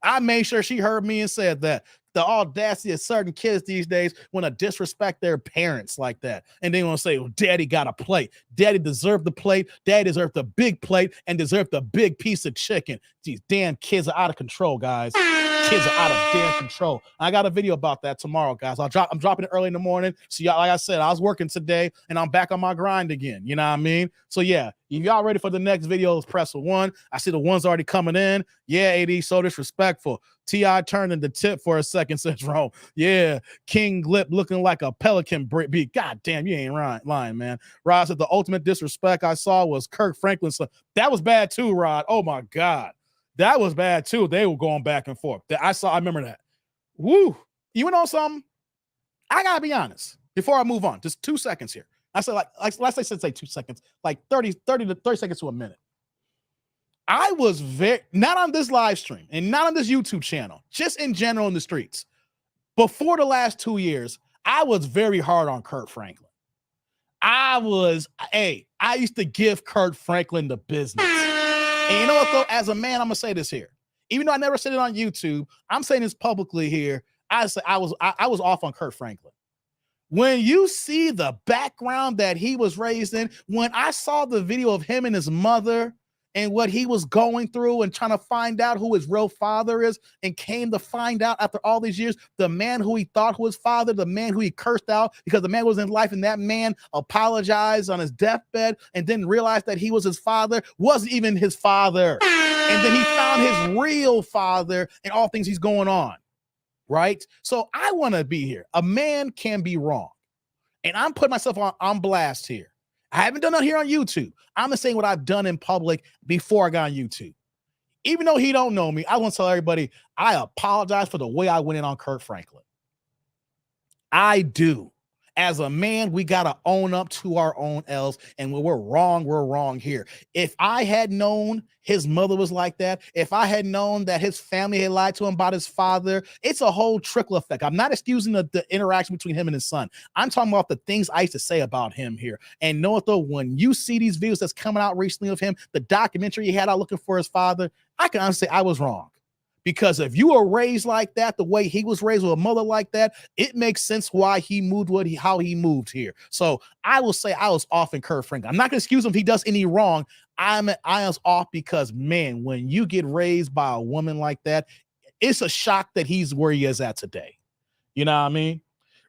I made sure she heard me and said that. The audacity of certain kids these days want to disrespect their parents like that. And they want to say, "Well, daddy got a plate. Daddy deserved the plate. Daddy deserved the big plate and deserved the big piece of chicken." These damn kids are out of control, guys. Kids are out of damn control. I got a video about that tomorrow, guys. I'm dropping it early in the morning. So y'all, like I said, I was working today and I'm back on my grind again. You know what I mean? So yeah, if y'all ready for the next video, press 1. I see the ones already coming in. Yeah, AD, so disrespectful. T.I. turned into tip for a second, says Rome. Yeah, King Lip looking like a pelican beak. God damn, you ain't lying, man. Rod said the ultimate disrespect I saw was Kirk Franklin. So that was bad too, Rod. Oh my God. That was bad too. They were going back and forth. I remember that. Woo. You know something? I gotta be honest before I move on. Just 2 seconds here. I said like let's say 2 seconds, like 30 seconds to a minute. I was not on this live stream and not on this YouTube channel, just in general in the streets. Before the last 2 years, I was very hard on Kirk Franklin. I used to give Kirk Franklin the business. And you know what, though? As a man, I'm going to say this here. Even though I never said it on YouTube, I'm saying this publicly here. I was off on Kirk Franklin. When you see the background that he was raised in, when I saw the video of him and his mother and what he was going through and trying to find out who his real father is, and came to find out after all these years, the man who he thought was his father, the man who he cursed out because the man was in life, and that man apologized on his deathbed and didn't realize that he was his father, wasn't even his father. And then he found his real father and all things he's going on, right? So I want to be here. A man can be wrong. And I'm putting myself on blast here. I haven't done that here on YouTube. I'm just saying what I've done in public before I got on YouTube. Even though he don't know me, I want to tell everybody, I apologize for the way I went in on Kirk Franklin. I do. As a man, we got to own up to our own L's. And when we're wrong here. If I had known his mother was like that, if I had known that his family had lied to him about his father, it's a whole trickle effect. I'm not excusing the interaction between him and his son. I'm talking about the things I used to say about him here. And know it though, when you see these videos that's coming out recently of him, the documentary he had out looking for his father, I can honestly say I was wrong. Because if you were raised like that, the way he was raised with a mother like that, it makes sense why he moved how he moved here. So I will say I was off in Kirk Franklin. I'm not gonna excuse him if he does any wrong. I was off because, man, when you get raised by a woman like that, it's a shock that he's where he is at today. You know what I mean?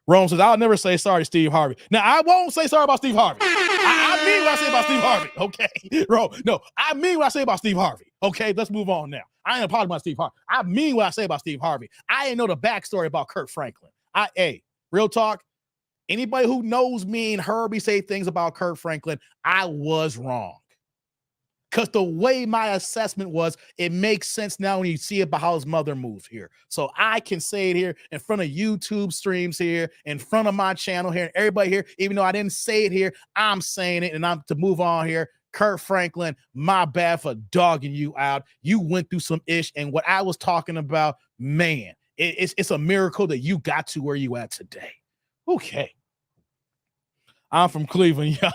Rome says, "I'll never say sorry to Steve Harvey." Now, I won't say sorry about Steve Harvey. I mean what I say about Steve Harvey, okay? Bro, no, I mean what I say about Steve Harvey, okay? Let's move on now. I ain't apologizing about Steve Harvey. I mean what I say about Steve Harvey. I ain't know the backstory about Kirk Franklin. Real talk, anybody who knows me and heard me say things about Kirk Franklin, I was wrong. Because the way my assessment was, it makes sense now when you see it about how his mother moved here. So I can say it here in front of YouTube streams here, in front of my channel here, and everybody here, even though I didn't say it here, I'm saying it, and I'm to move on here. Kirk Franklin, my bad for dogging you out. You went through some ish, and what I was talking about, man, it's a miracle that you got to where you at today. Okay. I'm from Cleveland, y'all.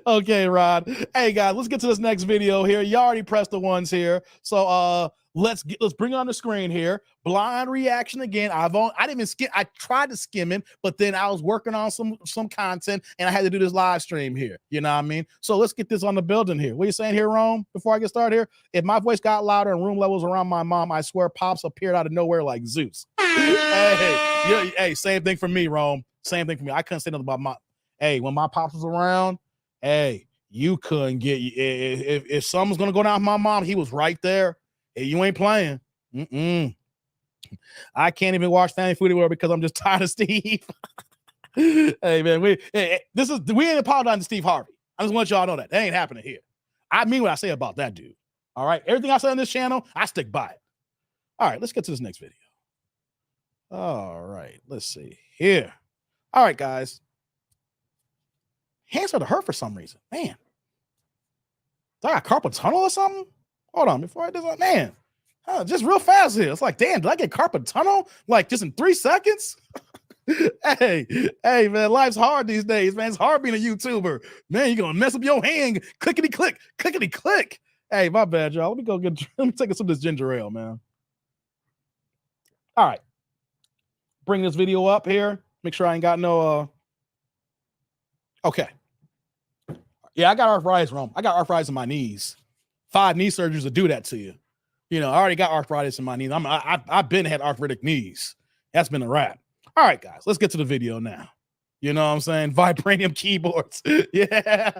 Okay, Rod. Hey guys, let's get to this next video here. You already pressed the ones here, so let's bring it on the screen here. Blind reaction again. I didn't even skim. I tried to skim it, but then I was working on some content, and I had to do this live stream here. You know what I mean? So let's get this on the building here. What are you saying here, Rome? Before I get started here, if my voice got louder and room levels around my mom, I swear pops appeared out of nowhere like Zeus. Hey, same thing for me, Rome. Same thing for me. I couldn't say nothing about my. Hey, when my pops was around. Hey, you couldn't get if something's gonna go down with my mom, he was right there. Hey, you ain't playing. I can't even watch Family Food anymore because I'm just tired of Steve. Hey man, we ain't apologizing to Steve Harvey. I just want y'all to know that ain't happening here. I mean what I say about that dude. All right, everything I say on this channel, I stick by it. All right, let's get to this next video. All right, let's see here. All right, guys. Hands started to hurt for some reason. Man, did I got carpal tunnel or something? Hold on, before I do that, man. Just real fast here. It's like, damn, did I get carpal tunnel like just in 3 seconds? hey, man, life's hard these days, man. It's hard being a YouTuber. Man, you're gonna mess up your hand. Clickety click, clickety click. Hey, my bad, y'all. Let me take some of this ginger ale, man. All right. Bring this video up here. Make sure I ain't got no okay. Yeah, I got arthritis, Rome. I got arthritis in my knees. 5 knee surgeries to do that to you. You know, I already got arthritis in my knees. I've been had arthritic knees. That's been a wrap. All right, guys, let's get to the video now. You know what I'm saying? Vibranium keyboards. Yeah.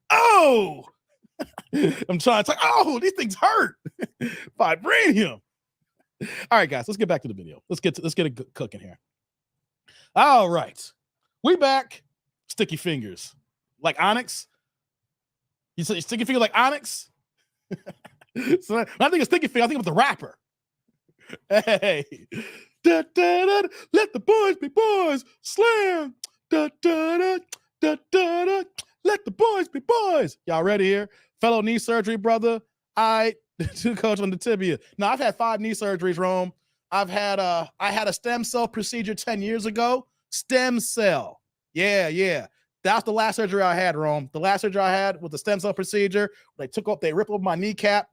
Oh, I'm trying to talk. Oh, these things hurt. Vibranium. All right, guys, let's get back to the video. Let's get it cooking here. All right, we back. Sticky fingers, like Onyx. You say sticky finger like Onyx. So when I think of sticky finger, I think of the rapper. Hey, da, da, da, let the boys be boys. Slam. Da, da, da, da, da, da. Let the boys be boys. Y'all ready here? Fellow knee surgery brother. I coach on the tibia. Now I've had 5 knee surgeries, Rome. I had a stem cell procedure 10 years ago. Stem cell. Yeah. That's the last surgery I had, Rome. The last surgery I had was the stem cell procedure. They ripped open my kneecap,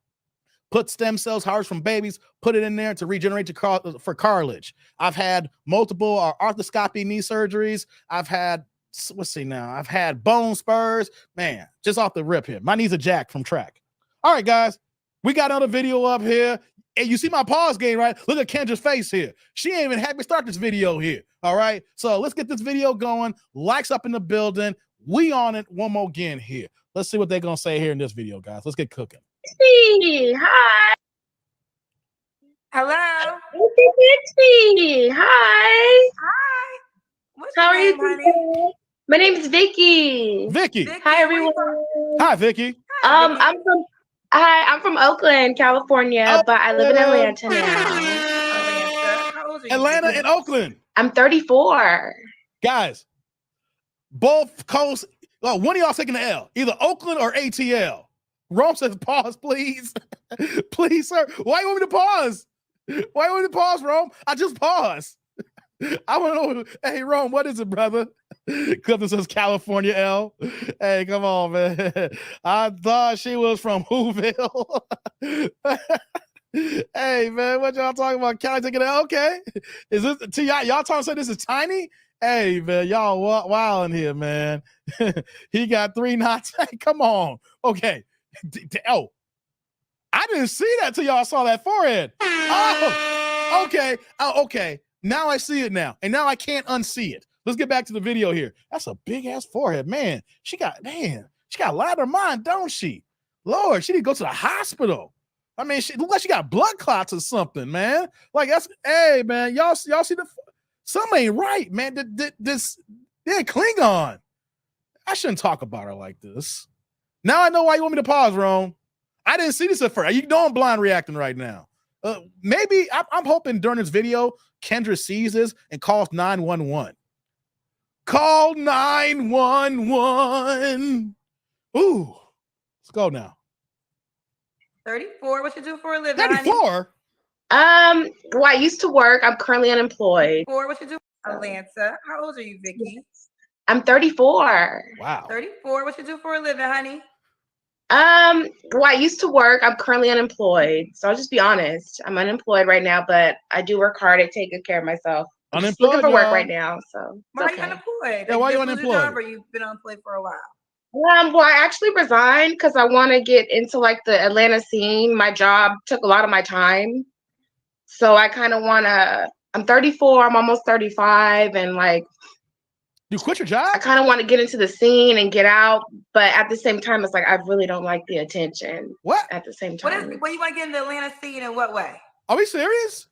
put stem cells, harvest from babies, put it in there to regenerate for cartilage. I've had multiple arthroscopy knee surgeries. I've had bone spurs. Man, just off the rip here. My knees are jacked from track. All right, guys, we got another video up here. And you see my pause game, right? Look at Kendra's face here. She ain't even had me start this video here. All right. So let's get this video going. Likes up in the building. We on it one more again here. Let's see what they're going to say here in this video, guys. Let's get cooking. Bitsy, hi. Hello. Bitsy, hi. Hi. What's How your are you name, honey? today? My name is Vicky. Vicky. Hi, where you everyone. from? Hi, Vicky. Hi, Vicky. I'm from Oakland, California, but I live in Atlanta now. Atlanta. How old are you? Atlanta Vicky? and Oakland. I'm 34. Guys, both coasts. One of y'all taking the L, either Oakland or ATL. Rome says, pause, please. Please, sir. Why you want me to pause? Why you want me to pause, Rome? I just paused. I want to know. Hey, Rome, what is it, brother? Clifton says California L. Hey, come on, man. I thought she was from Whoville. Hey, man, what y'all talking about? Cali taking it? Okay. Is this to y'all trying to say this is tiny? Hey, man, y'all wild in here, man. He got 3 knots. Hey, come on. Okay. Oh, I didn't see that till y'all saw that forehead. Oh, okay. Oh, okay. Now I see it now. And now I can't unsee it. Let's get back to the video here. That's a big ass forehead, man. She got a lot of her mind, don't she? Lord, she need to go to the hospital. I mean, she look like she got blood clots or something, man. Like that's, hey, man, y'all see something ain't right, man. This Klingon. I shouldn't talk about her like this. Now I know why you want me to pause, Rome. I didn't see this at first. You know I'm blind reacting right now. Maybe I'm hoping during this video, Kendra sees this and calls 911. Call 911. Ooh, let's go now. 34. What you do for a living, 34? honey? Well, I used to work. I'm currently unemployed. 34. What you do? Atlanta. How old are you, Vicky? I'm 34. Wow. 34. What you do for a living, honey? Well, I used to work. I'm currently unemployed. So I'll just be honest. I'm unemployed right now, but I do work hard to take good care of myself. I'm just looking for work right now. So why are you unemployed? Yeah, why are you just lose your unemployed? job or you've been unemployed for a while? Well, I actually resigned because I want to get into like the Atlanta scene. My job took a lot of my time. So I kind of want to, I'm 34, I'm almost 35. And like, you quit your job? I kind of want to get into the scene and get out. But at the same time, it's like, I really don't like the attention. What? At the same time. What you want to get in the Atlanta scene in what way? Are we serious?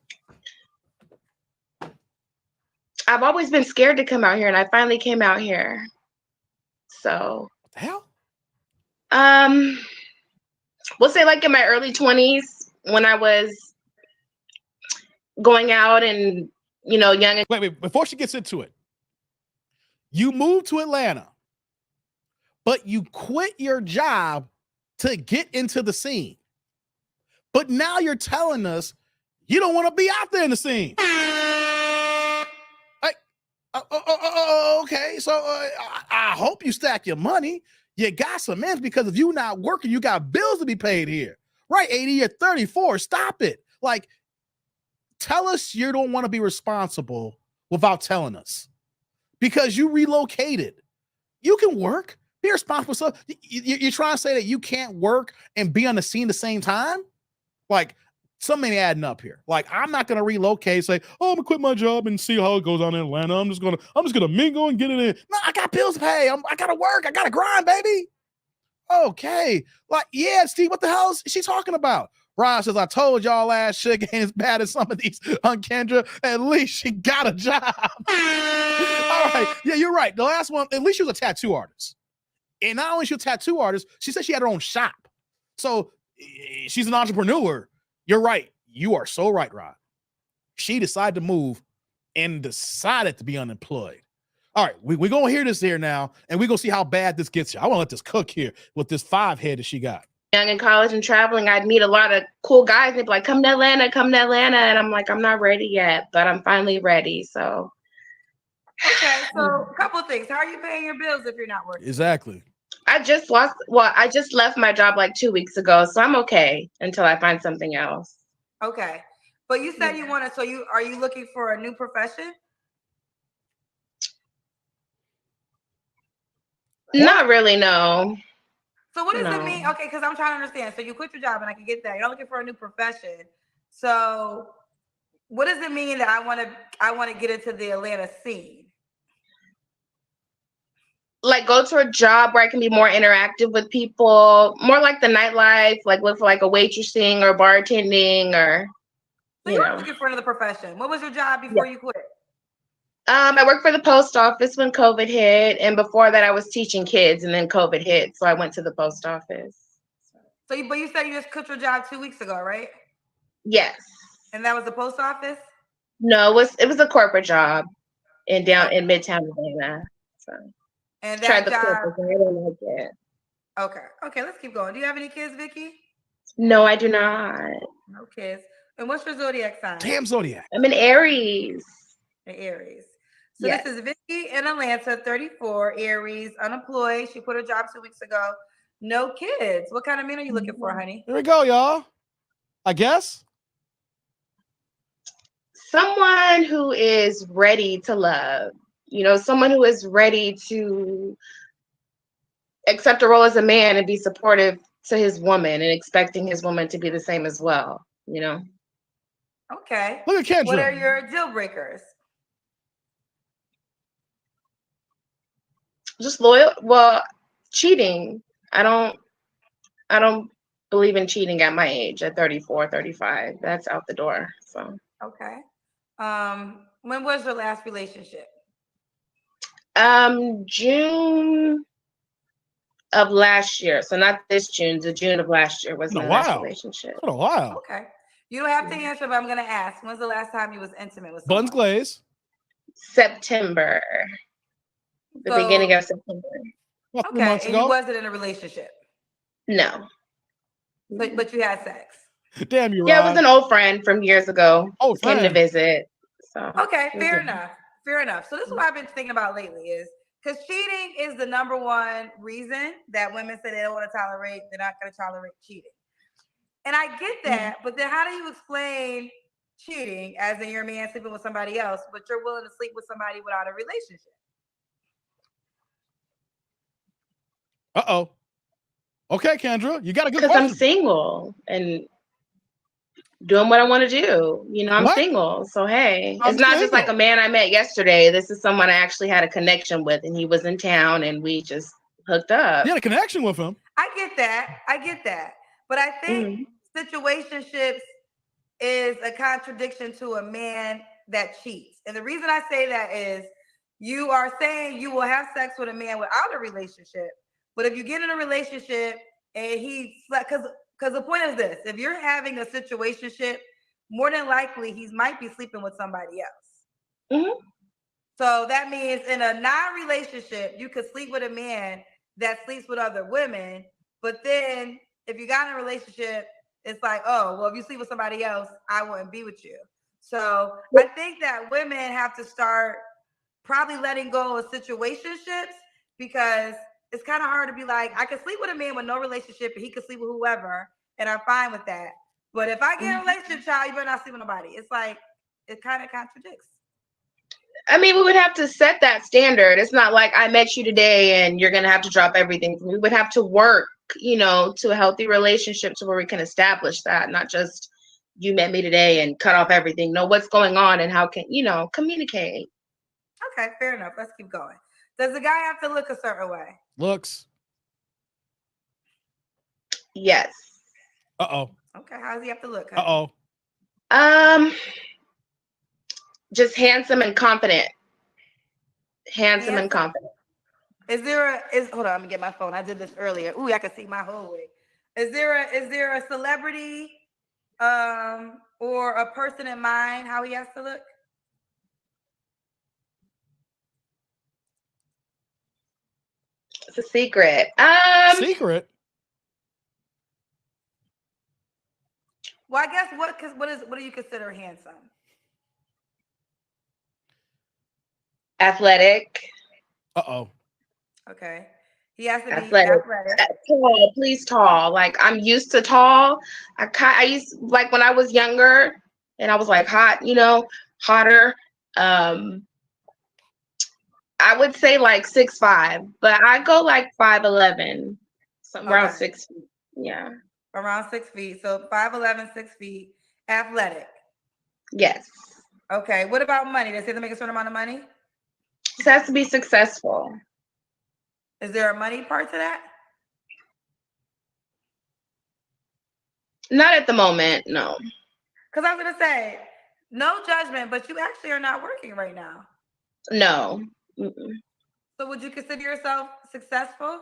I've always been scared to come out here and I finally came out here. So. What the hell? We'll say like in my early 20s when I was going out and young and Wait, before she gets into it, you moved to Atlanta, but you quit your job to get into the scene. But now you're telling us you don't want to be out there in the scene. Okay, so I hope you stack your money. You got some ends, because if you're not working, you got bills to be paid here. Right, 80, you're 34. Stop it. Like, tell us you don't want to be responsible without telling us. Because you relocated. You can work. Be responsible. So you're trying to say that you can't work and be on the scene at the same time? Like, something ain't adding up here. Like, I'm not gonna relocate, say, oh, I'm gonna quit my job and see how it goes on in Atlanta. I'm just gonna mingle and get it in. No, I got bills to pay. I gotta work. I gotta grind, baby. Okay. Like, yeah, Steve, what the hell is she talking about? Ron says, I told y'all last shit ain't as bad as some of these on Kendra. At least she got a job. All right. Yeah, you're right. The last one, at least she was a tattoo artist. And not only is she a tattoo artist, she said she had her own shop. So she's an entrepreneur. You're right. You are so right, Rod. She decided to move and decided to be unemployed. All right, we're going to hear this here now, and we're going to see how bad this gets you. I want to let this cook here with this 5 head that she got. Young in college and traveling, I'd meet a lot of cool guys. They'd be like, come to Atlanta. And I'm like, I'm not ready yet, but I'm finally ready. So. Okay, so a couple of things. How are you paying your bills if you're not working? Exactly. I just left my job like 2 weeks ago, so I'm okay until I find something else. Okay. But you said you want to, so are you looking for a new profession? Not really, no. So what does it mean? Okay, because I'm trying to understand. So you quit your job, and I can get that. You're not looking for a new profession. So what does it mean that I want to get into the Atlanta scene? Like, go to a job where I can be more interactive with people, more like the nightlife, like look for like a waitressing or bartending or. So you were looking for another profession. What was your job before you quit? I worked for the post office when COVID hit, and before that I was teaching kids, and then COVID hit, so I went to the post office. But you said you just quit your job 2 weeks ago, right? Yes. And that was the post office? No, it was a corporate job in Midtown Atlanta. So. And that job. I don't like it. Okay, let's keep going. Do you have any kids, Vicky? No, I do not. No kids. And what's your zodiac sign? Damn zodiac. I'm an Aries. An Aries. So yes. This is Vicky in Atlanta, 34, Aries, unemployed. She quit her job 2 weeks ago. No kids. What kind of men are you looking for, honey? Here we go, y'all. I guess. Someone who is ready to love. Someone who is ready to accept a role as a man and be supportive to his woman and expecting his woman to be the same as well, Okay. Look at Kendra. What are your deal breakers? Just loyal. Well, cheating. I don't believe in cheating at my age, at 34, 35. That's out the door. So. Okay. When was your last relationship? June of last year. So not this June, the June of last year was my last relationship. For a while. Okay. You don't have to answer, but I'm gonna ask. When's the last time you was intimate with someone? Buns Glaze. September. The beginning of September. Okay, and you wasn't in a relationship? No. But you had sex? Damn you, Yeah, it was an old friend from years ago. Oh, came to visit. So okay, fair enough. Fair enough. So this is what I've been thinking about lately is because cheating is the number one reason that women say they don't want to tolerate, they're not going to tolerate cheating. And I get that, but then how do you explain cheating as in your man sleeping with somebody else, but you're willing to sleep with somebody without a relationship? Uh-oh. Okay, Kendra, you got a good question. Because I'm single and doing what I want to do. I'm single. So, hey, it's not just like a man I met yesterday. This is someone I actually had a connection with, and he was in town, and we just hooked up. You had a connection with him. I get that. But I think situationships is a contradiction to a man that cheats. And the reason I say that is you are saying you will have sex with a man without a relationship. But if you get in a relationship and because the point is this, if you're having a situationship, more than likely he might be sleeping with somebody else. Mhm. So that means in a non-relationship, you could sleep with a man that sleeps with other women. But then if you got in a relationship, it's like, oh, well, if you sleep with somebody else, I wouldn't be with you. So I think that women have to start probably letting go of situationships, because it's kind of hard to be like, I can sleep with a man with no relationship and he can sleep with whoever, and I'm fine with that. But if I get in a relationship, child, you better not sleep with nobody. It's like, it kind of contradicts. I mean, we would have to set that standard. It's not like I met you today and you're going to have to drop everything. We would have to work, to a healthy relationship to where we can establish that, not just you met me today and cut off everything. Know what's going on and how can, communicate. Okay, fair enough. Let's keep going. Does the guy have to look a certain way? Looks. Yes. Uh-oh. Okay, how does he have to look? Uh-oh. Just handsome and confident. Handsome and confident. Hold on, let me get my phone. I did this earlier. Ooh, I can see my whole way. Is there a celebrity or a person in mind how he has to look? It's a secret. Secret? Well, I guess what do you consider handsome? Athletic. Uh-oh. Okay. He has to be Athletic. Tall, please tall. Like, I'm used to tall. I used, like, when I was younger and I was like hot, hotter. I would say like 6'5", but I go like 5'11", something around 6 feet. Yeah. Around 6 feet. So 5'11", 6 feet, athletic. Yes. Okay. What about money? Does he have to make a certain amount of money? It has to be successful. Is there a money part to that? Not at the moment, no. Because I was gonna say, no judgment, but you actually are not working right now. No. Mm-mm. So would you consider yourself successful?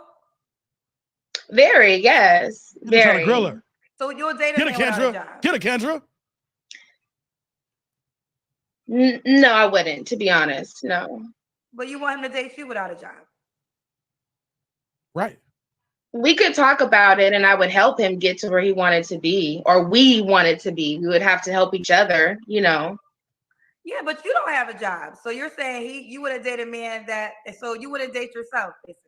Very, yes. I'm trying to Very. grill her. So you'll date a Get man it, without a Kendra. job? Get it, Kendra. No, I wouldn't, to be honest. No. But you want him to date you without a job? Right. We could talk about it and I would help him get to where he wanted to be, or we wanted to be. We would have to help each other, Yeah, but you don't have a job. So you're saying you would have dated a man so you wouldn't date yourself, basically.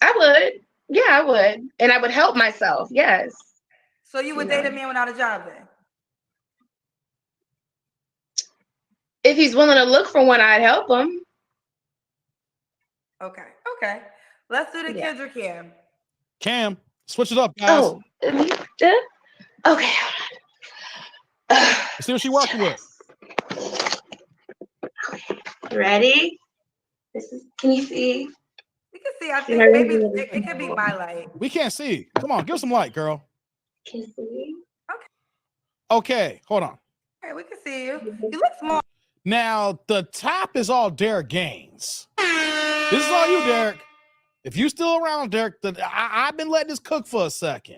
I would. Yeah, I would. And I would help myself. Yes. So you would date a man without a job then? If he's willing to look for one, I'd help him. Okay. Let's do the Kendra Cam. Cam, switch it up, guys. Oh, okay. Let's see what she's working with. Ready? Can you see? You can see, I think maybe it could be my light. We can't see. Come on, give us some light, girl. Can you see? Okay, hold on. Okay, we can see you. You look small. Now, the top is all Derek Gaines. This is all you, Derek. If you still around, Derek, I've been letting this cook for a second.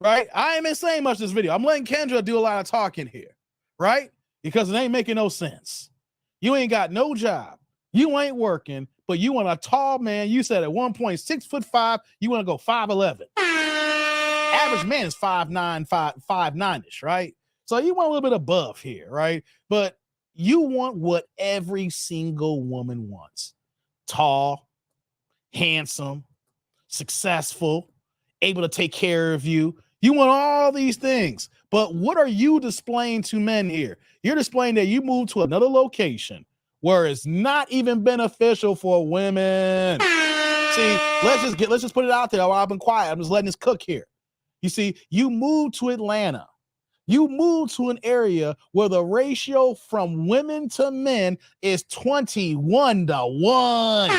Right? I ain't been saying much this video. I'm letting Kendra do a lot of talking here. Right? Because it ain't making no sense. You ain't got no job. You ain't working, but you want a tall man. You said at one point 6'5", you want to go 5'11". Average man is 5'9", 5'9"ish, right? So you want a little bit above here, right? But you want what every single woman wants. Tall, handsome, successful, able to take care of you. You want all these things. But what are you displaying to men here? You're displaying that you moved to another location where it's not even beneficial for women. See, let's just put it out there. I've been quiet. I'm just letting this cook here. You see, you moved to Atlanta. You moved to an area where the ratio from women to men is 21 to 1.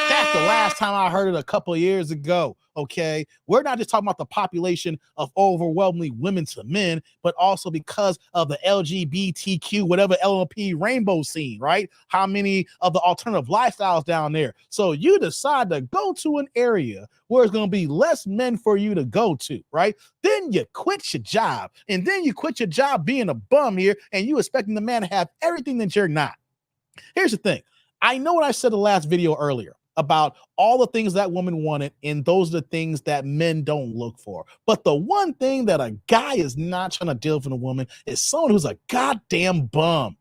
That's the last time I heard it a couple of years ago. Okay. We're not just talking about the population of overwhelmingly women to men, but also because of the LGBTQ, whatever LLP rainbow scene, right? How many of the alternative lifestyles down there? So you decide to go to an area where it's going to be less men for you to go to, right? Then you quit your job, and then you quit your job being a bum here, and you expecting the man to have everything that you're not. Here's the thing. I know what I said the last video earlier about all the things that woman wanted, and those are the things that men don't look for. But the one thing that a guy is not trying to deal with in a woman is someone who's a goddamn bum.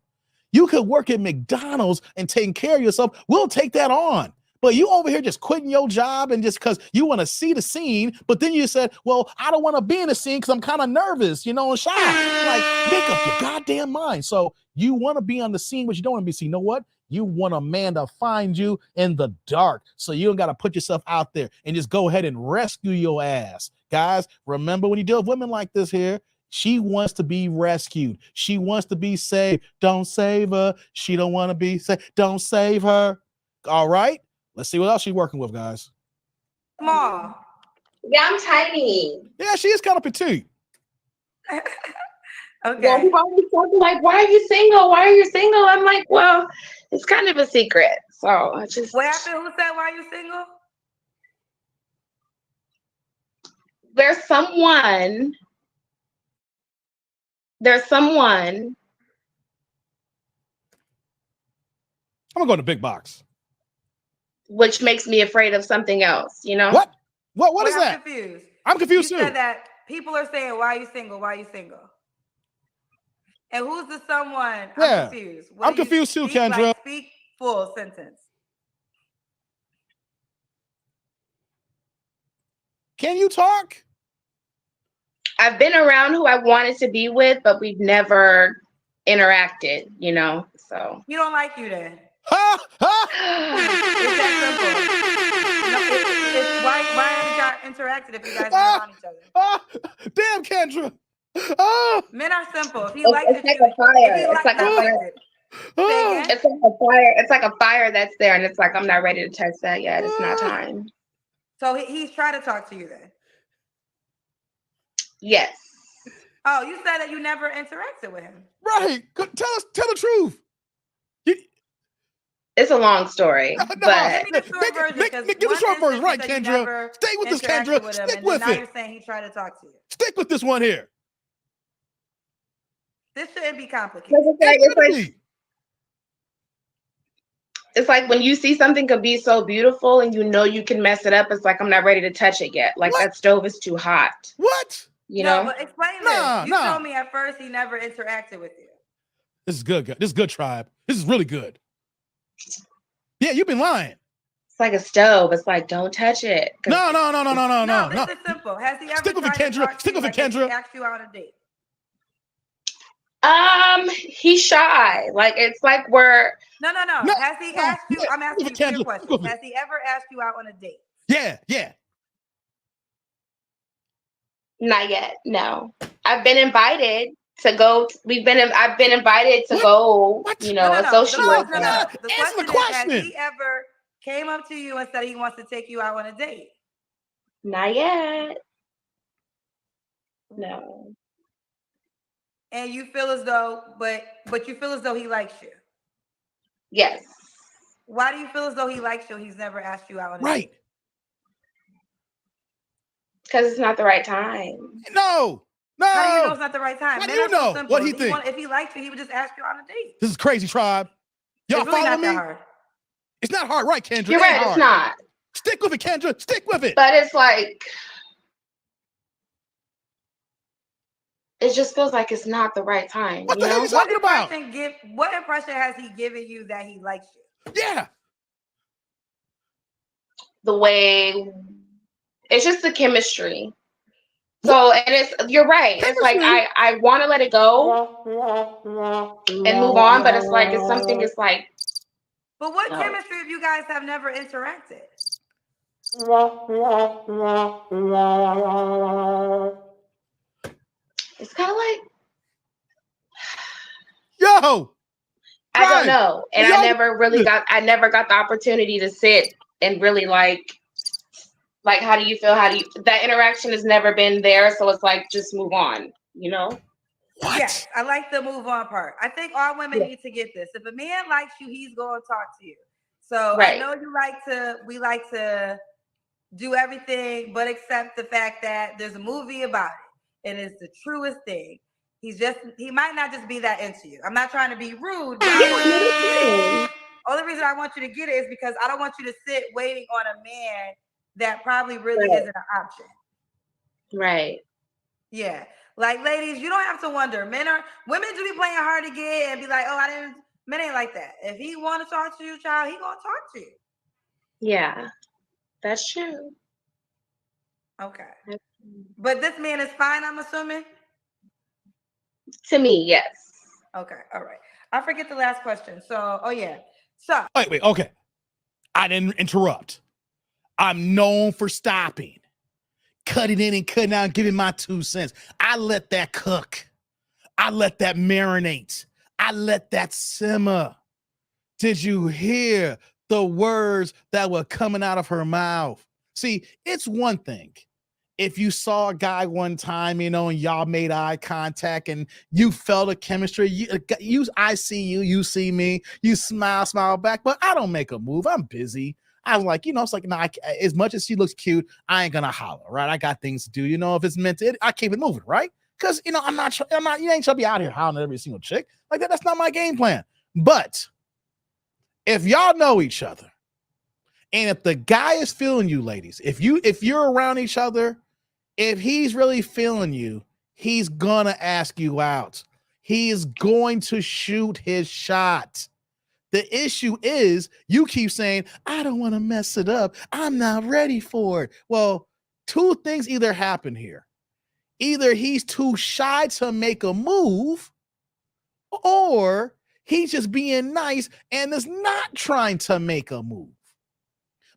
You could work at McDonald's and taking care of yourself. We'll take that on. But you over here just quitting your job and just because you want to see the scene, but then you said, well, I don't want to be in the scene because I'm kind of nervous, and shy. Like, make up your goddamn mind. So you want to be on the scene, but you don't want to be seen. You know what? You want a man to find you in the dark. So you don't got to put yourself out there and just go ahead and rescue your ass. Guys, remember when you deal with women like this here, she wants to be rescued. She wants to be saved. Don't save her. She don't want to be saved. Don't save her. All right. Let's see what else she's working with, guys. Small. Yeah, I'm tiny. Yeah, she is kind of petite. Okay. Yeah, people always talking like, why are you single? Why are you single? I'm like, well, it's kind of a secret. So I just. What happened? Who said why you single? There's someone. I'm gonna go to big box. Which makes me afraid of something else, What? What is I'm that? confused. I'm confused You too. said that people are saying, why are you single? Why are you single? And who's the someone? Yeah. I'm confused. I'm confused too, speak, Kendra. Like, speak full sentence. Can you talk? I've been around who I wanted to be with, but we've never interacted, so. You don't like you then. Ha! Ha! It's that simple. No, why haven't y'all interacted if you guys are around each other? Ah, damn, Kendra. Ah, Men are simple. If he It's likes like it, a fire. if he It's like a not fire. likes it. Say ah. again? It's like a fire. It's like a fire that's there, and it's like I'm not ready to touch that yet. It's not time. So he's trying to talk to you then. Yes. Oh, you said that you never interacted with him. Right. Tell the truth. It's a long story, No, but Give me the short version. give the short version, right, Kendra? Stay with this, Kendra. Stick with now it. you're saying he tried to talk to you. Stick with this one here. This shouldn't be complicated. it's like when you see something could be so beautiful and you can mess it up. It's like I'm not ready to touch it yet. Like What? that stove is too hot. What? No, but explain this. You Nah. told me at first he never interacted with you. This is good. This is good, tribe. This is really good. Yeah, you've been lying. It's like a stove. It's like don't touch it. No. This is simple. Has he ever Stick with it, tried to Kendra. talk to Stick you, with it, like, has he Kendra. asked you out on a date? He's shy. Like it's like we're. No. No, Has he no, asked you? yeah, I'm asking you Kendra, two stick questions. with it. Has he ever asked you out on a date? Yeah. Not yet. No, I've been invited to go. I've been invited to go. What? Associate. No. Answer The the question is, question. has he ever came up to you and said he wants to take you out on a date? Not yet. No. And you feel as though, but you feel as though he likes you. Yes. Why do you feel as though he likes you? He's never asked you out on a Right. date. Because it's not the right time. No. How do you know it's not the right time? How do Men you are so know simple. what he think? If he liked you, he would just ask you on a date. This is crazy, tribe. Y'all It's really follow not me? that hard. It's not hard, right, Kendra? You're It ain't right. It's hard. not. Stick with it, Kendra. Stick with it. But it's like. It just feels like it's not the right time. What the hell you talking about? What impression has he given you that he likes you? Yeah. The way. It's just the chemistry. So, and you're right. It's like I want to let it go and move on, but it's like it's something. It's like. But what chemistry if you guys have never interacted? It's kind of like. Yo. I don't know, and I never got the opportunity to sit and really like how do you feel? How do you, that interaction has never been there. So it's like, just move on, you know? What? Yes, I like the move on part. I think all women Yeah. need to get this. If a man likes you, he's going to talk to you. So Right. I know we like to do everything but accept the fact that there's a movie about it and it's the truest thing. He might not just be that into you. I'm not trying to be rude, but only reason I want you to get it is because I don't want you to sit waiting on a man that probably really Right. isn't an option. Right. Yeah. Like, ladies, you don't have to wonder. Women do be playing hard to get and be like, oh, men ain't like that. If he want to talk to you, child, he gonna talk to you. Yeah, that's true. Okay. But this man is fine, I'm assuming? To me, yes. Okay, all right. I forget the last question. So, So Wait, okay. I didn't interrupt. I'm known for stopping, cutting in and cutting out, and giving my 2 cents. I let that cook. I let that marinate. I let that simmer. Did you hear the words that were coming out of her mouth? See, it's one thing if you saw a guy one time, and y'all made eye contact and you felt a chemistry, I see you, you see me, you smile back, but I don't make a move. I'm busy. I was like, it's like, no, as much as she looks cute, I ain't gonna holler, right? I got things to do. If it's meant to, I keep it moving, right? Because, I'm not, you ain't trying to be out here hollering at every single chick like that. That's not my game plan. But if y'all know each other, and if the guy is feeling you, ladies, if you're around each other, if he's really feeling you, he's gonna ask you out. He is going to shoot his shot. The issue is you keep saying, I don't want to mess it up. I'm not ready for it. Well, 2 things either happen here. Either he's too shy to make a move, or he's just being nice and is not trying to make a move.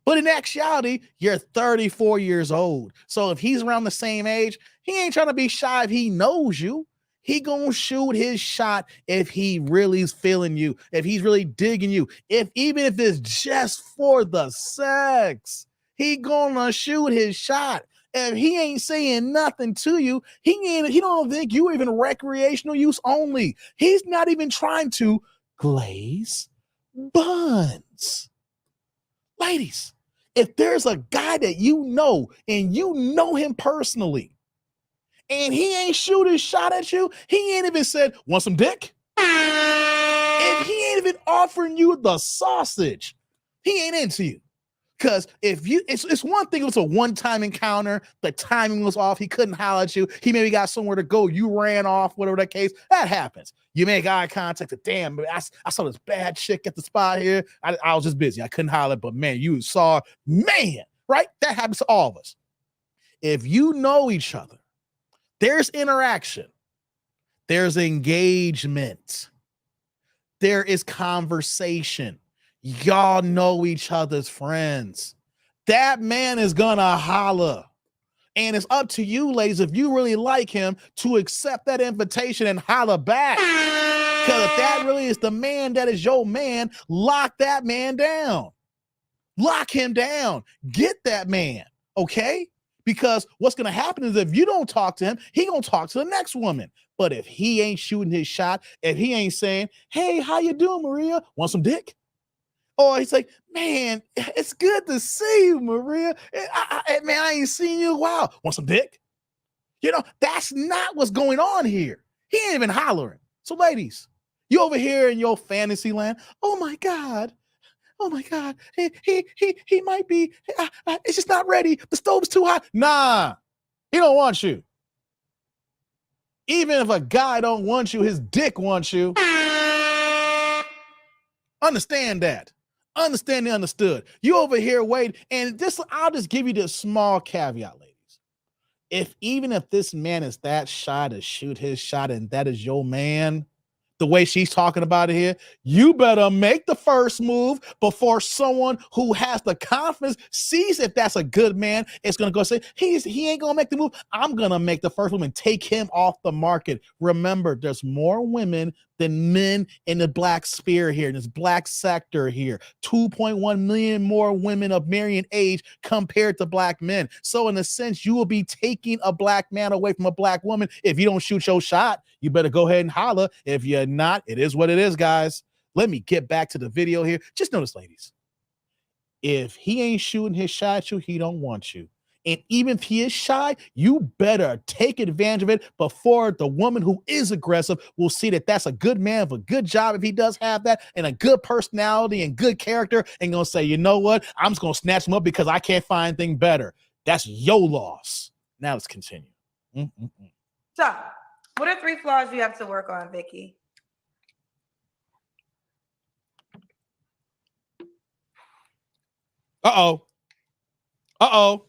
But in actuality, you're 34 years old. So if he's around the same age, he ain't trying to be shy if he knows you. He gonna shoot his shot if he really is feeling you, if he's really digging you, even if it's just for the sex, he gonna shoot his shot. If he ain't saying nothing to you, he don't think you even recreational use only. He's not even trying to glaze buns. Ladies, if there's a guy that and you know him personally, and he ain't shoot his shot at you, he ain't even said, want some dick? If he ain't even offering you the sausage, he ain't into you. Because it's one thing, it was a one-time encounter, the timing was off, he couldn't holler at you, he maybe got somewhere to go, you ran off, whatever that case, that happens. You make eye contact, damn, I saw this bad chick at the spot here, I was just busy, I couldn't holler, but man, you saw, right? That happens to all of us. If you know each other, there's interaction, there's engagement, there is conversation. Y'all know each other's friends. That man is gonna holler. And it's up to you, ladies, if you really like him, to accept that invitation and holler back. Because if that really is the man that is your man, lock that man down. Lock him down. Get that man, okay? Because what's going to happen is if you don't talk to him, he going to talk to the next woman. But if he ain't shooting his shot, if he ain't saying, hey, how you doing, Maria? Want some dick? Or he's like, man, it's good to see you, Maria. Man, I ain't seen you in a while. Want some dick? That's not what's going on here. He ain't even hollering. So ladies, you over here in your fantasy land. Oh my God. He might be, it's just not ready. The stove's too hot. Nah, he don't want you. Even if a guy don't want you, his dick wants you. Understand that. Understand the understood. You over here waiting, and I'll just give you this small caveat, ladies. Even if this man is that shy to shoot his shot and that is your man, the way she's talking about it here, you better make the first move before someone who has the confidence sees if that's a good man. It's going to go say, he ain't going to make the move. I'm going to make the first move and take him off the market. Remember, there's more women than men in the black sphere here, in this black sector here. 2.1 million more women of marrying age compared to black men. So in a sense, you will be taking a black man away from a black woman. If you don't shoot your shot, you better go ahead and holler. If you're not, it is what it is, guys. Let me get back to the video here. Just notice, ladies, if he ain't shooting his shot at you, he don't want you. And even if he is shy, you better take advantage of it before the woman who is aggressive will see that that's a good man with a good job if he does have that, and a good personality and good character, and gonna say, you know what, I'm just gonna snatch him up because I can't find anything better. That's your loss. Now let's continue. So, what are 3 flaws you have to work on, Vicky? Uh-oh. Uh-oh.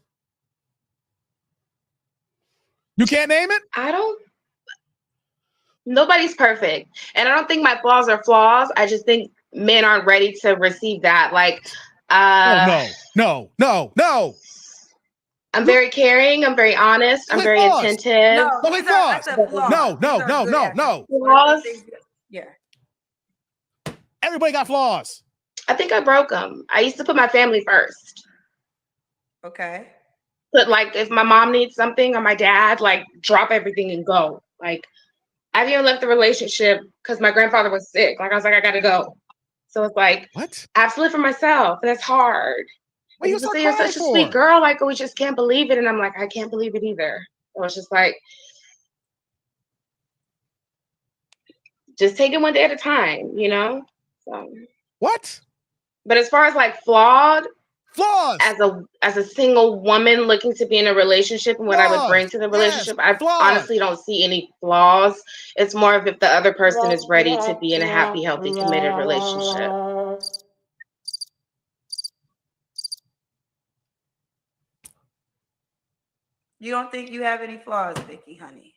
You can't name it? Nobody's perfect. And I don't think my flaws are flaws. I just think men aren't ready to receive that. Like, No. I'm very caring. I'm very honest. I'm very flaws. attentive. No, these are- I said flaws. No. These are good actions. Flaws? Yeah. Everybody got flaws. I think I broke them. I used to put my family first. Okay. But like, if my mom needs something or my dad, like, drop everything and go. Like, I've even left the relationship because my grandfather was sick. Like, I was like, I gotta go. So it's like, What? I have to live for myself. That's hard. What you People so say you're crying such a for? sweet girl. Like, we just can't believe it. And I'm like, I can't believe it either. So it's just like, just take it one day at a time, you know? So, What? but as far as like flaws, as a single woman looking to be in a relationship and what I would bring to the relationship, I honestly don't see any flaws. It's more of if the other person is ready to be in a happy, healthy, committed relationship. You don't think you have any flaws, Vicky, honey?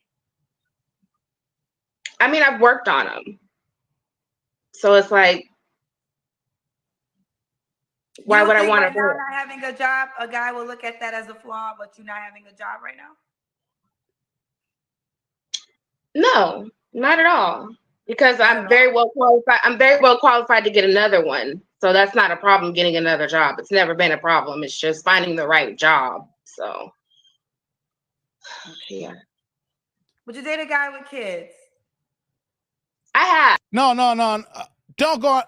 I mean, I've worked on them. So it's like, why would I want to? Right now, not having a job, a guy will look at that as a flaw, but you're not having a job right now? No, not at all. Because I'm very well qualified. I'm very well qualified to get another one. So that's not a problem getting another job. It's never been a problem. It's just finding the right job. So, yeah. Would you date a guy with kids? I have. No. Don't go on.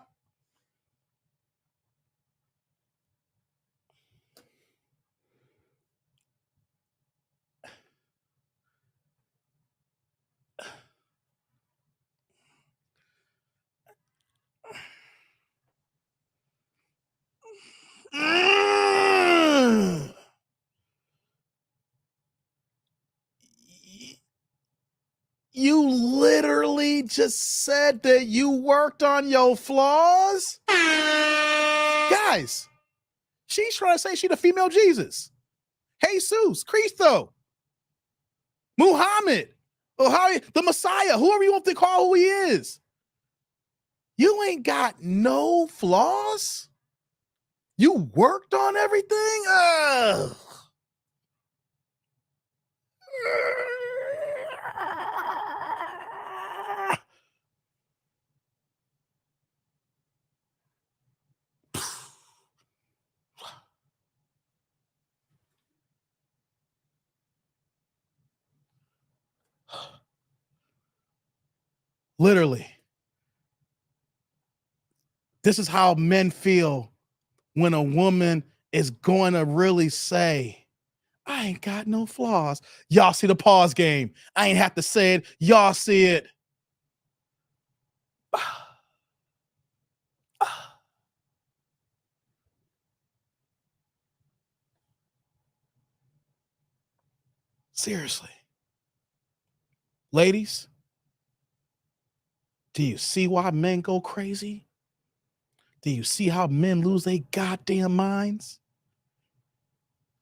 You literally just said that you worked on your flaws? Guys, she's trying to say she's the female Jesus. Jesus, Cristo, Muhammad, the Messiah, whoever you want to call who he is. You ain't got no flaws? You worked on everything? Ugh. Literally. This is how men feel when a woman is going to really say, I ain't got no flaws. Y'all see the pause game. I ain't have to say it. Y'all see it. Seriously. Ladies, do you see why men go crazy? Do you see how men lose their goddamn minds?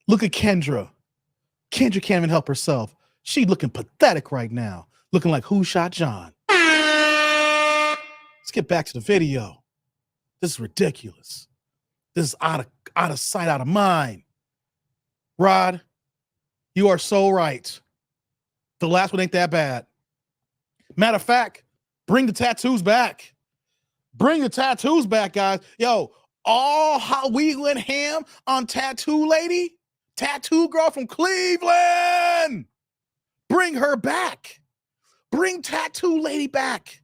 Look at Kendra. Kendra can't even help herself. She looking pathetic right now. Looking like Who Shot John. Let's get back to the video. This is ridiculous. This is out of sight, out of mind. Rod, you are so right. The last one ain't that bad. Matter of fact, Bring the tattoos back. Bring the tattoos back, guys. Yo, all how we went ham on Tattoo Lady, Tattoo Girl from Cleveland. Bring her back. Bring Tattoo Lady back.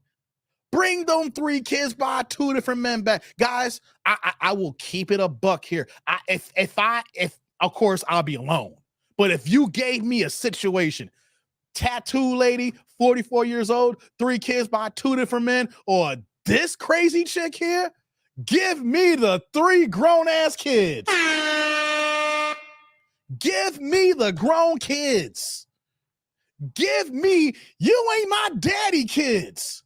Bring them 3 kids by 2 different men back. Guys, I will keep it a buck here. If of course I'll be alone. But if you gave me a situation, Tattoo Lady, 44 years old, 3 kids by 2 different men, or this crazy chick here, give me the 3 grown-ass kids. Give me the grown kids. Give me, you ain't my daddy kids.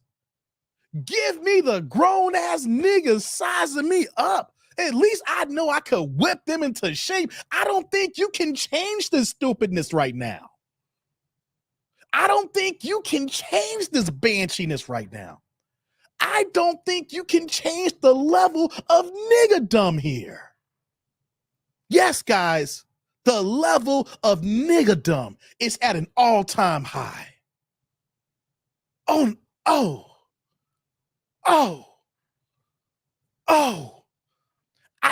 Give me the grown-ass niggas sizing me up. At least I know I could whip them into shape. I don't think you can change this stupidness right now. I don't think you can change this banshiness right now. I don't think you can change the level of niggadom here. Yes, guys, the level of niggadom is at an all-time high. Oh.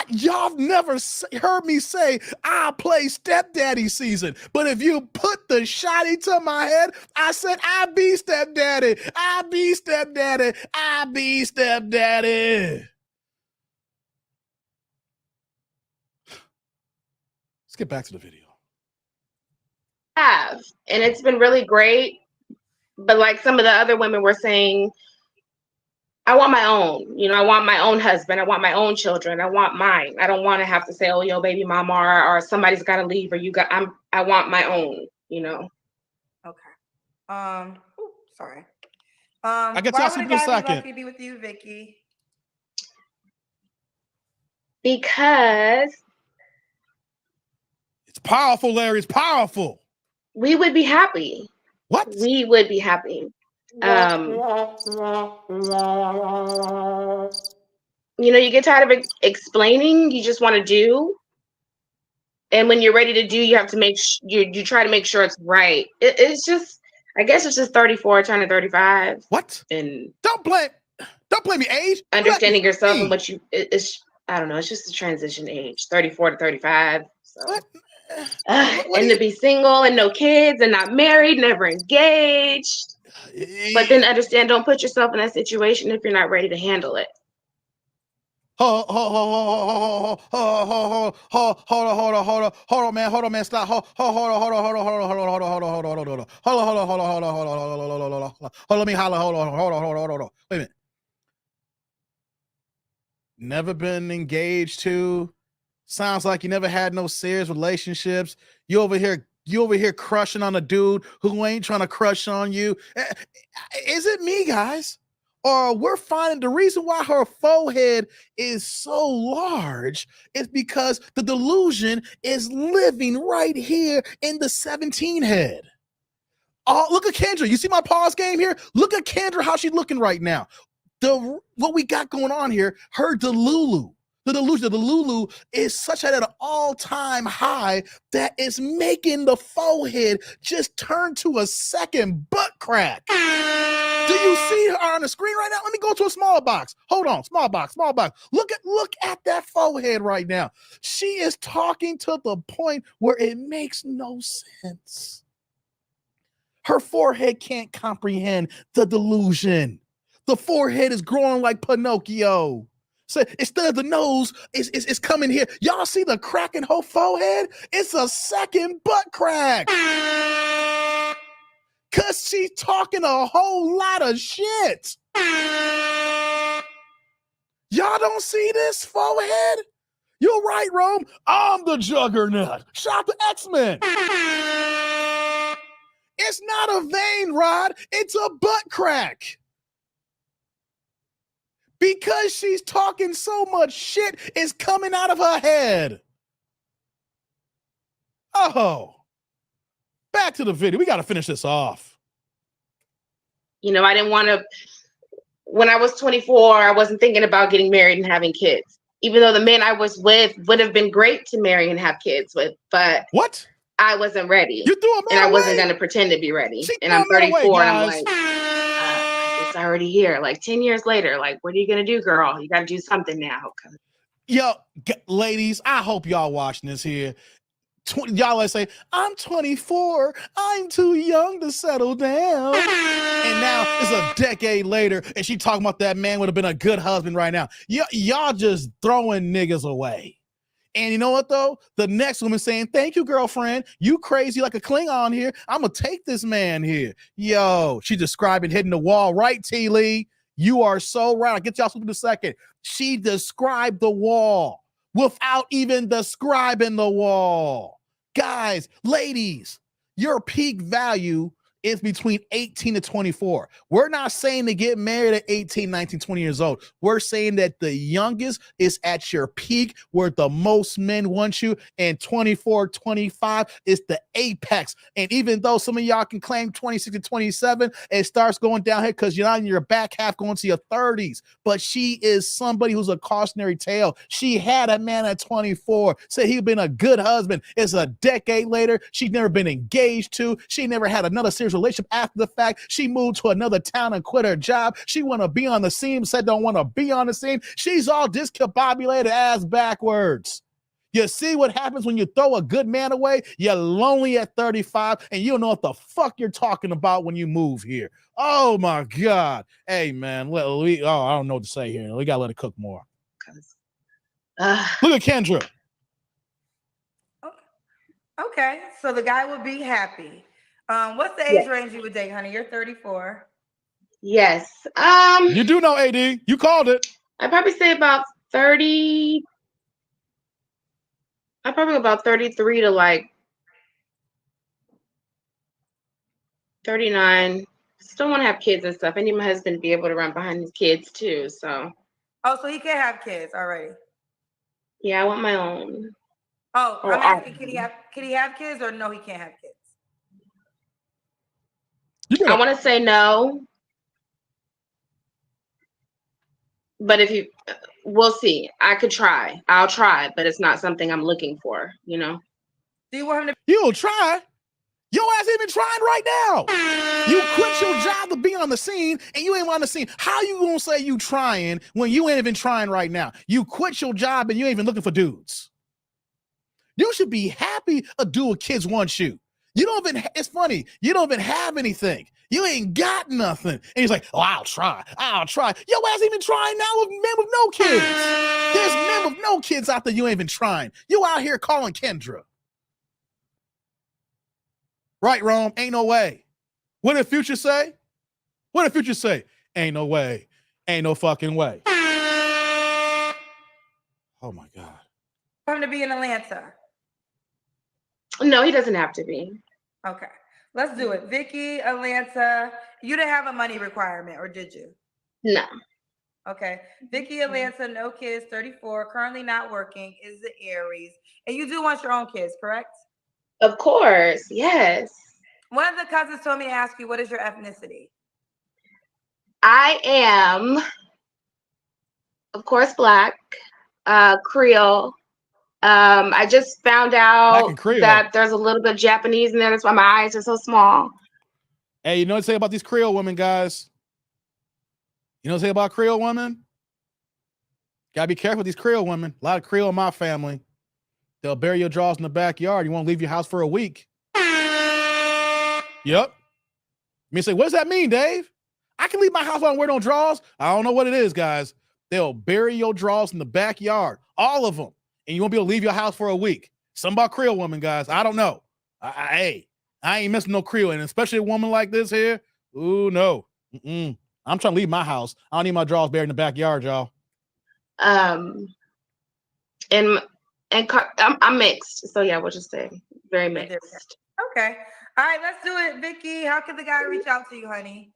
Y'all never heard me say I play stepdaddy season, but if you put the shotty to my head, I said I be stepdaddy. I be stepdaddy. I be stepdaddy. Let's get back to the video. And it's been really great. But like some of the other women were saying, I want my own, I want my own husband. I want my own children. I want mine. I don't want to have to say, oh, yo, baby mama, or somebody's got to leave, or I want my own, Okay. Sorry. I get y'all in a second. Lucky to be with you, Vicky. Because it's powerful, Larry. It's powerful. We would be happy. What? We would be happy. You get tired of explaining. You just want to do. And when you're ready to do, you have to you try to make sure it's right. It's just, I guess it's just 34 turning 35. What? And don't blame me age. Understanding yourself and what I don't know. It's just a transition age, 34 to 35. So. What? And to be single and no kids and not married, never engaged. But then understand, don't put yourself in that situation if you're not ready to handle it. Hold on, man, stop. Hold on, let me holler. Hold on. Wait a minute. Never been engaged to. Sounds like you never had no serious relationships. You over here crushing on a dude who ain't trying to crush on you. Is it me, guys? Or we're finding the reason why her forehead is so large is because the delusion is living right here in the 17 head. Oh, look at Kendra. You see my pause game here? Look at Kendra, how she's looking right now. What we got going on here, her Delulu. The Lulu is such at an all-time high that it's making the forehead just turn to a second butt crack. Do you see her on the screen right now? Let me go to a small box. Hold on, small box. Look at that forehead right now. She is talking to the point where it makes no sense. Her forehead can't comprehend the delusion. The forehead is growing like Pinocchio. So instead of the nose, it's coming here. Y'all see the crack in her forehead? It's a second butt crack. Because she's talking a whole lot of shit. Y'all don't see this forehead? You're right, Rome. I'm the Juggernaut. Shout to X-Men. It's not a vein rod. It's a butt crack. Because she's talking so much shit is coming out of her head. Oh. Back to the video. We got to finish this off. I didn't want to, when I was 24, I wasn't thinking about getting married and having kids. Even though the men I was with would have been great to marry and have kids with, but what? I wasn't ready. You threw a man and I away. wasn't going to pretend to be ready. And I'm 34 and I'm like, it's already here. Like 10 years later, like, what are you gonna do, girl? You gotta do something now. Yo, ladies, I hope y'all watching this here. Y'all like say, I'm 24. I'm too young to settle down. And now it's a decade later, and she talking about that man would have been a good husband right now. Y'all just throwing niggas away. And you know what, though? The next woman saying, thank you, girlfriend. You crazy like a Klingon here. I'm going to take this man here. Yo, she describing hitting the wall. Right, T. Lee? You are so right. I'll get y'all something in a second. She described the wall without even describing the wall. Guys, ladies, your peak value is between 18 to 24. We're not saying to get married at 18, 19, 20 years old. We're saying that the youngest is at your peak where the most men want you, and 24, 25 is the apex. And even though some of y'all can claim 26 to 27, it starts going down here because you're not in your back half going to your 30s. But she is somebody who's a cautionary tale. She had a man at 24, said he'd been a good husband. It's a decade later. She's never been engaged to. She never had another serious relationship after the fact. She moved to another town and quit her job. She want to be on the scene, said don't want to be on the scene. She's all discombobulated ass backwards. You see what happens when you throw a good man away? You're lonely at 35 and you don't know what the fuck you're talking about when you move here. Oh my God. Hey man, I don't know what to say here. We gotta let it cook more. Look at Kendra. Okay, so the guy would be happy. What's the age range you would date, honey? You're 34. Yes. You do know AD. You called it. I'd probably say about 30. I'd probably go about 33 to like 39. Still want to have kids and stuff. I need my husband to be able to run behind his kids too. So. Oh, so he can't have kids already. Yeah, I want my own. Oh, I'm asking, can he have kids or no, he can't have kids? I want to say no, but we'll see. I could try. I'll try, but it's not something I'm looking for, you know? Do you want him to? You'll try. Your ass ain't been trying right now. You quit your job to be on the scene and you ain't on the scene. How you gonna say you trying when you ain't even trying right now? You quit your job and you ain't even looking for dudes. You should be happy a dude with kids wants you. You don't even, it's funny, you don't even have anything. You ain't got nothing. And he's like, oh, I'll try. Your ass even trying now with men with no kids. There's men with no kids out there you ain't even trying. You out here calling Kendra. Right, Rome? Ain't no way. What did Future say? Ain't no way. Ain't no fucking way. Oh my God. For him to be in Atlanta. No, he doesn't have to be. Okay, let's do it. Vicky, Atlanta. You didn't have a money requirement, or did you? No. Okay. Vicky, Atlanta, no kids, 34, currently not working, is the Aries. And you do want your own kids, correct? Of course, yes. One of the cousins told me to ask you, what is your ethnicity? I am, of course, Black, Creole. I just found out that there's a little bit of Japanese in there. That's why my eyes are so small. Hey, you know what to say about these Creole women, guys? You know what to say about Creole women? Gotta be careful with these Creole women. A lot of Creole in my family. They'll bury your drawers in the backyard. You won't leave your house for a week. Yep. You say, what does that mean, Dave? I can leave my house while I'm wearing no drawers. I don't know what it is, guys. They'll bury your drawers in the backyard. All of them. And you won't be able to leave your house for a week. Something about Creole women, guys. I don't know. I ain't missing no Creole. And especially a woman like this here. Ooh, no. I'm trying to leave my house. I don't need my drawers buried in the backyard, y'all. And I'm mixed. So yeah, we'll just say very mixed. Okay. All right, let's do it. Vicky, how can the guy reach out to you, honey?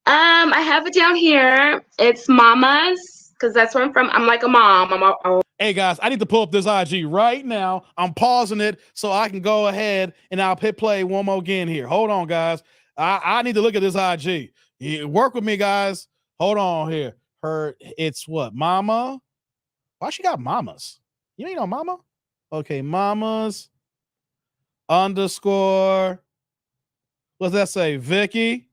I have it down here. It's Mama's, because that's where I'm from. I'm like a mom. Hey guys, I need to pull up this IG right now. I'm pausing it so I can go ahead and I'll hit play one more again here. Hold on, guys. I need to look at this IG. Work with me, guys. Hold on here. It's what? Mama? Why she got mamas? You ain't no mama? Okay, mamas _ what's that say? Vicky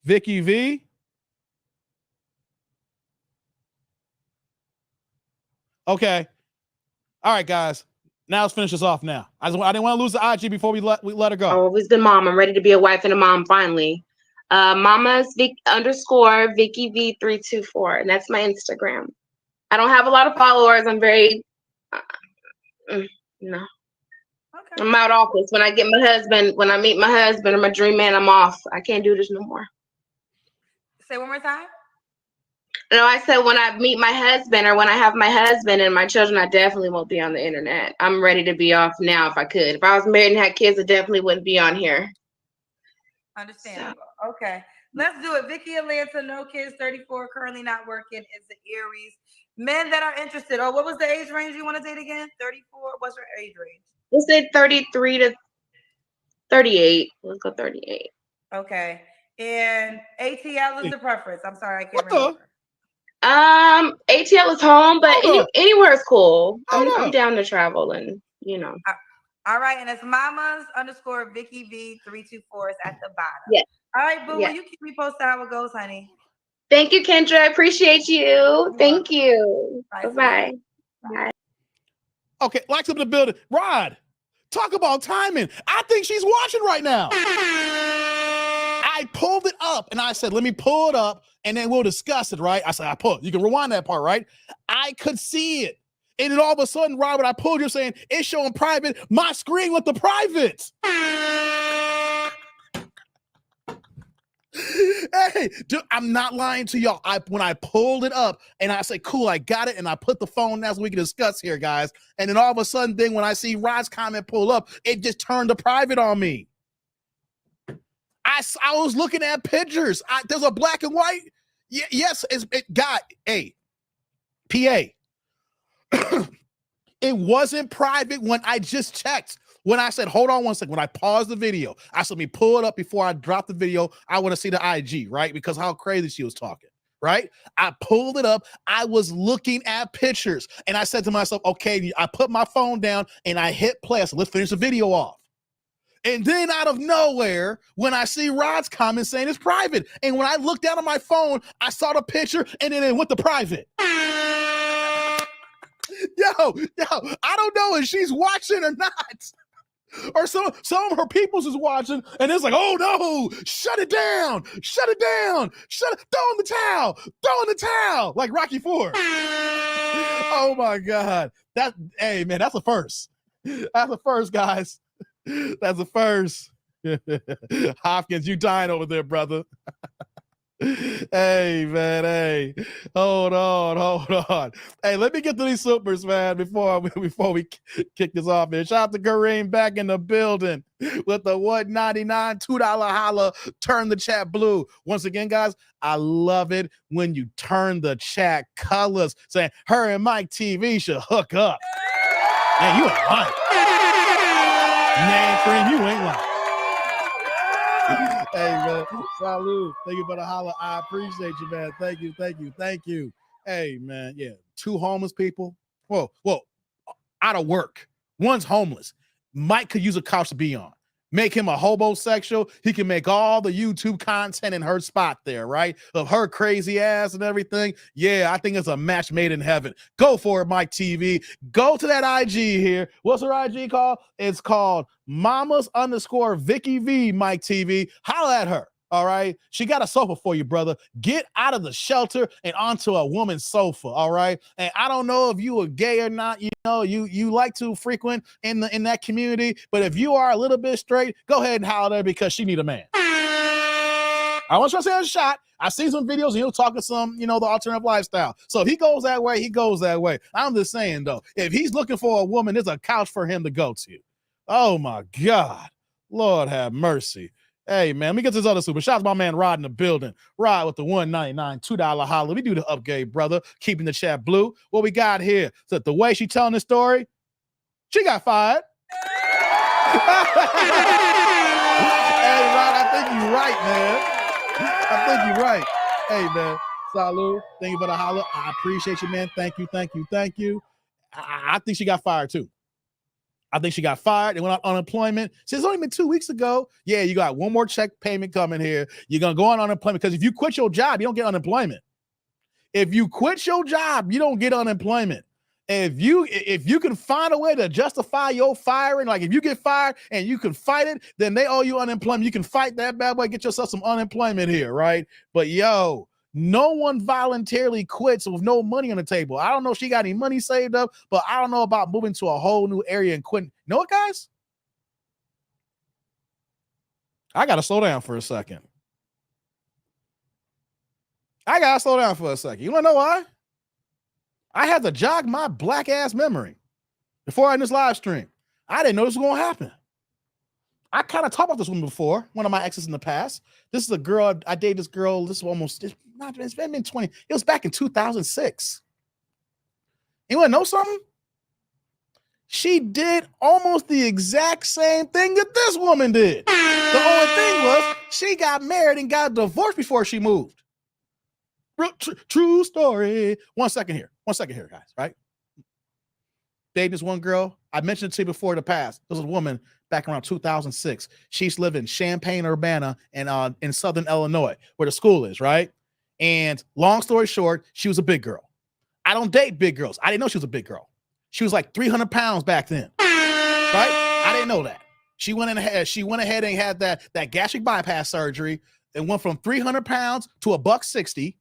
Vicky V. Okay. All right, guys. Now let's finish this off now. I didn't want to lose the IG before we let her go. I've always been mom. I'm ready to be a wife and a mom finally. Mama's _ Vicky V324, and that's my Instagram. I don't have a lot of followers. I'm very no. Okay. I'm out office. When I meet my husband or my dream man, I'm off. I can't do this no more. Say one more time. No, I said when I meet my husband or when I have my husband and my children, I definitely won't be on the internet. I'm ready to be off now if I could. If I was married and had kids, I definitely wouldn't be on here. Understandable. Okay. Let's do it. Vicky Atlanta, no kids, 34, currently not working, is the Aries. Men that are interested. Oh, what was the age range you want to date again? 34? What's your age range? We'll say 33 to 38. Let's go 38. Okay. And ATL is the preference. I'm sorry, I can't What the? remember. ATL is home, but Hold up. anywhere is cool. Hold I'm up. down to travel and All right, and it's mamas _ Vicky V324 is at the bottom. Yeah. All right, boo. Yeah. Will you keep me posted how it goes, honey? Thank you, Kendra. I appreciate you. Thank you. Bye, Bye-bye. Bye. Okay, likes up in the building. Rod, talk about timing. I think she's watching right now. I pulled it up and I said, let me pull it up and then we'll discuss it, right? I said, I pulled. You can rewind that part, right? I could see it. And then all of a sudden, Rod, when I pulled, you're saying it's showing private. My screen with the private. Hey, dude, I'm not lying to y'all. When I pulled it up and I said, cool, I got it. And I put the phone down so we can discuss here, guys. And then all of a sudden, then when I see Rod's comment pull up, it just turned to private on me. I was looking at pictures. There's a black and white. Yes, it got a PA. It wasn't private when I just checked. When I said, hold on one second, when I paused the video, I said, let me pull it up before I drop the video. I want to see the IG, right? Because how crazy she was talking, right? I pulled it up. I was looking at pictures and I said to myself, okay, I put my phone down and I hit play. I said, let's finish the video off. And then out of nowhere, when I see Rod's comment saying it's private, and when I looked down on my phone, I saw the picture and then it went to private. Yo, I don't know if she's watching or not. Or some of her peoples is watching and it's like, oh no, shut it down, throw in the towel, like Rocky IV. Oh my God. Hey man, that's a first. That's a first, guys. That's a first. Hopkins, you dying over there, brother. Hey, man, hey. Hold on. Hey, let me get to these supers, man, before we kick this off, man. Shout out to Kareem back in the building with the $1.99, $2 holla, turn the chat blue. Once again, guys, I love it when you turn the chat colors, saying her and Mike TV should hook up. Man, you ain't lying. Man, friend, you ain't lying. Hey, man, salute. Thank you for the holla. I appreciate you, man. Thank you. Hey, man, yeah, 2 homeless people. Well, out of work. One's homeless. Mike could use a couch to be on. Make him a hobosexual. He can make all the YouTube content in her spot there, right? Of her crazy ass and everything. Yeah, I think it's a match made in heaven. Go for it, Mike TV. Go to that IG here. What's her IG called? It's called Mamas _ Vicky V, Mike TV. Holla at her. All right. She got a sofa for you, brother. Get out of the shelter and onto a woman's sofa. All right. And I don't know if you are gay or not. You know, you like to frequent in that community. But if you are a little bit straight, go ahead and holler at her because she need a man. I want you to say a shot. I see some videos and he'll talk to some, the alternative lifestyle. So if he goes that way, he goes that way. I'm just saying, though, if he's looking for a woman, there's a couch for him to go to. Oh, my God. Lord have mercy. Hey, man, let me get this other super. Shout out to my man Rod in the building. Rod with the $1.99, $2 holla. We do the upgrade, brother. Keeping the chat blue. What we got here? So the way she telling the story, she got fired. Hey, Rod, I think you're right, man. Hey, man. Salud. Thank you for the holla. I appreciate you, man. Thank you. I think she got fired, too. I think she got fired and went on unemployment. See, it's only been 2 weeks ago. Yeah, you got one more check payment coming here. You're going to go on unemployment because if you quit your job, you don't get unemployment. If you quit your job, you don't get unemployment. If you can find a way to justify your firing, like if you get fired and you can fight it, then they owe you unemployment. You can fight that bad boy, get yourself some unemployment here, right? But yo, no one voluntarily quits with no money on the table. I don't know if she got any money saved up, but I don't know about moving to a whole new area and quitting. You know what, guys? I got to slow down for a second. You want to know why? I had to jog my black ass memory before I in this live stream. I didn't know this was going to happen. I kind of talked about this one before, one of my exes in the past. This is a girl, I dated this girl, it's been 20, it was back in 2006. You want to know something? She did almost the exact same thing that this woman did. The only thing was she got married and got divorced before she moved. True story. One second here, guys, right? Dating this one girl, I mentioned it to you before in the past. This was a woman back around 2006. She's living in Champaign-Urbana and in Southern Illinois, where the school is, right? And long story short, she was a big girl. I don't date big girls. I didn't know she was a big girl. She was like 300 pounds back then, right? I didn't know that. She went ahead and had that gastric bypass surgery and went from 300 pounds to $160.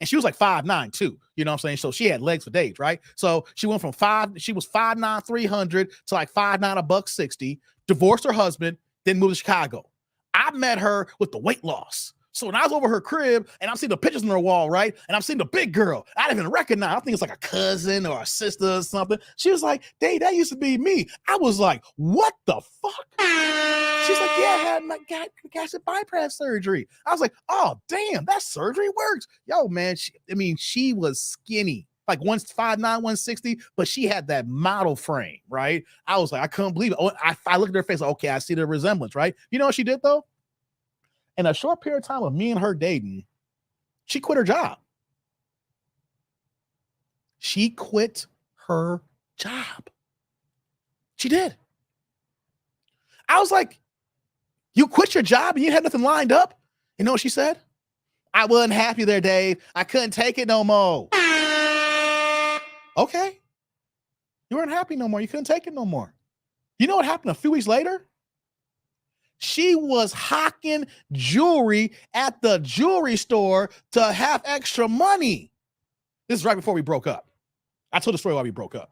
And she was like 5'9" too, you know what I'm saying? So she had legs for days, right? So she went from 5'9", 300 to like 5'9", $160, divorced her husband, then moved to Chicago. I met her with the weight loss. So when I was over her crib and I'm seeing the pictures on her wall, right? And I'm seeing the big girl, I didn't even recognize. I think it's like a cousin or a sister or something. She was like, "Dave, that used to be me." I was like, "What the fuck?" She's like, "Yeah, I had my gastric bypass surgery." I was like, "Oh, damn, that surgery works." Yo, man, she was skinny, like 5'9", 160, but she had that model frame, right? I was like, I couldn't believe it. I looked at her face, like, okay, I see the resemblance, right? You know what she did though? In a short period of time of me and her dating, she quit her job. She quit her job. She did. I was like, "You quit your job and you had nothing lined up?" You know what she said? "I wasn't happy there, Dave. I couldn't take it no more." Okay. You weren't happy no more. You couldn't take it no more. You know what happened a few weeks later? She was hawking jewelry at the jewelry store to have extra money. This is right before we broke up. I told the story why we broke up.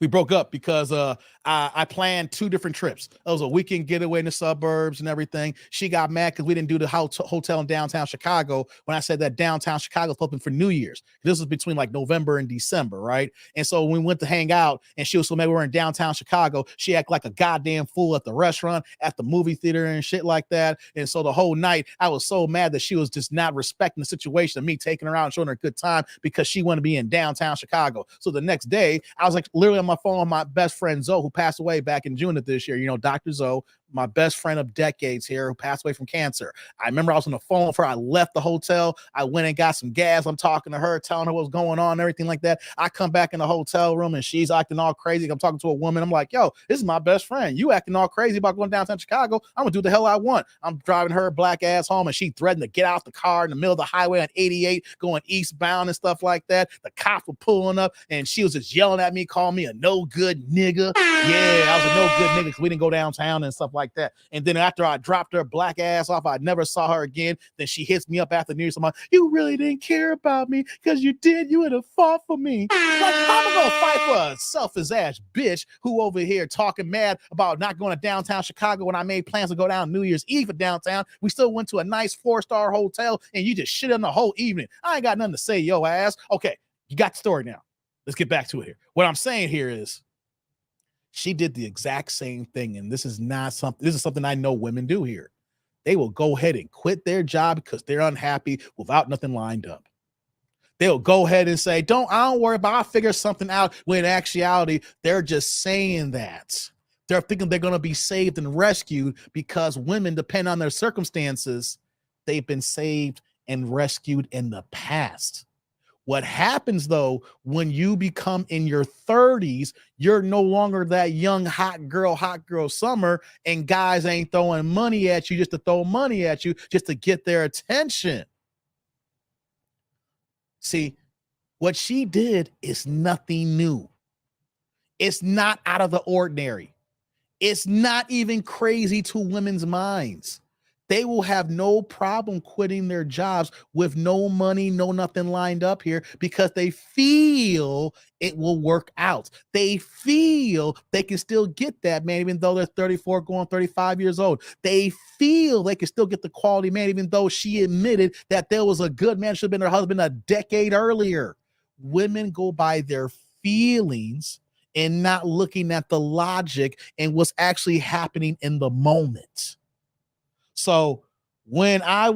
We broke up because I planned 2 different trips. It was a weekend getaway in the suburbs and everything. She got mad because we didn't do the hotel in downtown Chicago when I said that downtown Chicago was open for New Year's. This was between like November and December, right? And so when we went to hang out and she was so mad we were in downtown Chicago, she acted like a goddamn fool at the restaurant, at the movie theater and shit like that. And so the whole night I was so mad that she was just not respecting the situation of me taking her out and showing her a good time because she wanted to be in downtown Chicago. So the next day I was like literally on my phone with my best friend Zoe, who passed away back in June of this year. You know, Dr. Zoe, my best friend of decades here, who passed away from cancer. I remember I was on the phone with her. I left the hotel. I went and got some gas. I'm talking to her, telling her what's going on and everything like that. I come back in the hotel room and she's acting all crazy. I'm talking to a woman. I'm like, "Yo, this is my best friend. You acting all crazy about going downtown Chicago. I'm gonna do the hell I want." I'm driving her black ass home and she threatened to get out the car in the middle of the highway on 88 going eastbound and stuff like that. The cops were pulling up and she was just yelling at me, calling me a no good nigga. Yeah, I was a no good nigga because we didn't go downtown and stuff like that. And then after I dropped her black ass off, I never saw her again. Then she hits me up after New Year's. I'm like, "You really didn't care about me because you did. You would have fought for me." Like, I'm gonna fight for a selfish ass bitch who over here talking mad about not going to downtown Chicago when I made plans to go down New Year's Eve for downtown. We still went to a nice 4-star hotel and you just shit on the whole evening. I ain't got nothing to say, yo ass. Okay, you got the story now. Let's get back to it here. What I'm saying here is she did the exact same thing. And this is something I know women do here. They will go ahead and quit their job because they're unhappy without nothing lined up. They'll go ahead and say, I don't worry about it. I'll figure something out. When in actuality, they're just saying that. They're thinking they're going to be saved and rescued because women depend on their circumstances. They've been saved and rescued in the past. What happens though, when you become in your 30s, you're no longer that young hot girl summer, and guys ain't throwing money at you just to throw money at you, just to get their attention. See, what she did is nothing new. It's not out of the ordinary. It's not even crazy to women's minds. They will have no problem quitting their jobs with no money, no nothing lined up here, because they feel it will work out. They feel they can still get that man, even though they're 34 going 35 years old. They feel they can still get the quality man, even though she admitted that there was a good man, should have been her husband a decade earlier. Women go by their feelings and not looking at the logic and what's actually happening in the moment. So when I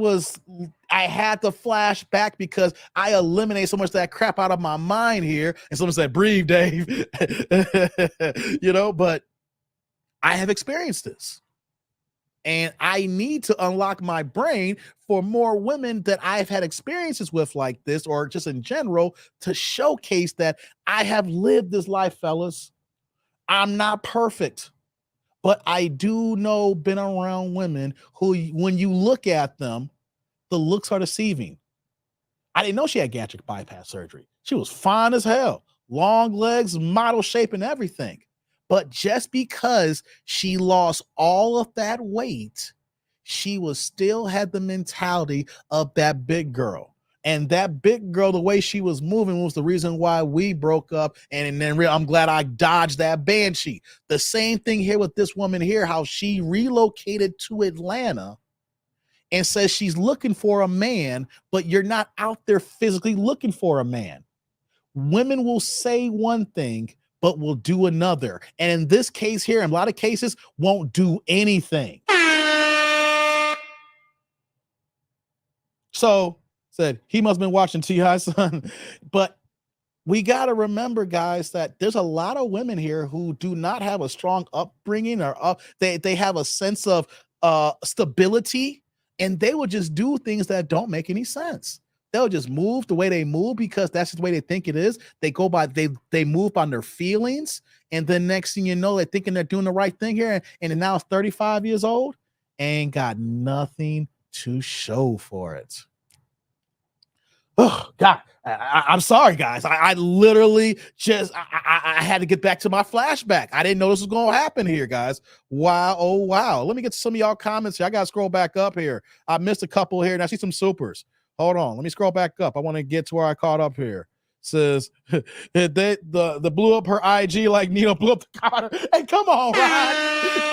had to flash back because I eliminated so much of that crap out of my mind here. And someone said, breathe, Dave. But I have experienced this. And I need to unlock my brain for more women that I've had experiences with like this, or just in general, to showcase that I have lived this life, fellas. I'm not perfect. But I do know, been around women who, when you look at them, the looks are deceiving. I didn't know she had gastric bypass surgery. She was fine as hell. Long legs, model shape, and everything. But just because she lost all of that weight, she was still had the mentality of that big girl. And that big girl, the way she was moving was the reason why we broke up. And then I'm glad I dodged that banshee. The same thing here with this woman here, how she relocated to Atlanta and says she's looking for a man, but you're not out there physically looking for a man. Women will say one thing, but will do another. And in this case here, in a lot of cases, won't do anything. So, said he must have been watching T.I.'s son. But we got to remember, guys, that there's a lot of women here who do not have a strong upbringing, or they have a sense of stability, and they will just do things that don't make any sense. They'll just move the way they move because that's just the way they think it is. They go by, they move on their feelings, and then next thing you know, they're thinking they're doing the right thing here, and now it's 35 years old, ain't got nothing to show for it. Oh God, I'm sorry, guys. I literally just I had to get back to my flashback. I didn't know this was gonna happen here, guys. Wow, oh wow. Let me get to some of y'all comments here. I gotta scroll back up here. I missed a couple here, and I see some supers. Hold on, let me scroll back up. I want to get to where I caught up here. Says the blew up her IG like Nino blew up the Carter. Hey, come on, Rod.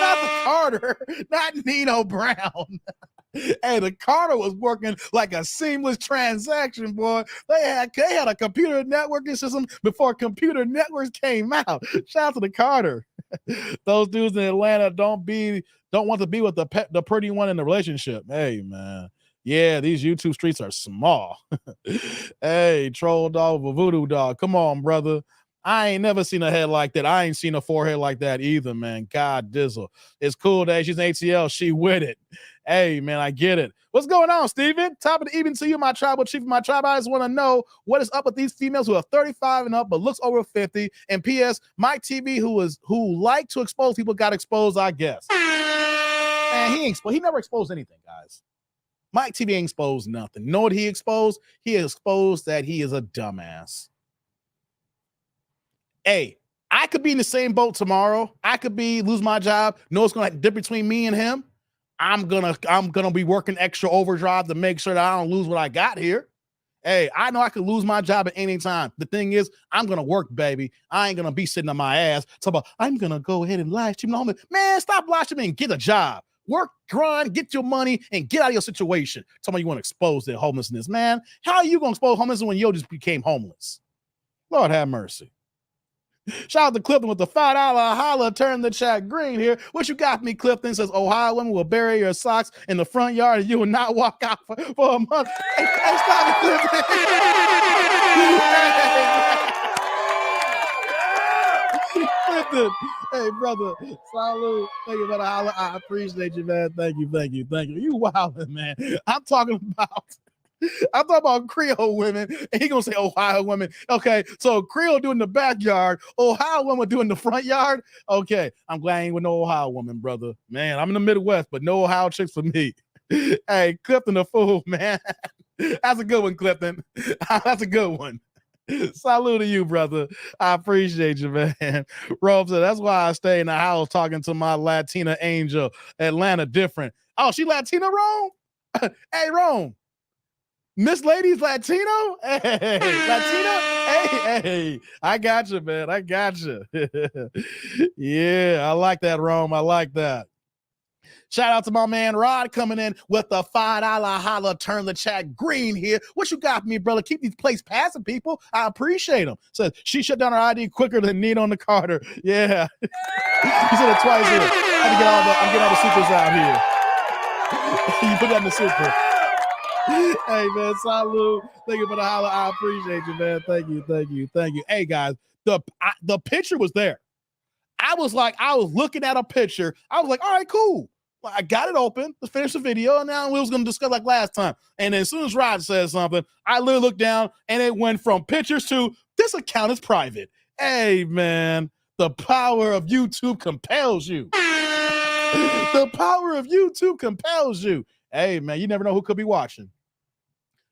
Not the Carter, not Nino Brown. Hey, the Carter was working like a seamless transaction, boy. They had a computer networking system before computer networks came out. Shout out to the Carter. Those dudes in Atlanta don't want to be with the pretty one in the relationship. Hey, man. Yeah, these YouTube streets are small. Hey, troll dog with voodoo dog. Come on, brother. I ain't never seen a head like that. I ain't seen a forehead like that either, man. God dizzle. It's cool that she's an ATL. She with it. Hey, man, I get it. What's going on, Steven? Top of the evening to you, my tribal chief of my tribe. I just want to know what is up with these females who are 35 and up but looks over 50. And P.S., Mike TV, who like to expose people, got exposed, I guess. Man, he never exposed anything, guys. Mike TV ain't exposed nothing. Know what he exposed? He exposed that he is a dumbass. Hey, I could be in the same boat tomorrow. I could lose my job. Know what's going to dip between me and him? I'm gonna be working extra overdrive to make sure that I don't lose what I got here. Hey, I know I could lose my job at any time. The thing is, I'm gonna work, baby. I ain't gonna be sitting on my ass. I'm gonna go ahead and live stream the homeless. Man, stop live streaming and get a job. Work, grind, get your money, and get out of your situation. Somebody you want to expose their homelessness, man. How are you gonna expose homelessness when you just became homeless? Lord have mercy. Shout out to Clifton with the $5 holla, turn the chat green here. What you got for me, Clifton? Says Ohio women will bury your socks in the front yard and you will not walk out for a month. Hey, stop it, Clifton. Clifton. Hey, brother. Salute. Thank you for the holla. I appreciate you, man. Thank you. You wildin', man. I'm talking about I'm talking about Creole women, and he gonna say Ohio women. Okay, so Creole doing the backyard, Ohio women doing the front yard. Okay, I'm glad I ain't with no Ohio woman, brother. Man, I'm in the Midwest, but no Ohio chicks for me. Hey, Clifton the fool, man. That's a good one, Clifton. That's a good one. Salute to you, brother. I appreciate you, man. Rome said, that's why I stay in the house talking to my Latina angel. Atlanta different. Oh, she Latina, Rome? Hey, Rome. Miss Lady's Latino? Hey, Latino? Hey, I got you, man. I got you. Yeah, I like that, Rome. I like that. Shout out to my man Rod coming in with the $5 holla, turn the chat green here. What you got for me, brother? Keep these plays passing, people. I appreciate them. Says she shut down her ID quicker than Nina on the Carter. Yeah. You said it twice here. I'm getting all the supers out here. You put that in the super. Hey, man, salute. Thank you for the holla. I appreciate you, man. Thank you. Hey, guys, the picture was there. I was looking at a picture. I was like, all right, cool. Well, I got it open. Let's finish the video. And now we was going to discuss like last time. And then as soon as Rod said something, I literally looked down and it went from pictures to this account is private. Hey, man, the power of YouTube compels you. The power of YouTube compels you. Hey, man, you never know who could be watching.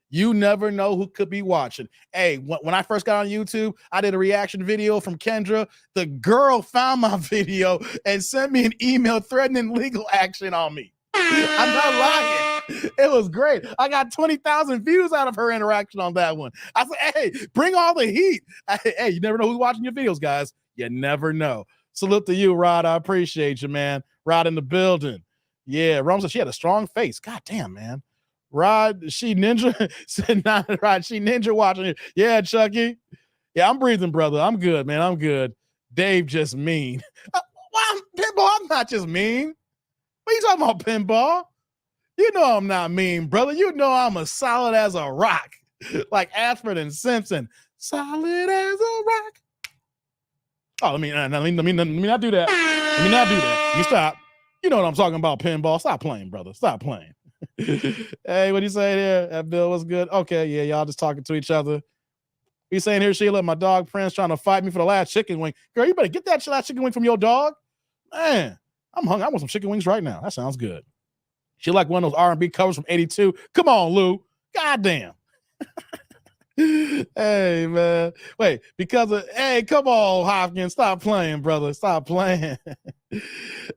You never know who could be watching. Hey, when I first got on YouTube, I did a reaction video from Kendra. The girl found my video and sent me an email threatening legal action on me. I'm not lying. It was great. I got 20,000 views out of her interaction on that one. I said, hey, bring all the heat. Hey, you never know who's watching your videos, guys. You never know. Salute to you, Rod. I appreciate you, man. Rod in the building. Yeah, Rome said she had a strong face. God damn, man. Rod, she ninja said not Rod, she ninja watching it. Yeah, Chucky. Yeah, I'm breathing, brother. I'm good, man. I'm good. Dave just mean. Pinball, I'm not just mean. What are you talking about, Pinball? You know I'm not mean, brother. You know I'm as solid as a rock. Like Ashford and Simpson. Solid as a rock. Oh, let me not do that. Let me not do that. You stop. You know what I'm talking about, Pinball. Stop playing, brother. Stop playing. Hey, what do you say there? That Bill was good. Okay, yeah, y'all just talking to each other. You saying here, Sheila, my dog Prince trying to fight me for the last chicken wing. Girl, you better get that last chicken wing from your dog. Man, I'm hungry. I want some chicken wings right now. That sounds good. She like one of those R&B covers from 82. Come on, Lou. Goddamn. Hey, man. Wait, hey, come on, Hopkins. Stop playing, brother. Stop playing.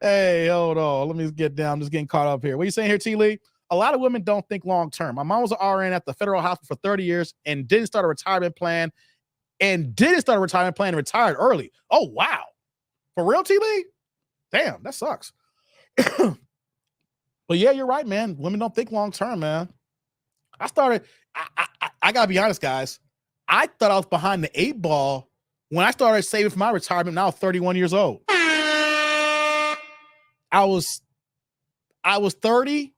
Hey, hold on. Let me get down. I'm just getting caught up here. What are you saying here, T. Lee? A lot of women don't think long term. My mom was an RN at the federal hospital for 30 years and didn't start a retirement plan and retired early. Oh, wow. For real, T. Lee? Damn, that sucks. But yeah, you're right, man. Women don't think long term, man. I gotta be honest, guys. I thought I was behind the 8 ball when I started saving for my retirement. Now I'm 31 years old. I was 30.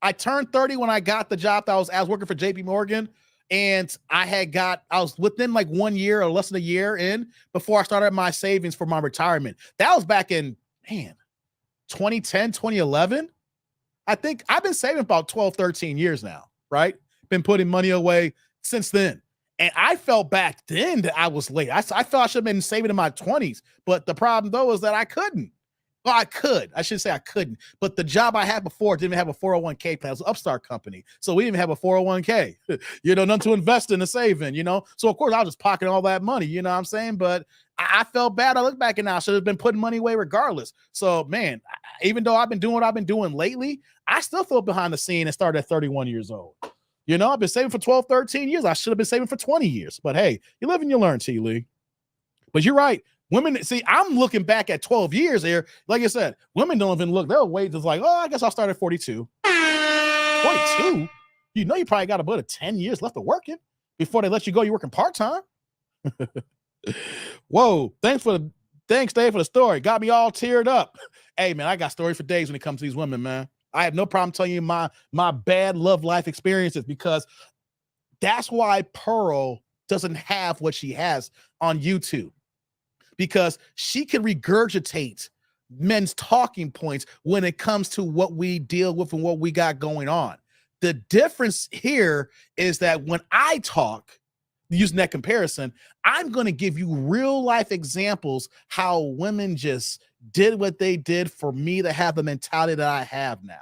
I turned 30 when I got the job that I was working for JP Morgan. And I was within like 1 year or less than a year in before I started my savings for my retirement. That was back in, 2010, 2011. I think I've been saving about 12, 13 years now, right? Been putting money away since then. And I felt back then that I was late. I felt I should have been saving in my 20s. But the problem, though, is that I couldn't. Well, I could. I should say I couldn't. But the job I had before didn't have a 401k plan. It was an upstart company. So we didn't have a 401k. Nothing to invest in or save in, So, of course, I was just pocketing all that money. You know what I'm saying? But I felt bad. I look back and I should have been putting money away regardless. So, man, even though I've been doing what I've been doing lately, I still feel behind the scene and started at 31 years old. I've been saving for 12, 13 years. I should have been saving for 20 years. But, hey, you live and you learn, T. Lee. But you're right. Women, see, I'm looking back at 12 years here. Like I said, women don't even look. They'll wait. It's like, I guess I'll start at 42. 42? You probably got about 10 years left of working before they let you go. You're working part-time. Whoa. Thanks, Dave, for the story. Got me all teared up. Hey, man, I got stories for days when it comes to these women, man. I have no problem telling you my bad love life experiences because that's why Pearl doesn't have what she has on YouTube. Because she can regurgitate men's talking points when it comes to what we deal with and what we got going on. The difference here is that when I talk, using that comparison, I'm going to give you real life examples how women just did what they did for me to have the mentality that I have now.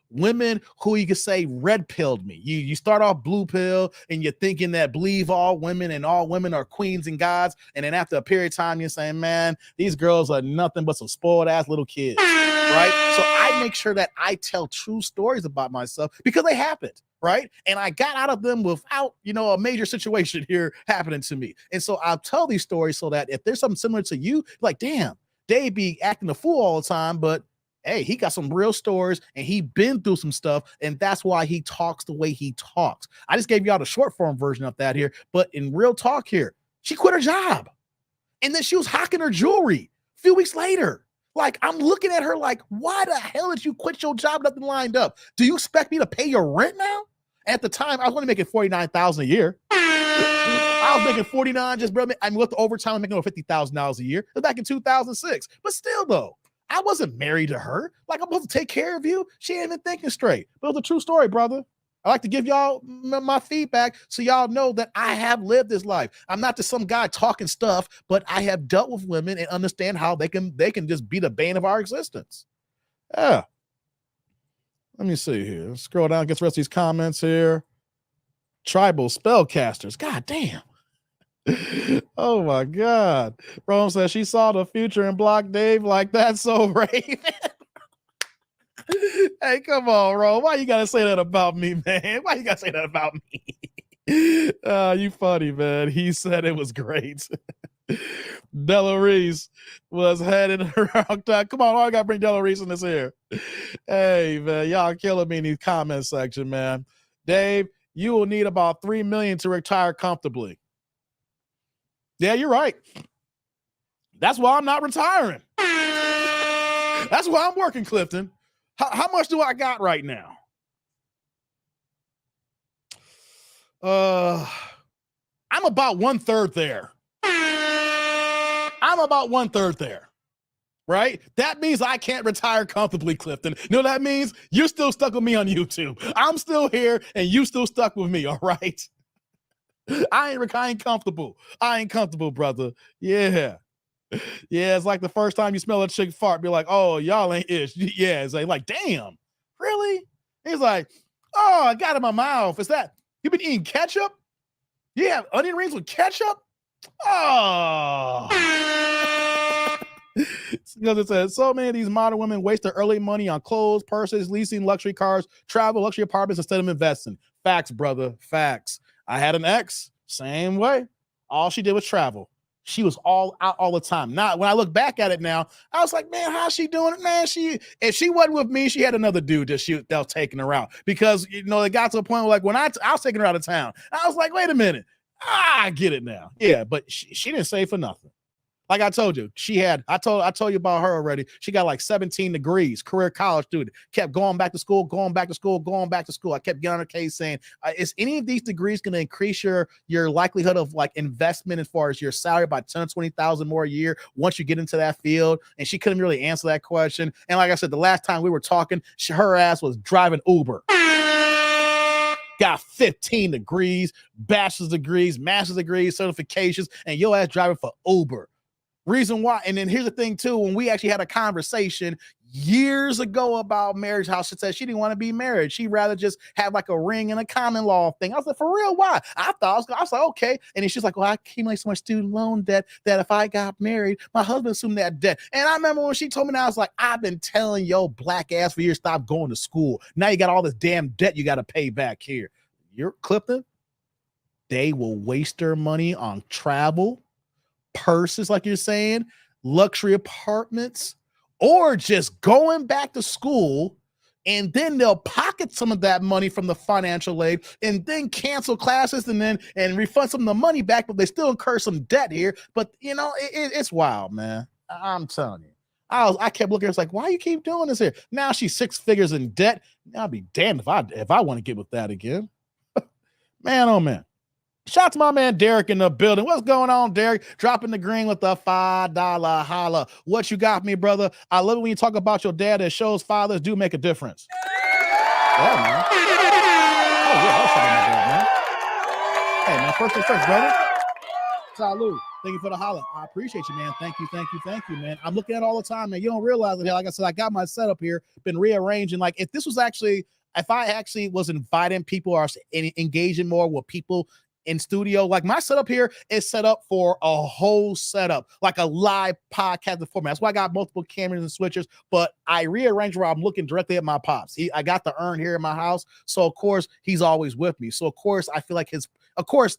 Women who you could say red pilled me. You start off blue pill and you're thinking that believe all women and all women are queens and gods. And then after a period of time, you're saying, man, these girls are nothing but some spoiled ass little kids, right? So I make sure that I tell true stories about myself because they happened, right? And I got out of them without, a major situation here happening to me. And so I'll tell these stories so that if there's something similar to you, like, damn, they be acting a fool all the time, but hey, he got some real stories and he been through some stuff, and that's why he talks the way he talks. I just gave y'all the short form version of that here, but in real talk here, she quit her job. And then she was hawking her jewelry a few weeks later. Like, I'm looking at her like, why the hell did you quit your job? Nothing lined up. Do you expect me to pay your rent now? At the time, I was only making $49,000 a year. I was making 49 just, bro. I mean, with the overtime, I'm making over $50,000 a year. It was back in 2006. But still, though, I wasn't married to her. Like, I'm supposed to take care of you. She ain't even thinking straight. But it was a true story, brother. I like to give y'all my feedback so y'all know that I have lived this life. I'm not just some guy talking stuff, but I have dealt with women and understand how they can just be the bane of our existence. Yeah. Let me see here. Scroll down, get the rest of these comments here. Tribal spellcasters. God damn. Oh my God. Rome says she saw the future and blocked Dave like that. So Raven. Hey, come on, Rome. Why you gotta say that about me, man? Why you gotta say that about me? You funny, man. He said it was great. Della Reese was headed around. Come on, I gotta bring Della Reese in this here. Hey, man, y'all killing me in these comment section, man. Dave, you will need about $3 million to retire comfortably. Yeah, you're right. That's why I'm not retiring. That's why I'm working, Clifton. How much do I got right now? I'm about 1/3 there. I'm about 1/3 there. Right? That means I can't retire comfortably, Clifton. You know what that means? You're still stuck with me on YouTube. I'm still here and you still stuck with me, all right? I ain't comfortable. I ain't comfortable, brother. Yeah. Yeah, it's like the first time you smell a chick fart, be like, oh, y'all ain't ish. Yeah, it's like, damn, really? He's like, oh, I got it in my mouth. Is that, you been eating ketchup? Yeah, onion rings with ketchup? Oh. Because it says, so many of these modern women waste their early money on clothes, purses, leasing, luxury cars, travel, luxury apartments instead of investing. Facts, brother, facts. I had an ex, same way. All she did was travel. She was all out all the time. Now, when I look back at it now, I was like, man, how's she doing it, man? If she wasn't with me, she had another dude that was taking her out. Because, it got to a point where, like, when I was taking her out of town, I was like, wait a minute. I get it now. Yeah, but she didn't say for nothing. Like I told you, I told you about her already. She got like 17 degrees, career college student, kept going back to school. I kept getting on her case saying, is any of these degrees going to increase your likelihood of like investment as far as your salary by 10 or 20,000 more a year once you get into that field? And she couldn't really answer that question. And like I said, the last time we were talking, her ass was driving Uber. Got 15 degrees, bachelor's degrees, master's degrees, certifications, and your ass driving for Uber. Reason why, and then here's the thing too, when we actually had a conversation years ago about marriage, how she said she didn't want to be married. She'd rather just have like a ring and a common law thing. I was like, for real, why? I was like, okay. And then she's like, well, I accumulate so much student loan debt that if I got married, my husband assumed that debt. And I remember when she told me that, I was like, I've been telling your black ass for years, stop going to school. Now you got all this damn debt you got to pay back here. You're Clifton. They will waste their money on travel, purses, like you're saying, luxury apartments, or just going back to school, and then they'll pocket some of that money from the financial aid and then cancel classes and refund some of the money back, but they still incur some debt here. But it's wild, man. I'm telling you. I kept looking at her, it's like, why you keep doing this here? Now she's 6 figures in debt. I'll be damned if I want to get with that again. Man, oh man. Shout out to my man Derek in the building. What's going on, Derek? Dropping the green with the $5 holla. What you got me, brother? I love it when you talk about your dad. That shows fathers do make a difference. Yeah, man. yeah, what's up, my girl, man? Hey, man, first thing first, brother. Salud. Thank you for the holler. I appreciate you, man. Thank you, man. I'm looking at it all the time, man. You don't realize it. Like I said, I got my setup here, been rearranging. Like if I actually was inviting people or engaging more with people in studio, like my setup here is set up for a whole setup, like a live podcast format. That's why I got multiple cameras and switchers, but I rearrange where I'm looking directly at my pops. I got the urn here in my house. So of course he's always with me. So of course I feel like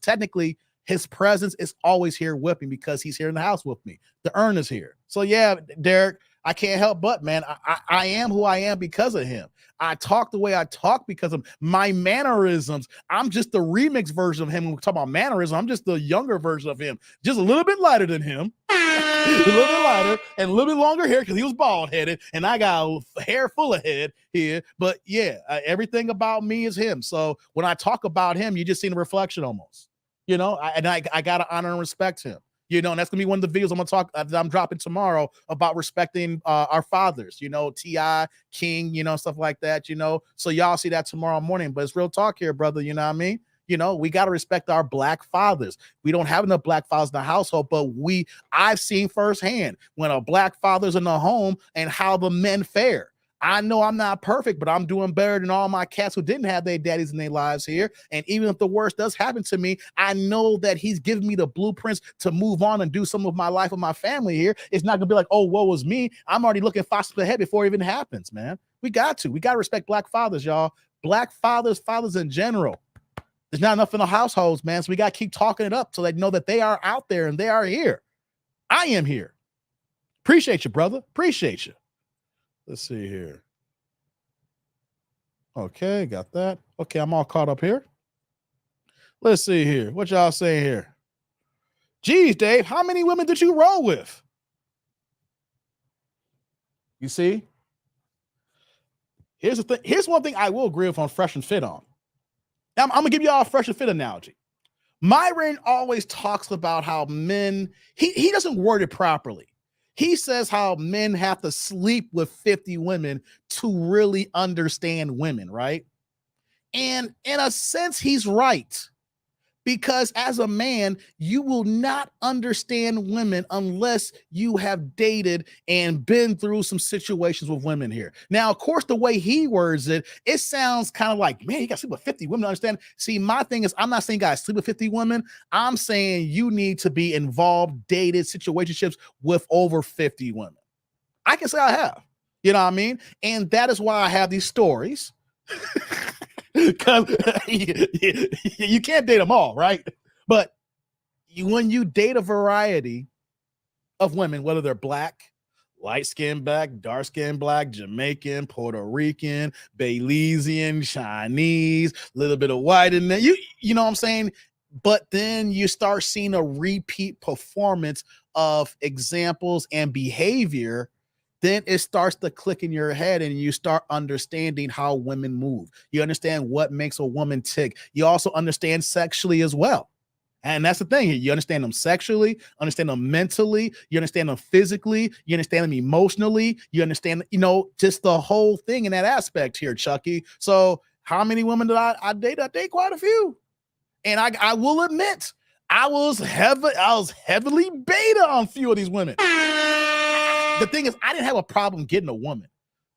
technically his presence is always here with me because he's here in the house with me. The urn is here. So yeah, Derek, I can't help but, man, I am who I am because of him. I talk the way I talk because of my mannerisms. I'm just the remix version of him. When we talk about mannerisms, I'm just the younger version of him, just a little bit lighter than him, a little bit lighter and a little bit longer hair because he was bald headed and I got hair full of head here. But yeah, everything about me is him. So when I talk about him, you just see the reflection almost, you know, I got to honor and respect him. You know, and that's gonna be one of the videos I'm dropping tomorrow about respecting our fathers, you know, T.I., King, you know, stuff like that, you know. So y'all see that tomorrow morning. But it's real talk here, brother. You know what I mean? You know, we got to respect our black fathers. We don't have enough black fathers in the household, but I've seen firsthand when a black father's in the home and how the men fare. I know I'm not perfect, but I'm doing better than all my cats who didn't have their daddies in their lives here. And even if the worst does happen to me, I know that he's giving me the blueprints to move on and do some of my life with my family here. It's not gonna be like, oh, woe was me. I'm already looking 5 steps ahead before it even happens, man. We got to respect black fathers, y'all. Black fathers in general. There's not enough in the households, man. So we got to keep talking it up so they know that they are out there and they are here. I am here. Appreciate you, brother. Appreciate you. Let's see here. Okay, got that. Okay, I'm all caught up here. Let's see here. What y'all saying here? Geez, Dave, how many women did you roll with? You see? Here's the thing. Here's one thing I will agree with on Fresh and Fit on. Now, I'm going to give y'all a Fresh and Fit analogy. Myron always talks about how men, he doesn't word it properly. He says how men have to sleep with 50 women to really understand women, right? And in a sense, he's right. Because as a man, you will not understand women unless you have dated and been through some situations with women here. Now, of course, the way he words it, it sounds kind of like, man, you got to sleep with 50 women to understand. See, my thing is, I'm not saying guys sleep with 50 women. I'm saying you need to be involved, dated, situationships with over 50 women. I can say I have, you know what I mean? And that is why I have these stories. Because you can't date them all, right? But when you date a variety of women, whether they're black, light-skinned black, dark-skinned black, Jamaican, Puerto Rican, Belizean, Chinese, a little bit of white in there, you know what I'm saying? But then you start seeing a repeat performance of examples and behavior. Then it starts to click in your head and you start understanding how women move. You understand what makes a woman tick. You also understand sexually as well. And that's the thing. You understand them sexually, understand them mentally, you understand them physically, you understand them emotionally, you understand, you know, just the whole thing in that aspect here, Chucky. So how many women did I date? I date quite a few. And I will admit, I was heavily beta on a few of these women. The thing is, I didn't have a problem getting a woman.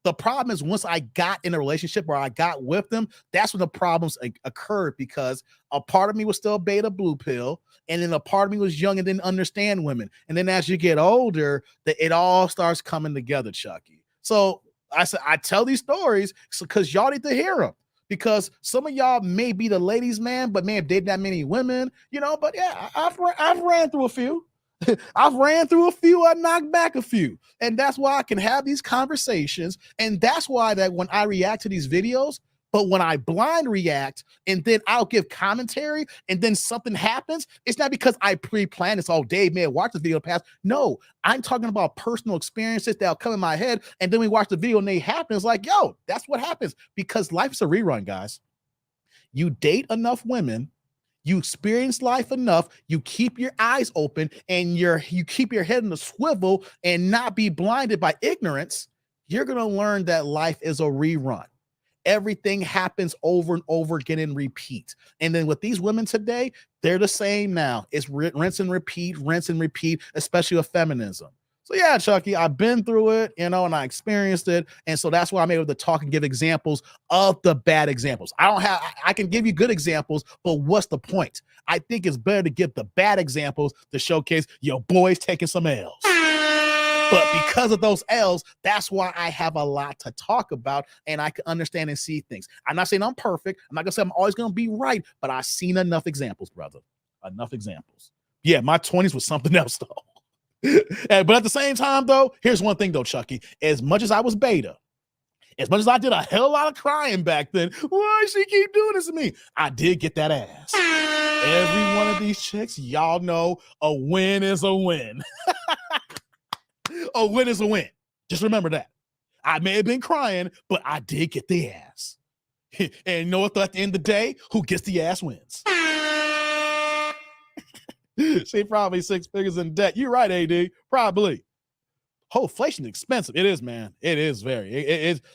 The problem is once I got in a relationship or I got with them, that's when the problems occurred because a part of me was still beta blue pill. And then a part of me was young and didn't understand women. And then as you get older, it all starts coming together, Chucky. So I said, I tell these stories because y'all need to hear them. Because some of y'all may be the ladies' man, but may have dated that many women, you know, but yeah, I've ran through a few. I've ran through a few, I knocked back a few. And that's why I can have these conversations. And that's why that when I react to these videos, but when I blind react and then I'll give commentary and then something happens, it's not because I pre-planned this. Oh, Dave may have watched the video in the past. No, I'm talking about personal experiences that'll come in my head. And then we watch the video and they happen. It's like, yo, that's what happens because life's a rerun, guys. You date enough women, you experience life enough, you keep your eyes open and you keep your head in the swivel and not be blinded by ignorance, you're going to learn that life is a rerun. Everything happens over and over again and repeat. And then with these women today, they're the same now. It's rinse and repeat, especially with feminism. So yeah, Chucky, I've been through it, and I experienced it. And so that's why I'm able to talk and give examples of the bad examples. I can give you good examples, but what's the point? I think it's better to give the bad examples to showcase your boys taking some L's. But because of those L's, that's why I have a lot to talk about, and I can understand and see things. I'm not saying I'm perfect. I'm not gonna say I'm always gonna be right, but I've seen enough examples, brother. Enough examples. Yeah, my 20s was something else, though. But at the same time, though, here's one thing, though, Chucky. As much as I was beta, as much as I did a hell of a lot of crying back then, why she keep doing this to me? I did get that ass. Every one of these chicks, y'all know a win is a win. A win is a win. Just remember that. I may have been crying, but I did get the ass. And you know what? At the end of the day, who gets the ass wins. She probably 6 figures in debt. You're right, AD. Probably. Oh, inflation is expensive. It is, man. It is very.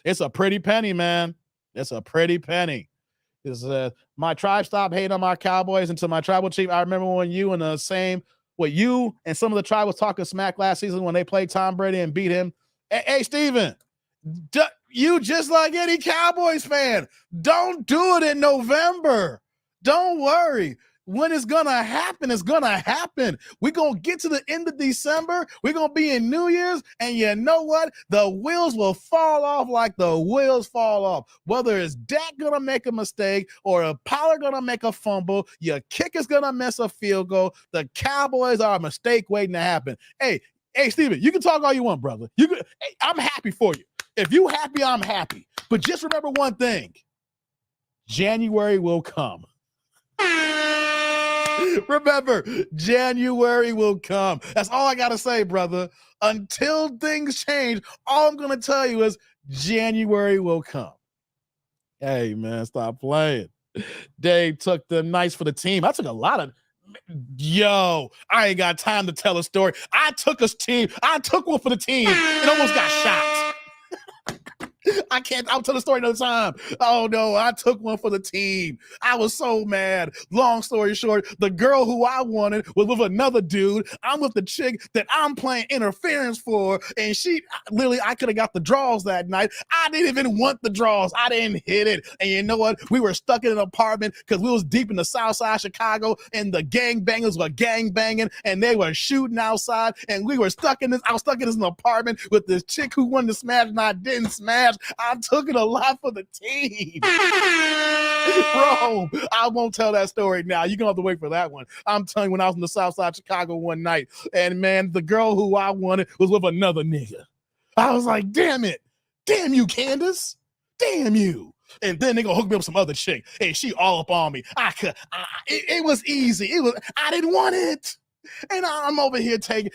It's a pretty penny, man. It's a pretty penny. My tribe stopped hating on my Cowboys until my tribal chief. I remember when you and you and some of the tribe was talking smack last season when they played Tom Brady and beat him. Hey, Steven, you just like any Cowboys fan. Don't do it in November. Don't worry. When it's going to happen, it's going to happen. We're going to get to the end of December. We're going to be in New Year's. And you know what? The wheels will fall off like the wheels fall off. Whether it's Dak going to make a mistake or a Pollard going to make a fumble, your kicker's going to miss a field goal. The Cowboys are a mistake waiting to happen. Hey, Steven, you can talk all you want, brother. I'm happy for you. If you happy, I'm happy. But just remember one thing. January will come. Remember, January will come. That's all I got to say, brother. Until things change, all I'm going to tell you is January will come. Hey, man, stop playing. Dave took the nights for the team. I took a lot of... Yo, I ain't got time to tell a story. I took one for the team and almost got shot. I'll tell the story another time. Oh no, I took one for the team. I was so mad. Long story short, the girl who I wanted was with another dude. I'm with the chick that I'm playing interference for, and I could have got the draws that night. I didn't even want the draws. I didn't hit it. And you know what? We were stuck in an apartment because we was deep in the south side of Chicago, and the gangbangers were gangbanging, and they were shooting outside, and I was stuck in this apartment with this chick who wanted to smash, and I didn't smash. I took it a lot for the team. Bro, I won't tell that story now. You're going to have to wait for that one. I'm telling you, when I was in the south side of Chicago one night, and man, the girl who I wanted was with another nigga. I was like, damn it. Damn you, Candace. Damn you. And then they gonna hook me up with some other chick. And she all up on me. It was easy. I didn't want it. And I'm over here taking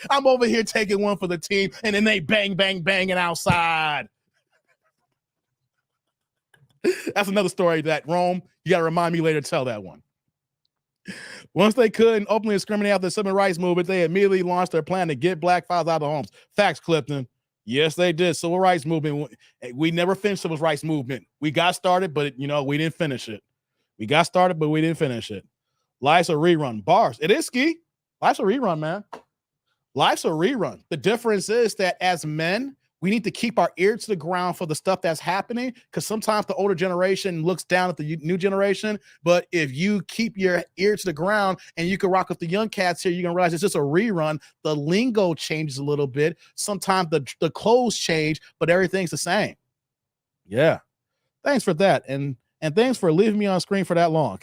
one for the team, and then they bang, bang, banging outside. That's another story that, Rome, you got to remind me later to tell that one. Once they couldn't openly discriminate after the civil rights movement, they immediately launched their plan to get black fathers out of homes. Facts, Clifton. Yes, they did. Civil rights movement. We never finished civil rights movement. We got started, but, we didn't finish it. We got started, but we didn't finish it. Life's a rerun. Bars. It is, Ski. Life's a rerun, man. Life's a rerun. The difference is that as men, we need to keep our ear to the ground for the stuff that's happening, because sometimes the older generation looks down at the new generation. But if you keep your ear to the ground and you can rock with the young cats here, you're going to realize it's just a rerun. The lingo changes a little bit. Sometimes the clothes change, but everything's the same. Yeah. Thanks for that. And thanks for leaving me on screen for that long.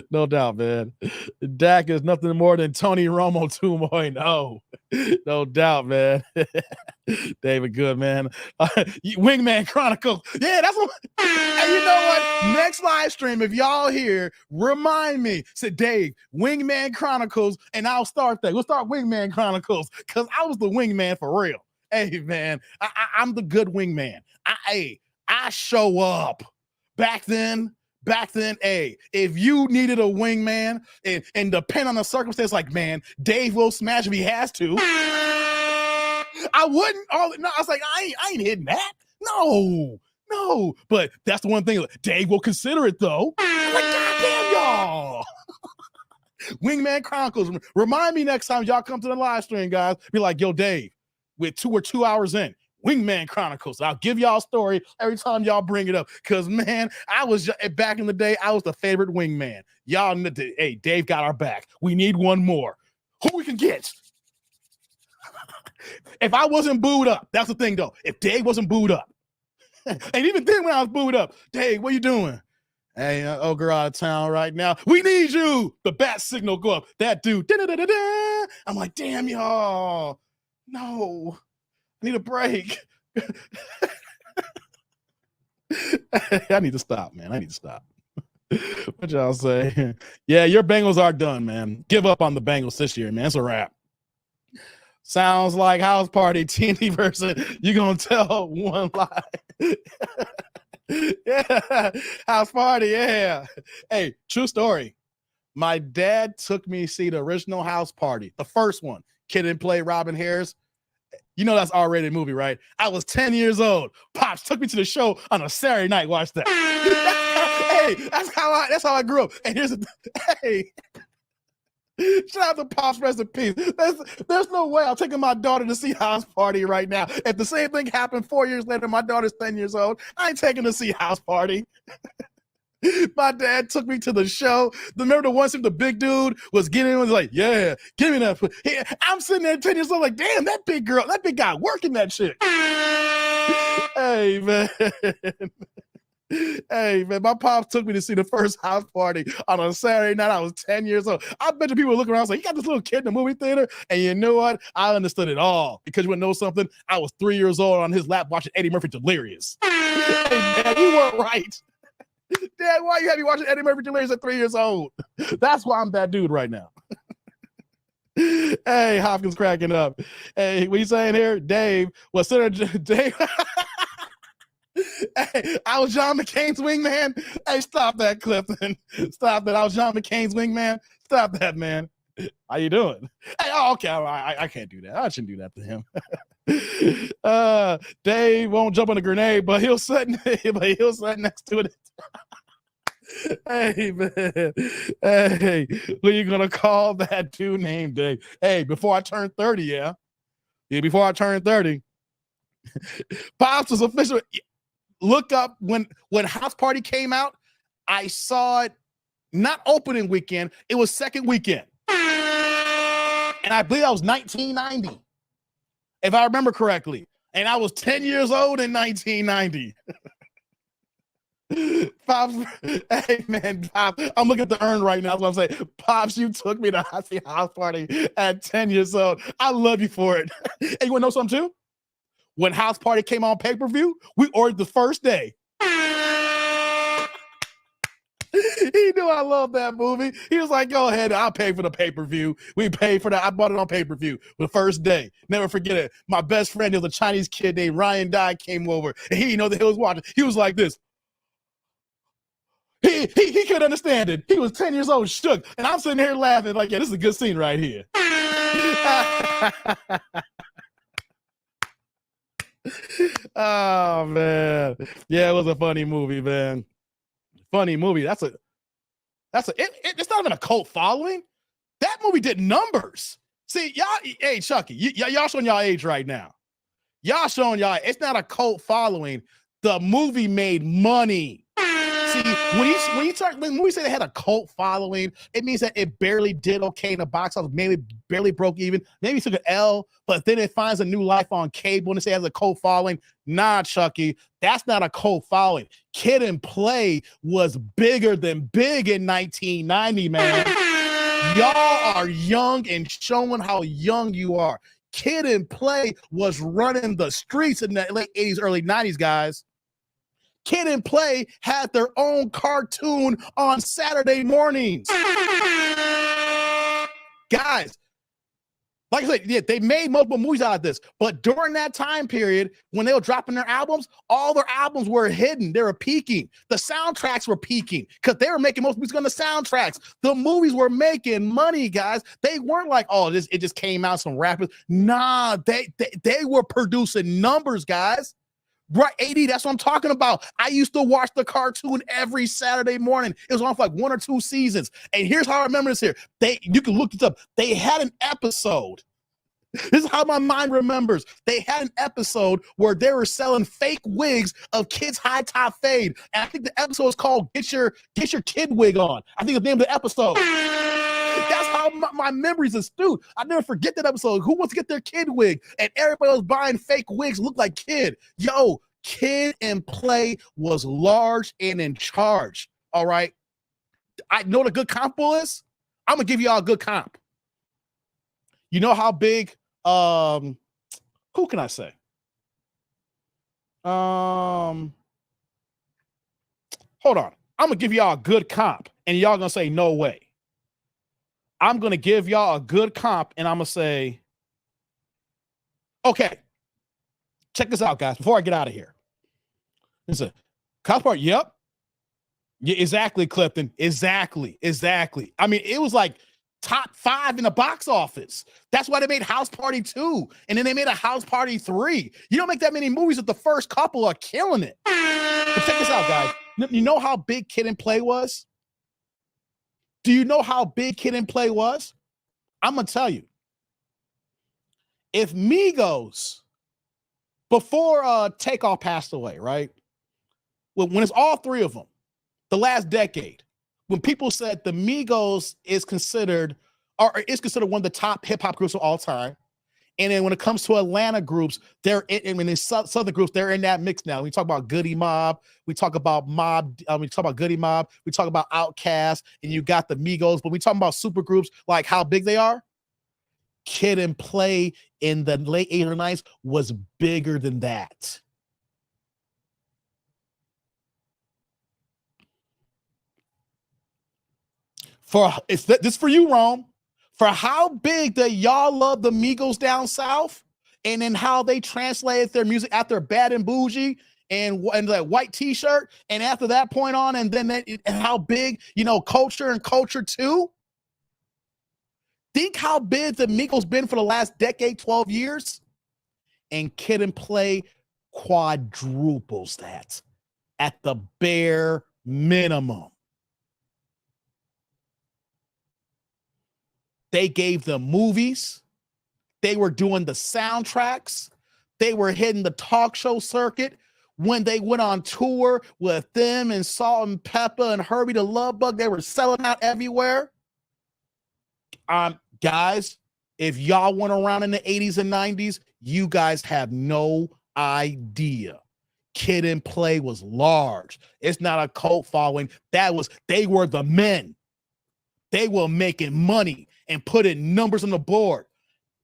No doubt, man. Dak is nothing more than Tony Romo 2.0. No doubt, man. David Good, man. Wingman Chronicles. Yeah, that's what. And you know what? Next live stream, if y'all here, remind me. Say, Dave, Wingman Chronicles, and I'll start that. We'll start Wingman Chronicles, because I was the wingman for real. Hey, man, I'm the good wingman. I show up. Back then, hey, if you needed a wingman and depend on the circumstance, like, man, Dave will smash if he has to. I wouldn't. I was like, I ain't hitting that. No, No, but that's the one thing. Dave will consider it though. I'm like, goddamn, y'all. Wingman Chronicles. Remind me next time y'all come to the live stream, guys. Be like, yo, Dave, we're 2 hours in. Wingman Chronicles. I'll give y'all a story every time y'all bring it up. Because, man, I was back in the day, I was the favorite wingman. Y'all, hey, Dave got our back. We need one more. Who we can get? If I wasn't booed up, that's the thing, though. If Dave wasn't booed up, and even then when I was booed up, Dave, what you doing? Hey, old girl out of town right now. We need you. The bat signal go up. That dude. Da-da-da-da-da. I'm like, damn, y'all. No. I need a break. I need to stop, man. I need to stop. What y'all say? Yeah, your Bengals are done, man. Give up on the Bengals this year, man. It's a wrap. Sounds like house party, TNT versus you gonna tell one lie. Yeah, house party, yeah. Hey, true story. My dad took me to see the original House Party, the first one. Kid and play Robin Harris. You know that's R-rated movie, right? I was 10 years old. Pops took me to the show on a Saturday night. Watch that. Hey, that's how I grew up. And here's hey. Shout out to Pops, rest in peace. There's no way I'm taking my daughter to see House Party right now. If the same thing happened 4 years later, my daughter's 10 years old, I ain't taking to see House Party. My dad took me to the show. Remember the one scene the big dude was getting was like, yeah, give me that. I'm sitting there 10 years old like, damn, that big guy working that shit. Hey, man. Hey, man, my pops took me to see the first House Party on a Saturday night. I was 10 years old. I bet you people were looking around like, you got this little kid in the movie theater? And you know what? I understood it all. Because you want to know something? I was 3 years old on his lap watching Eddie Murphy Delirious. Hey, man, you weren't right. Dad, why you had me watching Eddie Murphy Delirious at 3 years old? That's why I'm that dude right now. Hey, Hopkins cracking up. Hey, what you saying here? Dave, what's Dave? Hey, I was John McCain's wingman. Hey, stop that, Clifton. Stop that. I was John McCain's wingman. Stop that, man. How you doing? Hey, oh, okay. I can't do that. I shouldn't do that to him. Dave won't jump on a grenade, but he'll sit next to it. Hey, man. Hey, who you gonna call that dude named Dave? Hey, before I turn 30, yeah. Before I turn 30. Pops was official. Look up when House Party came out. I saw it not opening weekend. It was second weekend. And I believe that was 1990, if I remember correctly. And I was 10 years old in 1990. Pops, hey man, Pops, I'm looking at the urn right now. That's what I'm saying. Pops, you took me to see House Party at 10 years old. I love you for it. Hey, you want to know something too? When House Party came on pay-per-view, we ordered the first day. He knew I loved that movie. He was like, go ahead, I'll pay for the pay-per-view. We paid for that. I bought it on pay-per-view the first day. Never forget it. My best friend, there was a Chinese kid named Ryan Dye, came over, and he didn't know that he was watching. He was like this. He couldn't understand it. He was 10 years old, shook. And I'm sitting here laughing like, yeah, this is a good scene right here. Oh, man. Yeah, it was a funny movie, man. Funny movie. It's not even a cult following. That movie did numbers. See, y'all, hey, Chucky, y'all showing y'all age right now. Y'all showing y'all, it's not a cult following. The movie made money. See, when movies say they had a cult following, it means that it barely did okay in the box office, maybe barely broke even, maybe took an L, but then it finds a new life on cable and it says it has a cult following. Nah, Chucky, that's not a cult following. Kid and Play was bigger than big in 1990, man. Y'all are young and showing how young you are. Kid and Play was running the streets in the late 80s, early 90s, guys. Kid and Play had their own cartoon on Saturday mornings. Guys, like I said, yeah, they made multiple movies out of this, but during that time period, when they were dropping their albums, all their albums were hidden. They were peaking. The soundtracks were peaking because they were making most music on the soundtracks. The movies were making money, guys. They weren't like, oh, it just came out some rappers. Nah, they were producing numbers, guys. Right, AD, that's what I'm talking about. I used to watch the cartoon every Saturday morning. It was on for like 1 or 2 seasons. And here's how I remember this here. You can look this up. They had an episode. This is how my mind remembers. They had an episode where they were selling fake wigs of kids' high top fade. And I think the episode is called Get Your Kid Wig On. I think the name of the episode. That's how my memory's astute. I never forget that episode. Who wants to get their kid wig? And everybody was buying fake wigs, look like Kid. Yo, Kid and Play was large and in charge. All right. I know what a good comp is. I'm gonna give y'all a good comp. You know how big? Who can I say? Hold on. I'm gonna give y'all a good comp, and y'all gonna say no way. I'm going to give y'all a good comp, and I'm going to say, okay, check this out, guys, before I get out of here. Listen, South Park, yep. Yeah, exactly, Clifton. Exactly. I mean, it was like top 5 in the box office. That's why they made House Party 2, and then they made a House Party 3. You don't make that many movies that the first couple are killing it. But check this out, guys. You know how big Kid and Play was? Do you know how big Kid and Play was? I'm going to tell you. If Migos, before Takeoff passed away, right? When it's all 3 of them, the last decade, when people said the Migos is considered one of the top hip hop groups of all time. And then when it comes to Atlanta groups, in Southern groups, they're in that mix now. We talk about Goody Mob, we talk about Goody Mob, we talk about Outkast, and you got the Migos, but we talk about super groups, like how big they are. Kid and Play in the late 80s or 90s was bigger than that. This for you, Rome. For how big that y'all love the Migos down south, and then how they translated their music after Bad and Bougie and that white t-shirt, and after that point on, and then and how big, Culture and Culture 2. Think how big the Migos been for the last decade, 12 years, and Kid and Play quadruples that at the bare minimum. They gave them movies. They were doing the soundtracks. They were hitting the talk show circuit. When they went on tour with them and Salt and Pepper and Herbie the Love Bug, they were selling out everywhere. Guys, if y'all went around in the 80s and 90s, you guys have no idea. Kid and Play was large. It's not a cult following. They were the men. They were making money and putting numbers on the board.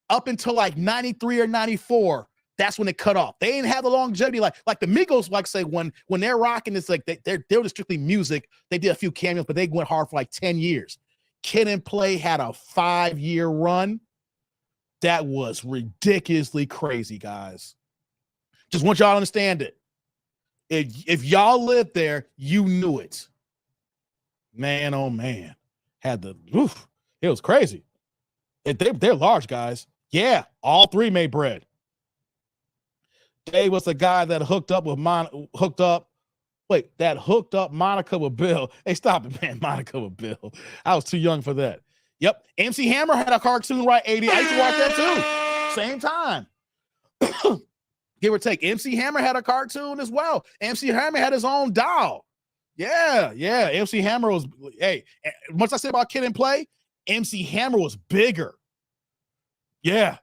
Up until like 93 or 94, that's when it cut off. They didn't have the longevity like the Migos, like say when they're rocking, it's like they're just strictly music. They did a few cameos, but they went hard for like 10 years. Kid and Play had a 5-year run. That was ridiculously crazy, guys. Just want y'all to understand it. If y'all lived there, you knew it. Man, oh man. It was crazy. They're large, guys. Yeah, all 3 made bread. Jay was the guy that hooked up Monica with Bill. Hey, stop it, man. Monica with Bill. I was too young for that. Yep. MC Hammer had a cartoon, right? 80. I used to watch that too. Same time. Give or take. MC Hammer had a cartoon as well. MC Hammer had his own doll. Yeah. MC Hammer was, once I said about Kid and Play, MC Hammer was bigger. Yeah,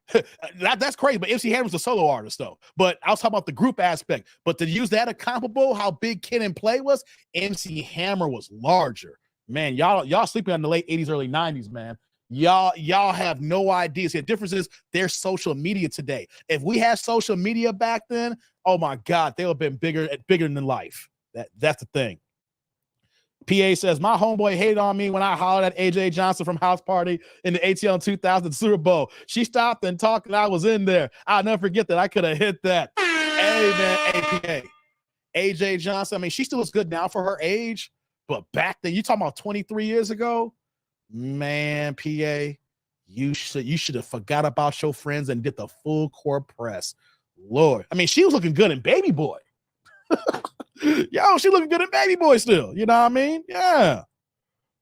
that's crazy. But MC Hammer's a solo artist, though. But I was talking about the group aspect. But to use that as comparable, how big Kid and Play was, MC Hammer was larger. Man, y'all sleeping in the late 80s, early 90s, man. Y'all have no idea. See, the difference is there's social media today. If we had social media back then, oh my God, they would have been bigger than life. That's the thing. PA says, my homeboy hated on me when I hollered at AJ Johnson from House Party in the ATL 2000 Super Bowl. She stopped and talked and I was in there. I'll never forget that. I could have hit that. Hey, man, APA. AJ Johnson, I mean, she still looks good now for her age, but back then, you talking about 23 years ago? Man, PA, you should have forgot about your friends and did the full court press. Lord. I mean, she was looking good in Baby Boy. Yo, she looking good in Baby Boy still. You know what I mean? Yeah.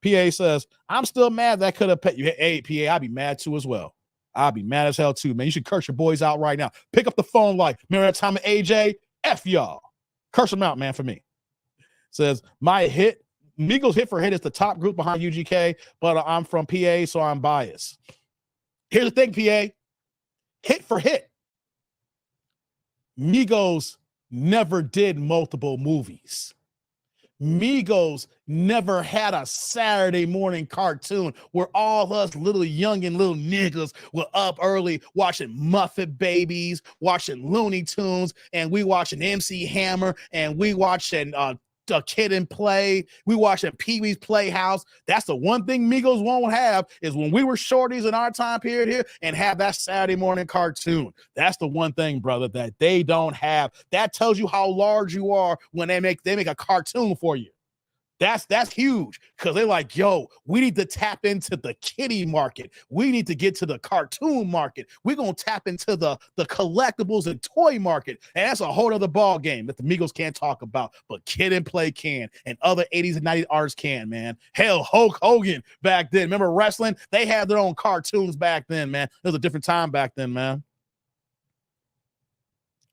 PA says, I'm still mad that could have paid you. Hey, PA, I'd be mad too as well. I'd be mad as hell too, man. You should curse your boys out right now. Pick up the phone like, remember that time of AJ? F y'all. Curse them out, man, for me. Says, my hit, Migos Hit for Hit is the top group behind UGK, but I'm from PA, so I'm biased. Here's the thing, PA. Hit for hit. Migos never did multiple movies. Migos never had a Saturday morning cartoon where all us little young and little niggas were up early watching Muppet Babies, watching Looney Tunes, and we watching MC Hammer, and we watching a Kid and Play. We watching Pee-wee's Playhouse. That's the one thing Migos won't have is when we were shorties in our time period here and have that Saturday morning cartoon. That's the one thing, brother, that they don't have. That tells you how large you are when they make a cartoon for you. That's huge because they're like, yo, we need to tap into the kiddie market. We need to get to the cartoon market. We're going to tap into the collectibles and toy market. And that's a whole other ball game that the Migos can't talk about, but Kid and Play can, and other 80s and 90s artists can, man. Hell, Hulk Hogan back then. Remember wrestling? They had their own cartoons back then, man. It was a different time back then, man.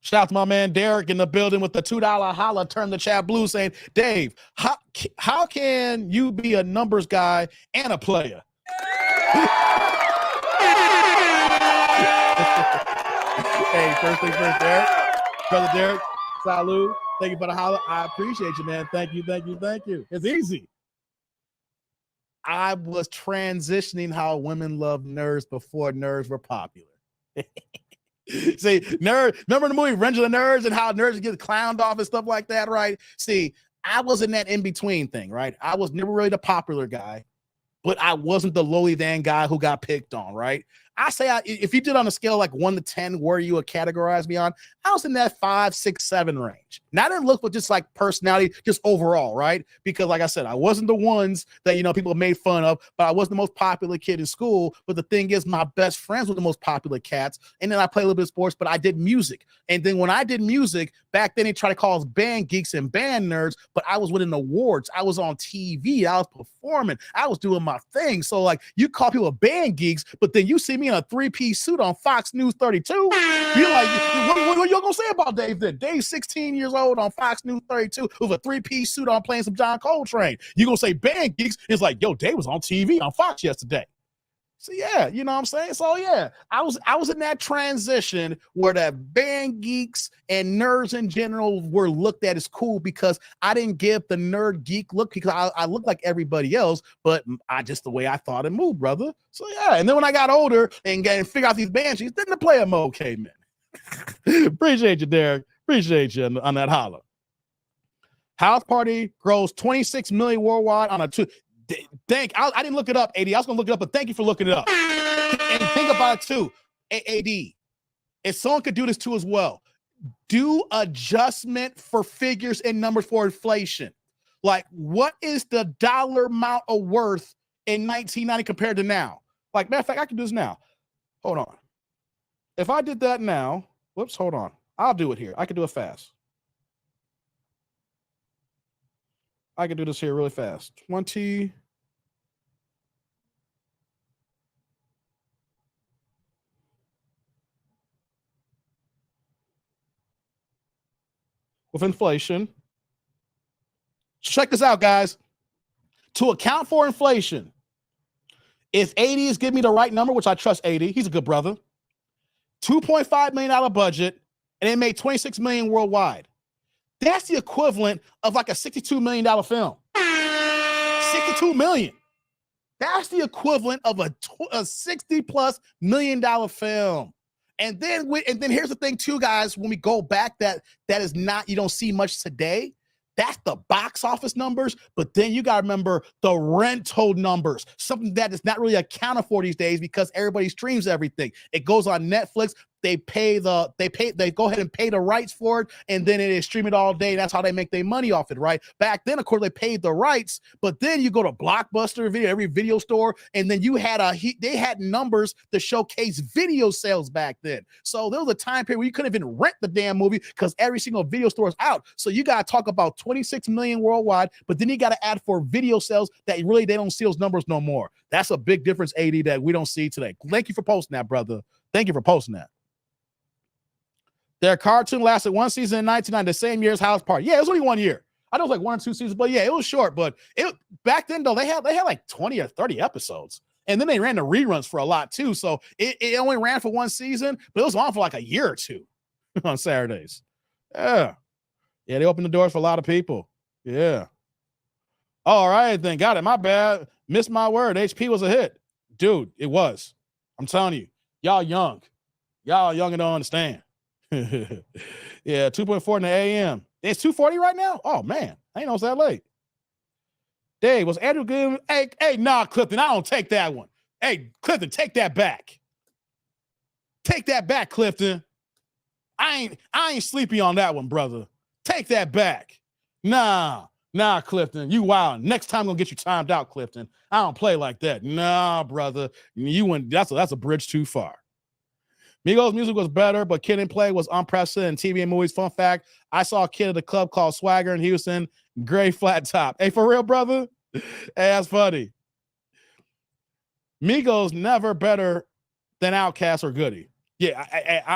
Shout out to my man Derek in the building with the $2 holla, turn the chat blue, saying, Dave, how can you be a numbers guy and a player? Hey, first thing first, Derek. Brother Derek, salute. Thank you for the holla. I appreciate you, man. Thank you. It's easy. I was transitioning how women love nerds before nerds were popular. See, nerd, remember the movie Revenge of the Nerds and how nerds get clowned off and stuff like that, right? See, I was in that in-between thing, right? I was never really the popular guy, but I wasn't the lowly than guy who got picked on, right? I say, if you did on a scale like 1 to 10, where you would categorize me on, I was in that 5, 6, 7 range. Now, I didn't look for just like personality, just overall, right? Because like I said, I wasn't the ones that, people made fun of, but I wasn't the most popular kid in school. But the thing is, my best friends were the most popular cats. And then I played a little bit of sports, but I did music. And then when I did music, back then they tried to call us band geeks and band nerds, but I was winning awards. I was on TV. I was performing. I was doing my thing. So like you call people band geeks, but then you see me in a 3-piece suit on Fox News 32. You're like, what you gonna say about Dave then? Dave's 16 years old on Fox News 32 with a 3-piece suit on playing some John Coltrane. You gonna say band geeks? It's like, yo, Dave was on TV on Fox yesterday. So yeah, you know what I'm saying? So yeah, I was in that transition where that band geeks and nerds in general were looked at as cool because I didn't give the nerd geek look because I look like everybody else, but I just the way I thought and moved, brother. So yeah, and then when I got older and figure out these banshees, then the player mode came in. Appreciate you, Derek. Appreciate you on that holler. House Party grows 26 million worldwide on a two. I didn't look it up, AD. I was gonna look it up, but thank you for looking it up. And think about it too, AD. If someone could do this too as well, do adjustment for figures and numbers for inflation. Like, what is the dollar amount of worth in 1990 compared to now? Like, matter of fact, I can do this now. Hold on. If I did that now, whoops, hold on. I'll do it here. I can do it fast. I can do this here really fast. 20. With inflation. Check this out, guys. To account for inflation, if 80 is giving me the right number, which I trust 80, he's a good brother. $2.5 million budget, and it made $26 million worldwide. That's the equivalent of like a $62 million film. $62 million. That's the equivalent of a $60+ million film. And then here's the thing too, guys, when we go back, that is not, you don't see much today. That's the box office numbers, but then you got to remember the rental numbers, something that is not really accounted for these days because everybody streams everything. It goes on Netflix, they go ahead and pay the rights for it, and then it is stream it all day. That's how they make their money off it, right? Back then, of course, they paid the rights, but then you go to Blockbuster Video, every video store, and then you had they had numbers to showcase video sales back then. So there was a time period where you couldn't even rent the damn movie because every single video store is out. So you got to talk about 26 million worldwide, but then you got to add for video sales that really they don't see those numbers no more. That's a big difference, AD, that we don't see today. Thank you for posting that, brother. Thank you for posting that. Their cartoon lasted one season in 1990, the same year as House Party. Yeah, it was only 1 year. I know it was like 1 or 2 seasons, but yeah, it was short. But it back then though, they had like 20 or 30 episodes, and then they ran the reruns for a lot too. So it only ran for 1 season, but it was on for like a year or two on Saturdays. Yeah, they opened the doors for a lot of people. Yeah. All right, then got it. My bad. Missed my word. HP was a hit, dude. It was. I'm telling you, y'all young and don't understand. Yeah, 2.4 in the AM. It's 2:40 right now. Oh man, I ain't know it's that late. Dave, was Andrew good? Hey, nah, Clifton, I don't take that one. Hey, Clifton, take that back. Take that back, Clifton. I ain't sleepy on that one, brother. Take that back. Nah, Clifton, you wild. Next time I'm gonna get you timed out, Clifton. I don't play like that. Nah, brother. You went. That's a bridge too far. Migos music was better, but Kid and Play was unprecedented in TV and movies. Fun fact, I saw a kid at a club called Swagger in Houston, gray flat top. Hey, for real, brother? Hey, that's funny. Migos never better than Outkast or Goody. Yeah,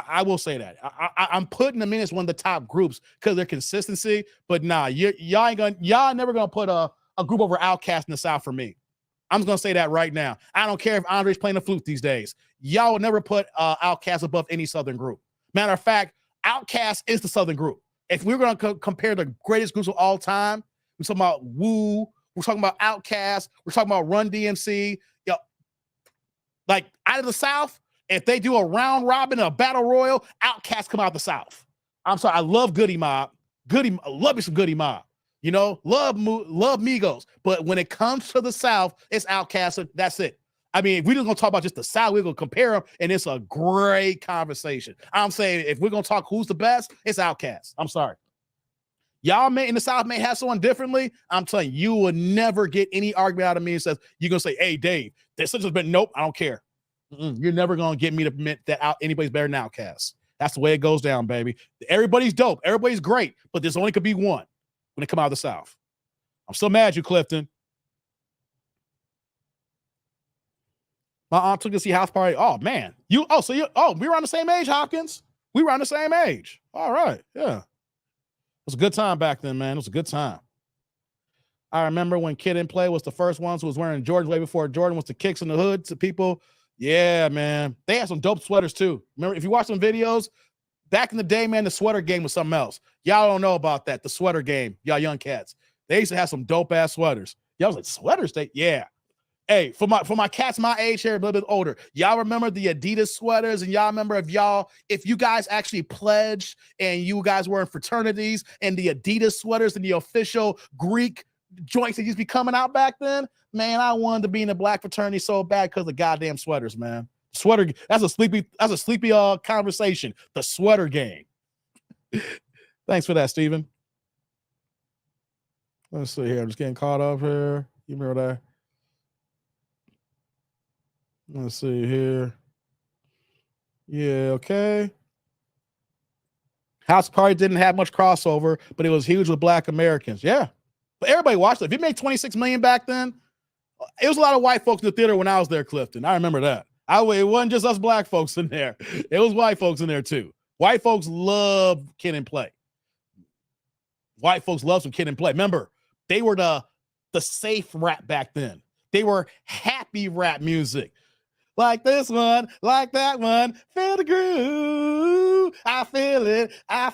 I will say that. I'm putting them in as one of the top groups because of their consistency, but nah, y'all never gonna put a group over Outkast in the South for me. I'm just gonna say that right now. I don't care if Andre's playing the flute these days. Y'all will never put Outkast above any Southern group. Matter of fact, Outkast is the Southern group. If we're gonna compare the greatest groups of all time, we're talking about Wu, we're talking about Outkast, we're talking about Run DMC. Yo, like out of the South, if they do a round robin, a battle royal, Outkast come out of the South. I'm sorry, I love Goody Mob. I love me some Goody Mob. You know, love Migos, but when it comes to the South, it's Outkast. That's it. I mean, if we're just gonna talk about just the South, we're gonna compare them, and it's a great conversation. I'm saying if we're gonna talk who's the best, it's Outkast. I'm sorry. Y'all may in the South may have someone differently. I'm telling you, you will never get any argument out of me and says you're gonna say, "Hey, Dave, this has been nope." I don't care. You're never gonna get me to admit that anybody's better than Outkast. That's the way it goes down, baby. Everybody's dope. Everybody's great, but there's only could be one when it come out of the South. I'm so mad at you, Clifton. My aunt took to see House Party. Oh man, we were on the same age, Hopkins. We were on the same age. All right, yeah. It was a good time back then, man. It was a good time. I remember when Kid and Play was the first ones who was wearing Jordans way before Jordan was the kicks in the hood to people. Yeah, man. They had some dope sweaters too. Remember, if you watch some videos, back in the day, man, the sweater game was something else. Y'all don't know about that. The sweater game, y'all young cats. They used to have some dope ass sweaters. Y'all was like, sweaters? Yeah. Hey, for my cats my age here, a little bit older, y'all remember the Adidas sweaters, and y'all remember if you guys actually pledged and you guys were in fraternities and the Adidas sweaters and the official Greek joints that used to be coming out back then, man, I wanted to be in the black fraternity so bad because of goddamn sweaters, man. Sweater, that's a sleepy conversation. The sweater game. Thanks for that, Steven. Let's see here. I'm just getting caught up here. You remember that? Let's see here. Yeah, okay. House Party didn't have much crossover, but it was huge with Black Americans. Yeah. But everybody watched it. If it made 26 million back then, it was a lot of white folks in the theater when I was there, Clifton. I remember that. It wasn't just us black folks in there. It was white folks in there too. White folks love Kid and Play. White folks love some Kid and Play. Remember, they were the safe rap back then. They were happy rap music. Like this one, like that one, feel the groove. I feel it. I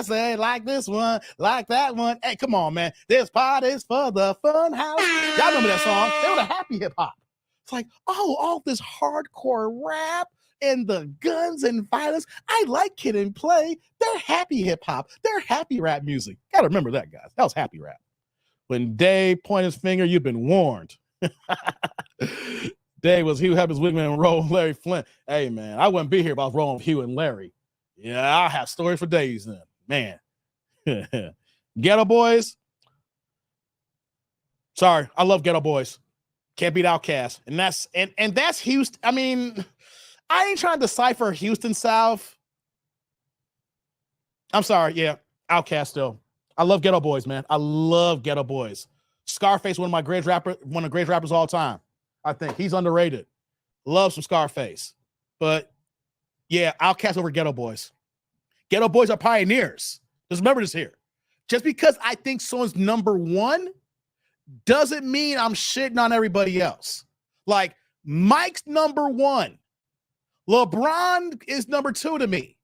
say like this one, like that one. Hey, come on, man. This party's for the fun house. Y'all remember that song? They were the happy hip hop. It's like, oh, all this hardcore rap and the guns and violence. I like Kid and Play. They're happy hip hop. They're happy rap music. Gotta remember that, guys. That was happy rap. When Dave pointed his finger, you've been warned. Day was Hugh Hefner's wingman and roll Larry Flint. Hey, man, I wouldn't be here if I was rolling with Hugh and Larry. Yeah, I'll have stories for days then. Man. Ghetto Boys. Sorry, I love Ghetto Boys. Can't beat Outkast. And that's Houston. I mean, I ain't trying to decipher Houston South. I'm sorry, yeah. Outkast still. I love Ghetto Boys, man. I love Ghetto Boys. Scarface, one of the greatest rappers of all time. I think he's underrated. Love some Scarface. But yeah, Outkast over Ghetto Boys. Ghetto Boys are pioneers. Just remember this here. Just because I think someone's number one doesn't mean I'm shitting on everybody else. Like, Mike's number one. LeBron is number two to me.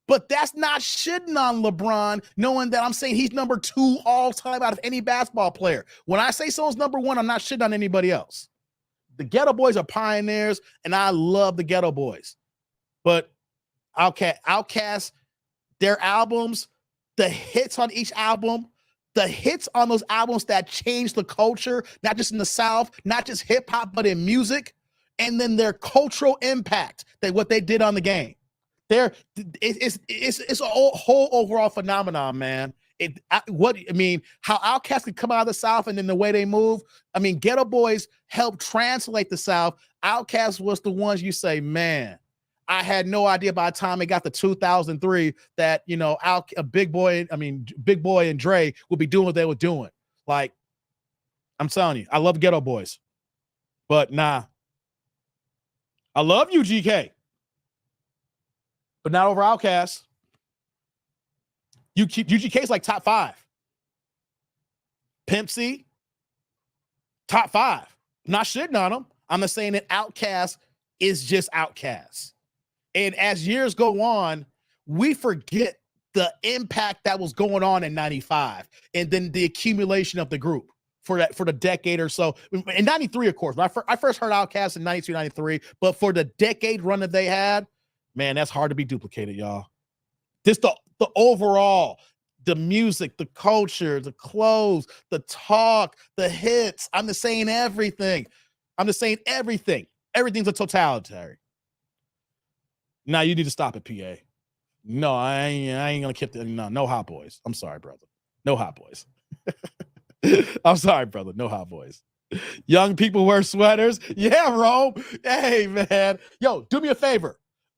But that's not shitting on LeBron, knowing that I'm saying he's number two all time out of any basketball player. When I say someone's number one, I'm not shitting on anybody else. The Ghetto Boys are pioneers, and I love the Ghetto Boys. But Outkast, their albums, the hits on each album, the hits on those albums that changed the culture, not just in the South, not just hip hop, but in music, and then their cultural impact, that what they did on the game. It's a whole overall phenomenon, man. How Outkast could come out of the South and then the way they move. I mean, Ghetto Boys helped translate the South. Outkast was the ones you say, man, I had no idea by the time it got to 2003 that, you know, Big Boy and Dre would be doing what they were doing. Like, I'm telling you, I love Ghetto Boys, but nah, I love UGK, but not over Outkast. UGK is like top 5. Pimp C, top 5. I'm not shitting on them. I'm just saying that Outkast is just Outkast. And as years go on, we forget the impact that was going on in 95 and then the accumulation of the group for the decade or so. In 93, of course, I first heard Outkast in 92, 93, but for the decade run that they had, man, that's hard to be duplicated, y'all. Just the overall, the music, the culture, the clothes, the talk, the hits. I'm just saying everything. Everything's a totalitarian. Now you need to stop it, PA. No, I ain't gonna keep that. No hot boys. I'm sorry, brother. No hot boys. I'm sorry, brother. No hot boys. Young people wear sweaters. Yeah, Rome. Hey, man. Yo, do me a favor.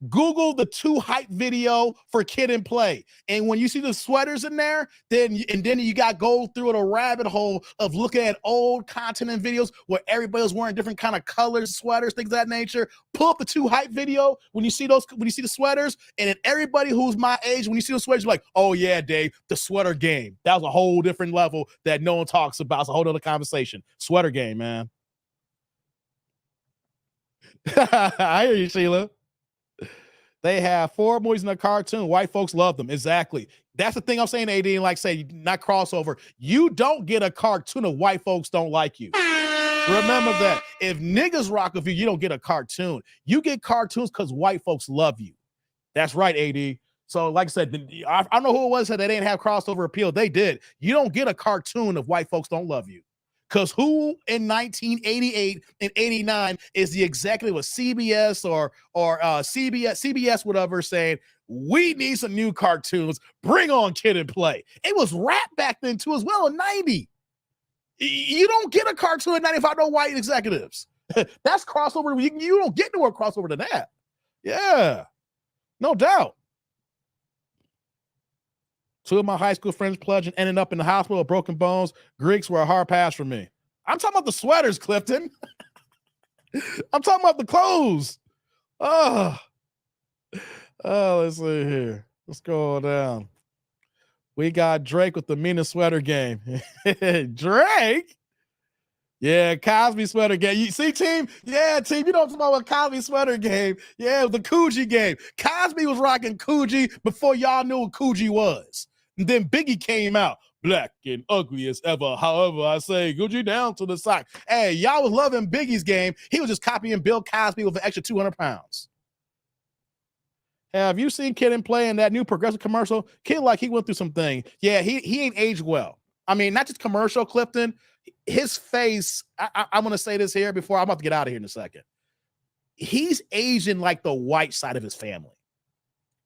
Google the 2 Hype video for Kid and Play. And when you see the sweaters in there, then you got to go through a rabbit hole of looking at old content and videos where everybody was wearing different kind of colors, sweaters, things of that nature. Pull up the 2 Hype video when you see the sweaters, and then everybody who's my age, when you see those sweaters, you're like, oh yeah, Dave, the sweater game. That was a whole different level that no one talks about. It's a whole other conversation. Sweater game, man. I hear you, Sheila. They have 4 movies in a cartoon. White folks love them. Exactly. That's the thing I'm saying, AD, and like say, not crossover. You don't get a cartoon if white folks don't like you. Remember that. If niggas rock with you, you don't get a cartoon. You get cartoons because white folks love you. That's right, AD. So like I said, I don't know who it was that they didn't have crossover appeal. They did. You don't get a cartoon if white folks don't love you. Because who in 1988 and 89 is the executive of CBS or CBS, whatever, saying, we need some new cartoons. Bring on Kid and Play. It was rap back then, too, as well, in 90. You don't get a cartoon in 95, no white executives. That's crossover. You don't get nowhere crossover to that. Yeah, no doubt. 2 of my high school friends pledged and ended up in the hospital with broken bones. Greeks were a hard pass for me. I'm talking about the sweaters, Clifton. I'm talking about the clothes. Oh, let's see here. Let's go down. We got Drake with the meanest sweater game. Drake? Yeah, Cosby sweater game. You see, team? Yeah, team. You know what I'm talking about, Cosby sweater game. Yeah, the Coogee game. Cosby was rocking Coogee before y'all knew what Coogee was. And then Biggie came out, black and ugly as ever. However, I say, Gucci down to the sock. Hey, y'all was loving Biggie's game. He was just copying Bill Cosby with an extra 200 pounds. Have you seen Kid and Play in that new Progressive commercial? Kid, like he went through some thing. Yeah, he ain't aged well. I mean, not just commercial Clifton. His face, I'm going to say this here before I'm about to get out of here in a second. He's Asian like the white side of his family.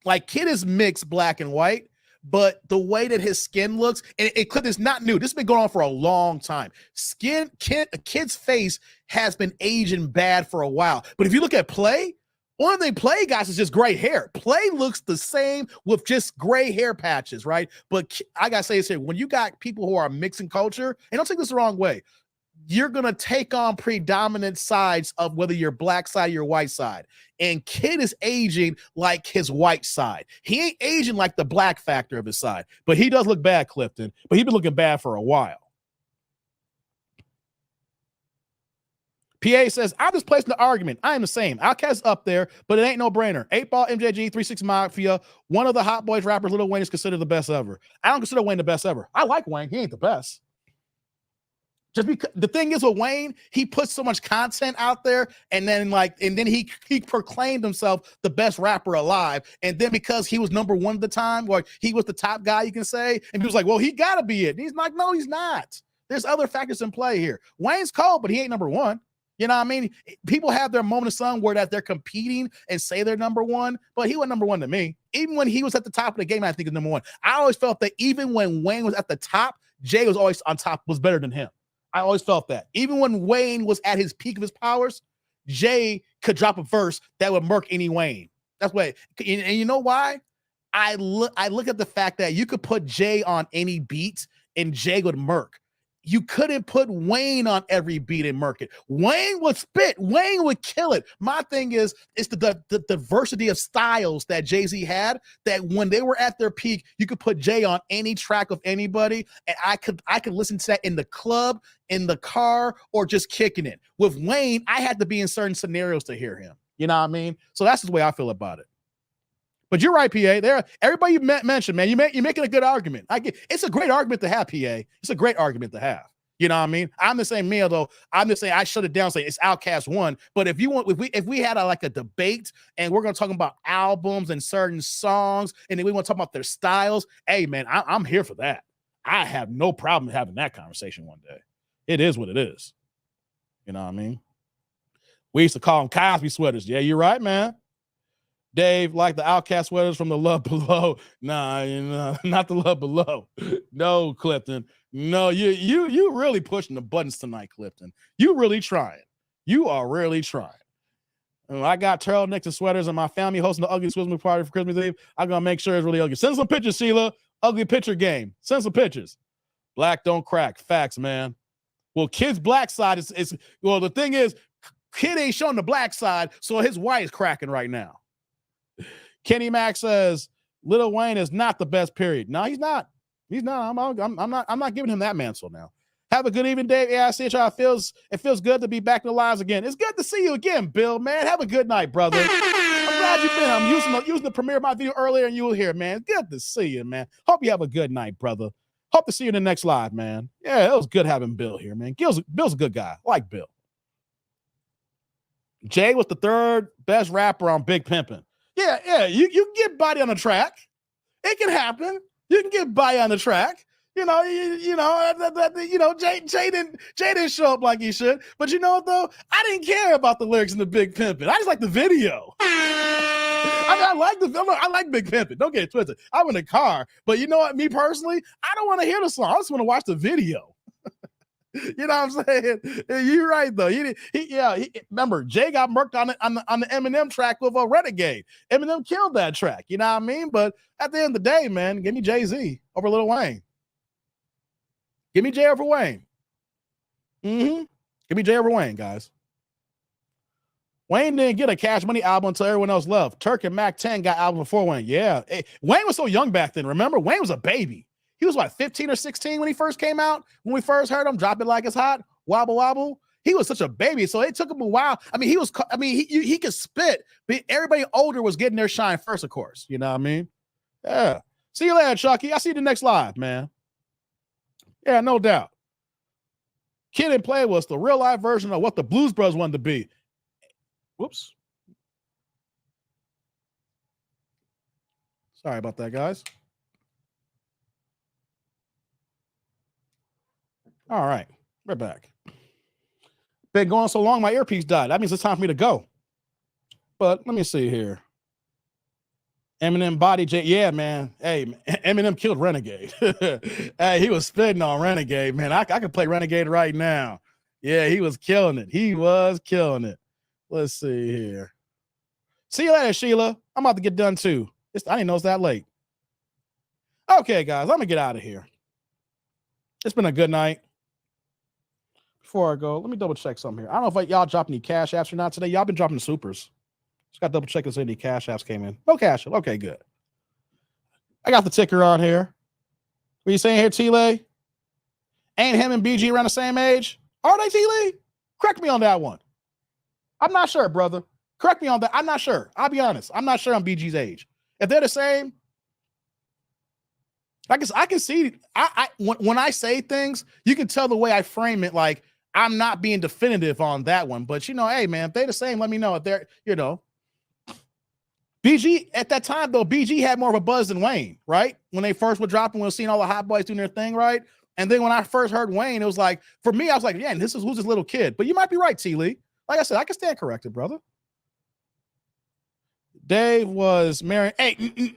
Like, Kid is mixed black and white, but the way that his skin looks, and Clifton is not new. This has been going on for a long time. Kid's face has been Asian bad for a while. But if you look at Play, one thing Play guys is just gray hair. Play looks the same with just gray hair patches, right? But I gotta say this here: when you got people who are mixing culture, and don't take this the wrong way, you're gonna take on predominant sides of whether you're black side or your white side. And Kid is aging like his white side. He ain't aging like the black factor of his side, but he does look bad, Clifton. But he's been looking bad for a while. PA says, I'm just placing the argument. I am the same. Outkast up there, but it ain't no brainer. 8Ball, MJG, 360 Mafia, one of the Hot Boys rappers, Lil Wayne is considered the best ever. I don't consider Wayne the best ever. I like Wayne. He ain't the best. Just because the thing is with Wayne, he puts so much content out there, and then he proclaimed himself the best rapper alive. And then because he was number one at the time, or he was the top guy, you can say, and he was like, well, he gotta be it. And he's like, no, he's not. There's other factors in play here. Wayne's cold, but he ain't number one. You know what I mean? People have their moment of sun where that they're competing and say they're number one, but he was number one to me. Even when he was at the top of the game, I think is number one. I always felt that even when Wayne was at the top, Jay was always on top, was better than him. I always felt that. Even when Wayne was at his peak of his powers, Jay could drop a verse that would murk any Wayne. That's why. And you know why? I look at the fact that you could put Jay on any beat and Jay would murk. You couldn't put Wayne on every beat and murk it. Wayne would spit. Wayne would kill it. My thing is, it's the diversity of styles that Jay-Z had, that when they were at their peak, you could put Jay on any track of anybody, and I could listen to that in the club, in the car, or just kicking it. With Wayne, I had to be in certain scenarios to hear him. You know what I mean? So that's the way I feel about it. But you're right, PA. There, everybody you mentioned, man, you're making a good argument. It's a great argument to have, PA. It's a great argument to have. You know what I mean? I'm the same meal though. I'm just saying I shut it down. Say it's Outkast one. But if we had a debate and we're gonna talk about albums and certain songs, and then we want to talk about their styles, hey man, I'm here for that. I have no problem having that conversation one day. It is what it is. You know what I mean? We used to call them Cosby sweaters. Yeah, you're right, man. Dave, like the Outkast sweaters from the Love Below. Nah, not the Love Below. No, Clifton. No, you really pushing the buttons tonight, Clifton. You really trying. You are really trying. I got turtlenecks and sweaters, and my family hosting the ugly Christmas party for Christmas Eve. I'm gonna make sure it's really ugly. Send some pictures, Sheila. Ugly picture game. Send some pictures. Black don't crack. Facts, man. Well, Kid's black side is well, the thing is, Kid ain't showing the black side, so his white is cracking right now. Kenny Mack says Lil Wayne is not the best. Period. No, he's not. He's not. I'm not giving him that mantle now. Have a good evening, Dave. Yeah, I see how it feels. It feels good to be back in the lives again. It's good to see you again, Bill. Man, have a good night, brother. I'm glad you've been. I'm using the premiere of my video earlier, and you were here, man. Good to see you, man. Hope you have a good night, brother. Hope to see you in the next live, man. Yeah, it was good having Bill here, man. Bill's a good guy. I like Bill. Jay was the third best rapper on Big Pimpin'. Yeah, you can get body on the track. It can happen. You can get body on the track. Jay didn't show up like he should. But you know what though? I didn't care about the lyrics in the Big Pimpin'. I just like the video. I like Big Pimpin'. Don't get it twisted. I'm in the car, but you know what? Me personally, I don't want to hear the song. I just want to watch the video. You know what I'm saying? You're right though. Remember, Jay got murked on the Eminem track with a Renegade. Eminem killed that track. You know what I mean? But at the end of the day, man, give me Jay-Z over Lil Wayne. Give me Jay over Wayne. Give me Jay over Wayne, guys. Wayne didn't get a Cash Money album until everyone else left. Turk and Mac 10 got album before Wayne. Yeah. Hey, Wayne was so young back then. Remember? Wayne was a baby. He was 15 or 16 when he first came out. When we first heard him, Drop It Like It's Hot, Wobble Wobble. He was such a baby, so it took him a while. I mean, he could spit, but everybody older was getting their shine first, of course. You know what I mean? Yeah. See you later, Chucky. I'll see you the next live, man. Yeah, no doubt. Kid and Play was the real life version of what the Blues Brothers wanted to be. Whoops. Sorry about that, guys. All right, we're back. Been going so long, my earpiece died. That means it's time for me to go. But let me see here. Eminem body J. Yeah, man. Hey, Eminem killed Renegade. Hey, he was spitting on Renegade, man. I could play Renegade right now. Yeah, he was killing it. He was killing it. Let's see here. See you later, Sheila. I'm about to get done too. I didn't know it's that late. Okay, guys, let me get out of here. It's been a good night. Before I go, let me double check something here. I don't know if y'all dropped any cash apps or not today. Y'all been dropping the supers. Just got to double check if any cash apps came in. No cash app. Okay, good. I got the ticker on here. What are you saying here, T-Lay? Ain't him and BG around the same age? Are they, T-Lay? Correct me on that one. I'm not sure, brother. Correct me on that. I'm not sure. I'll be honest. I'm not sure on BG's age. If they're the same, I can see. When I say things, you can tell the way I frame it. Like I'm not being definitive on that one, but hey, man, if they're the same, let me know. If they're, BG at that time though, BG had more of a buzz than Wayne, right? When they first were dropping, we were seeing all the hot boys doing their thing, right? And then when I first heard Wayne, it was like, for me, I was like, yeah, who's this little kid? But you might be right, T. Lee. Like I said, I can stand corrected, brother. Dave was married. Hey,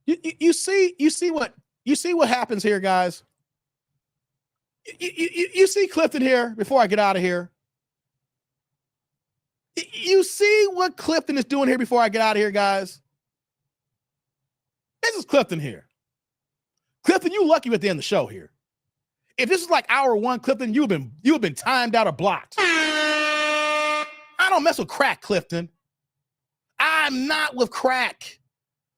you see what happens here, guys. You see Clifton here before I get out of here. You see what Clifton is doing here before I get out of here, guys. This is Clifton here. Clifton, you lucky at the end of the show here. If this is like hour one, Clifton, you've been timed out or blocked. I don't mess with crack, Clifton. I'm not with crack.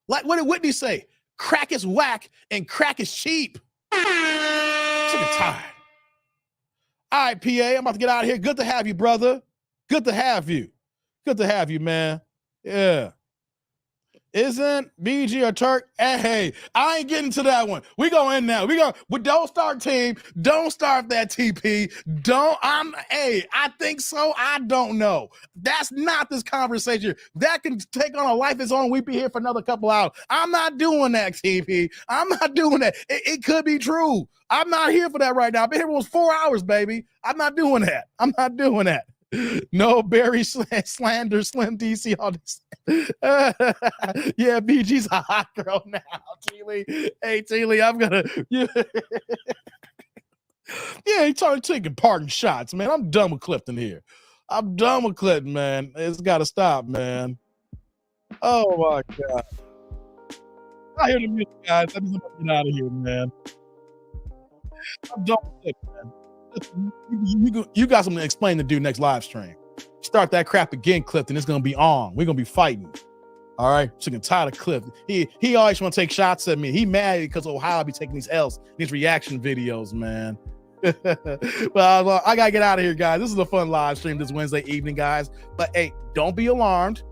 Like, what did Whitney say? Crack is whack and crack is cheap. Sick and tired. All right, PA, I'm about to get out of here. Good to have you, brother. Good to have you. Good to have you, man. Yeah. Isn't BG a Turk? Hey, I ain't getting to that one. We go in now. Don't start team. Don't start that TP. I think so. I don't know. That's not this conversation. That can take on a life of its own. We be here for another couple hours. I'm not doing that, TP. I'm not doing that. It could be true. I'm not here for that right now. I've been here for almost 4 hours, baby. I'm not doing that. I'm not doing that. No Barry slander, Slim DC, all this. Yeah, BG's a hot girl now, T-Lee. Hey, T-Lee, I'm gonna. Yeah, he started taking parting shots, man. I'm done with Clifton here. I'm done with Clifton, man. It's got to stop, man. Oh my God. I hear the music, guys. I'm just gonna get out of here, man. I'm done with Clifton, man. You got something to explain to do next live stream. Start that crap again, Clifton. It's gonna be on. We're gonna be fighting. All right. Sick and tired of Clifton. He always want to take shots at me. He mad because Ohio be taking these L's, these reaction videos, man. Well, I gotta get out of here, guys. This is a fun live stream this Wednesday evening, guys. But hey, don't be alarmed.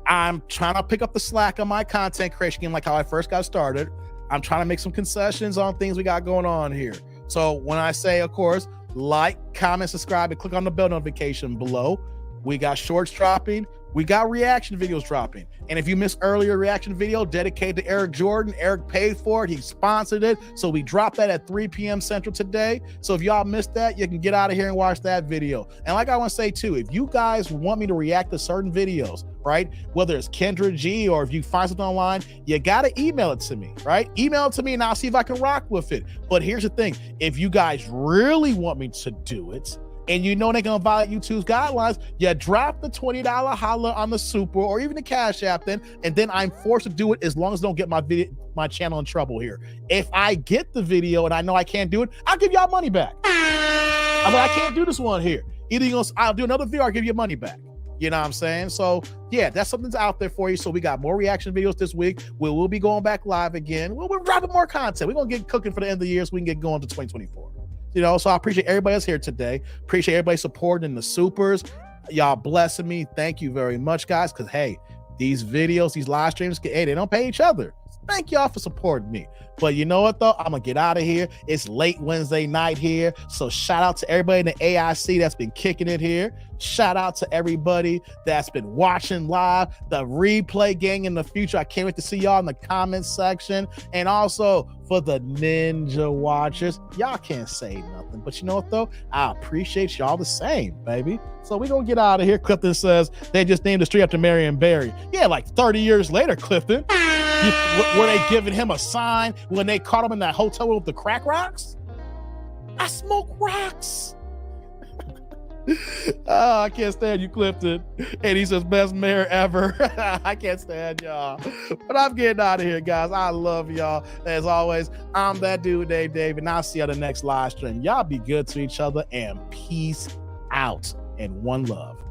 I'm trying to pick up the slack on my content creation game, like how I first got started. I'm trying to make some concessions on things we got going on here. So when I say, of course, like, comment, subscribe, and click on the bell notification below. We got shorts dropping. We got reaction videos dropping. And if you missed earlier reaction video dedicated to Eric Jordan, Eric paid for it. He sponsored it. So we dropped that at 3 p.m. Central today. So if y'all missed that, you can get out of here and watch that video. And like I want to say too, if you guys want me to react to certain videos, right? Whether it's Kendra G or if you find something online, you got to email it to me, right? Email it to me and I'll see if I can rock with it. But here's the thing. If you guys really want me to do it, and you know they're going to violate YouTube's guidelines, you drop the $20 holler on the super or even the Cash App then, and then I'm forced to do it as long as I don't get my channel in trouble here. If I get the video and I know I can't do it, I'll give y'all money back. I can't do this one here. Either I'll do another video or I'll give you money back. You know what I'm saying? So yeah, that's something that's out there for you. So we got more reaction videos this week. We'll be going back live again. We're dropping more content. We're going to get cooking for the end of the year so we can get going to 2024. You know, so I appreciate everybody that's here today. Appreciate everybody supporting the supers. Y'all blessing me. Thank you very much, guys. Because hey, these videos, these live streams, hey, they don't pay each other. Thank y'all for supporting me. But you know what, though? I'm going to get out of here. It's late Wednesday night here. So shout out to everybody in the AIC that's been kicking it here. Shout out to everybody that's been watching live, the replay gang in the future. I can't wait to see y'all in the comments section. And also for the Ninja Watchers, y'all can't say nothing. But you know what, though? I appreciate y'all the same, baby. So we're going to get out of here. Clifton says they just named the street after Marion Barry. Yeah, like 30 years later, Clifton. Were they giving him a sign when they caught him in that hotel room with the crack rocks? I smoke rocks. Oh, I can't stand you, Clifton. And he says, best mayor ever. I can't stand y'all. But I'm getting out of here, guys. I love y'all. As always, I'm that dude, Dave, and I'll see you on the next live stream. Y'all be good to each other and peace out and one love.